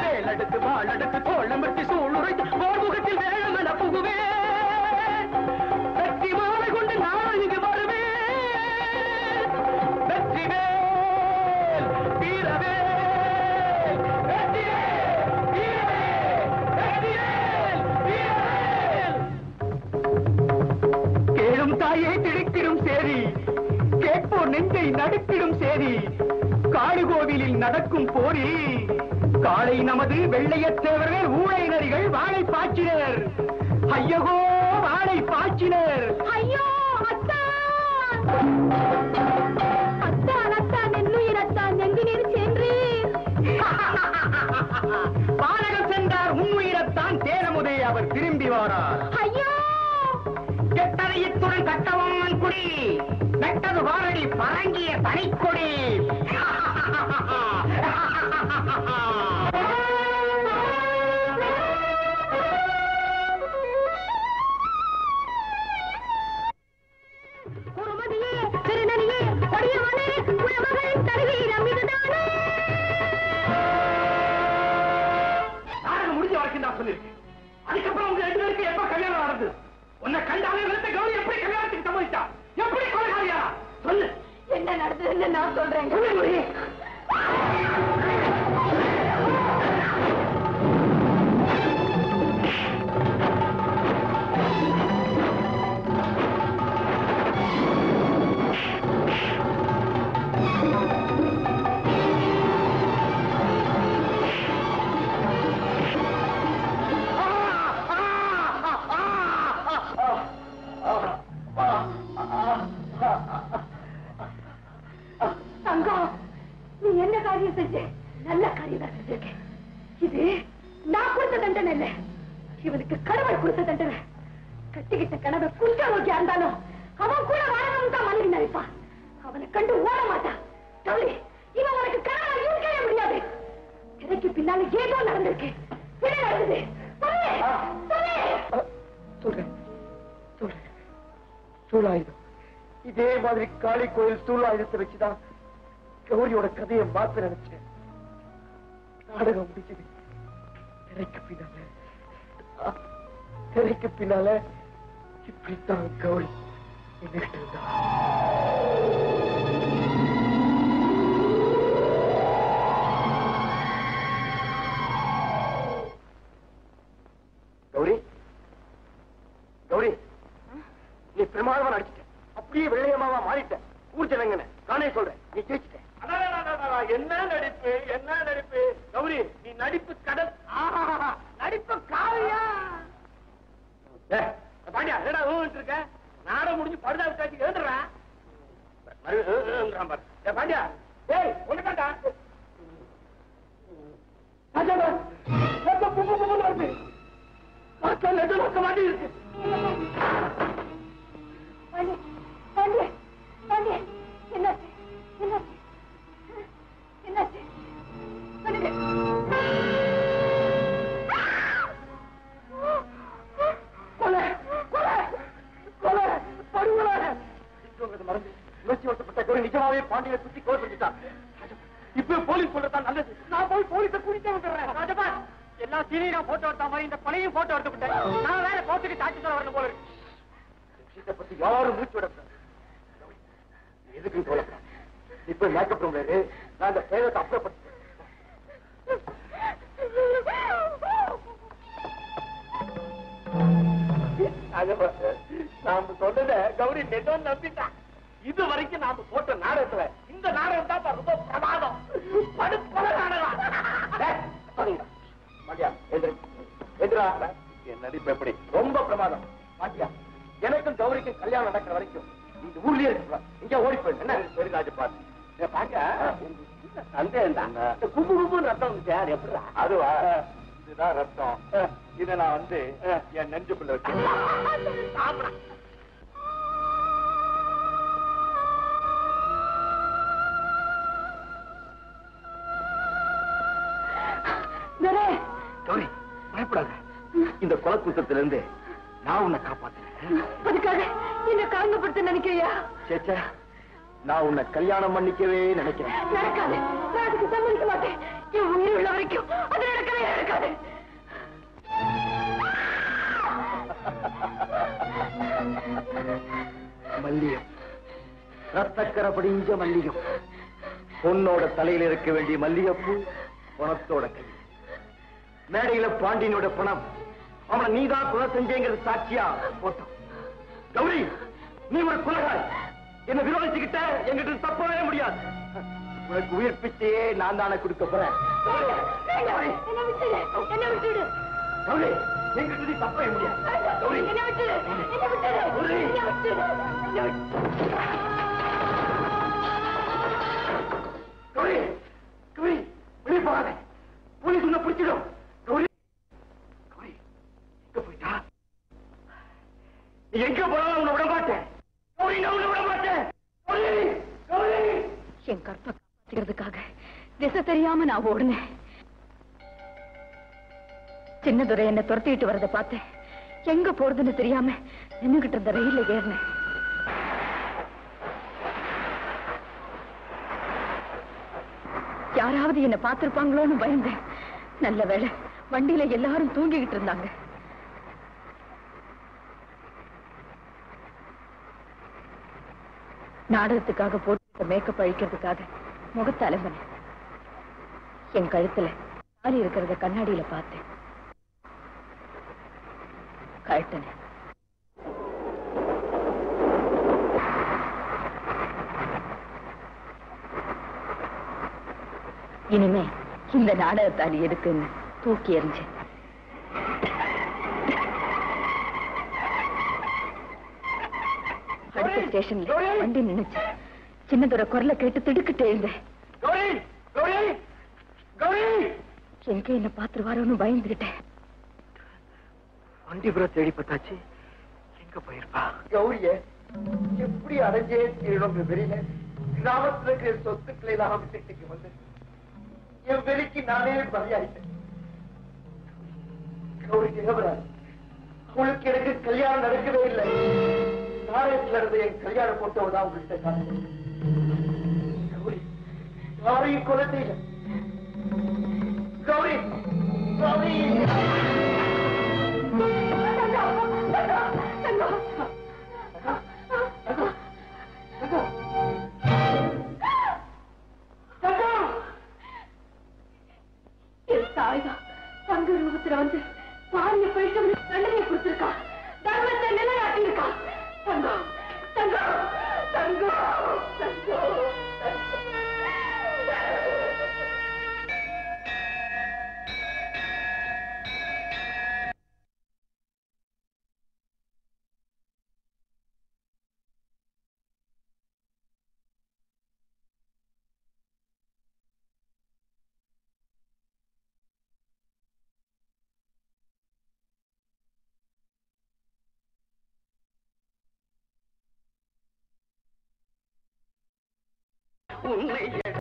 வேலடுக்கு வாழடுக்கு தோளமிட்டு சூளுரைத்து போர்முகத்தில் வேளமென புகுவே, வெற்றி மாலை கொண்டு நான் இங்கு வருவேன். வெற்றிவேல் வீரவேல், வெற்றிவேல் வீரவேல், வெற்றிவேல் வீரவேல். கேளும் தாயை திடுக்கிடும் சேரி, கேட்போர் நெஞ்சை நடுக்கிடும் சேரி, காடுகோவிலில் நடக்கும் போரி, காளை நமது வெள்ளையத்தேவர்கள் ஊழை நரிகள் வாழை பாய்ச்சினர். ஐயகோ வாழை பாய்ச்சினர். ஐயோ அத்தான் அத்தான் அத்தான் என்னுயிரத்தான் எங்கினீர் சென்றீர்? பாலகம் சென்றார் உன்னுயிரத்தான் தேனமுதே அவர் திரும்பி வாரார். ஐயோ கெட்டதையத்துடன் கட்டவான் குடி, வெட்டது வாரடி பரங்கிய தனிக்கொடி. குருமதியே திருநனியே கொடியவனே உலமகள் தருவீரம் இதுதானே? நாடகம் முடிஞ்ச வரைக்கும் தான் சொல்லியிருக்கேன். அதுக்கப்புறம் உங்க 2 பேருக்கு எப்ப கல்யாணம் நடந்தது? உன்னை கண்டாலே வெளுத்த கௌரி எப்படி கல்யாணத்துக்கு சம்மதிச்சா? எப்படி கொலைகாரியா? சொல்லு. என்ன நடந்ததுன்னு நான் சொல்றேன். தங்கம், நீ என்ன காரியம் செஞ்ச? நல்ல காரியம் தான் செஞ்சிருக்கேன். இது நான் கொடுத்த தண்டனை இல்ல, இவனுக்கு கடவுள் கொடுத்த தண்டனை. கட்டிக்கிட்ட கடவுள் குஞ்ச நோக்கியா இருந்தாலும் அவன் கூட வாழணும் தான் மனைவி நினைப்பான். அவனை கண்டு ஓட மாட்டான். தவளி, இவன் உனக்கு கடவுளை இருக்கவே முடியாது. எனக்கு பின்னால ஏதோ நடந்திருக்கு. என்ன நடந்தது? சொல்றேன். சூழாயுதம். இதே மாதிரி காளி கோயில் சூழாயுதத்தை வச்சுதான் கௌரியோட கதையை மாத்த நினைச்சேன். நாடகம் முடிஞ்சது. திரைக்கு பின்னால இப்படித்தான் கௌரி என்கிட்ட இருந்தா. கௌரி, கௌரி, நீ பிரமாதமா நடிச்சிட்ட. அப்படியே வெள்ளையம்மாவா மாறிட்ட. ஊர் ஜனங்கன்னு நானே சொல்றேன், நீ ஜெயிச்சிட்ட. என்ன நடிப்பு, என்ன நடிப்பு. கௌரி நீ நடிப்பு கடல் நடிப்பு காவியா பாண்டியா என்னடா இருக்க நாடகம் முடிஞ்சு படுதா விட்டாச்சு எழுதுறான் பாண்டியா ஏய் ஒண்ணுதான்டா வருது நெட்டு நோக்க மாட்டி இருக்கு என்னாச்சு என்னாச்சு என்னாச்சு கொலை கொலை கொலை படுகொலை மறந்து உணர்ச்சி வசப்பட்ட கௌரி நிஜமாவே பாண்டியை சுத்தி கோல் பண்ணிட்டான். இப்ப போலீஸ் சொல்றதான் நல்லது. நான் போய் போலீஸை கூட்டிட்டு வந்துடுறேன். ராஜபா எல்லா சீனியரும் போட்டோ எடுத்த மாதிரி இந்த கொலையும் போட்டோ எடுத்துக்கிட்டேன். நான் வேற கோர்ட்டுக்கு சாட்சி சொல்ல வரணும் போல இருக்கு. விஷயத்தை பத்தி யாரும் மூச்சு விட எதுக்குன்னு சொல்லப்பா. இப்ப மேக்கப் ரூம்ல இரு. நான் இந்த சேவத்தை அப்புறப்பட்டு நாம சொன்னத கௌரி நெட்டோன்னு நம்பிட்டான். இது வரைக்கும் நாம போட்ட நாடகத்துல இந்த நாடகம் தான் ரொம்ப பிரமாதம். படுப்பல நாடகம். மாட்டியா எதிரா என் நடிப்பு எப்படி ரொம்ப பிரமாதம். மாட்டியா எனக்கும் கௌரிக்கும் கல்யாணம் நடக்கிற வரைக்கும் இந்த ஊர்லயே இருக்கு. இங்க ஓடி போயிடு. என்ன சரி ராஜபாத் பாக்க சந்தேகம் தான். கும்பு கும்புன்னு ரத்தம் வந்துச்சு. எப்படி அதுவா? இதுதான் ரத்தம். இதை நான் வந்து என் நெஞ்சுக்குள்ள வச்சு கௌரி பயப்படாத. இந்த கொலை குற்றத்திலிருந்து நான் உன்னை காப்பாத்துறேன். அதுக்காக என்ன கலங்கப்படுத்த நினைக்கிறியா? சேச்சா நான் உன்னை கல்யாணம் பண்ணிக்கவே நினைக்கிறேன். நடக்காது. நான் அதுக்கு சம்மதிக்க மாட்டேன். என் உயிர் உள்ள வரைக்கும் அது நடக்கவே நடக்காது. மல்லியம் ரத்தக்கரை படிஞ்ச மல்லிகம். பொண்ணோட தலையில இருக்க வேண்டிய மல்லிகைப்பூ பணத்தோட கை. மேடையில பாண்டியனோட பணம். அவனை நீதான் கொலை செஞ்சேங்கிறது சாட்சியா போட்டோம். கௌரி நீ ஒரு கொலைகாரி. என்ன விரோதிச்சுக்கிட்ட எங்கிட்ட தப்பவே முடியாது. உனக்கு உயிர் பிச்சையே நான் தானே கொடுக்க போறேன். கௌரி எங்கிட்ட நீ தப்பவே முடியாது. கௌரி கௌரி கௌரி வெளியே போகாத. போலீஸ் உன்னை பிடிச்சிடும். கௌரி கௌரி எங்க போயிட்டா? நீ எங்க போனாலும் உன்னை விட மாட்டேன். கௌரி நான் உன்னை விட மாட்டேன். கௌரி கௌரி என் கற்பை காப்பாத்துறதுக்காக திசை தெரியாம நான் ஓடுனேன். சின்னதுரை என்ன துரத்திட்டு வரத பார்த்தேன். எங்க போறதுன்னு தெரியாம நின்னுகிட்டு இருந்த ரயில்ல ஏறினேன். யாராவது என்ன பார்த்திருப்பாங்களோன்னு பயந்தேன். நல்ல வேளை வண்டியில எல்லாரும் தூங்கிக்கிட்டு இருந்தாங்க. நாடகத்துக்காக போட்டு மேக்கப் அழிக்கிறதுக்காக முகத்தை அலம்பினேன். என் கழுத்துல தாலி இருக்கிறத கண்ணாடியில பார்த்தேன். கழட்டினேன். இனிமே இந்த நாடகத்தாலி எதுக்குன்னு தூக்கி எறிஞ்சேன். அடுத்த ஸ்டேஷன்ல வண்டி நின்னுச்சு. சின்னதோட குரலை கேட்டு திடுக்கிட்டு எழுந்தேன். எங்க என்ன பாத்துருவாரோன்னு பயந்துகிட்டேன். வண்டிபுரம் தேடி பார்த்தாச்சு. எங்க போயிருப்பா? கௌரிய எப்படி அடைஞ்சே தீரணும் தெரியல. கிராமத்துல இருக்கிற சொத்துக்களை எல்லாம் விட்டுக்கு வந்து என் வெளிக்கு நானே பலியாயிட்டேன். கௌரி நிகழ்றாரு. அவளுக்கு எனக்கு கல்யாணம் நடக்கவே இல்லை. நாடகத்துல இருந்து என் கல்யாண போட்டோதான் உங்கள்கிட்ட காட்டுறேன். கௌரி யாரையும் கொலை செய்யல. கௌரி கௌரி தாய்தான் தங்க ரூபத்துல வந்து பாரிய போயிட்டு தண்டனை கொடுத்திருக்கா. தர்மத்தை நிலையாட்டிருக்கா. தங்கம் தங்கம் தங்கம் தங்கம் உன்னை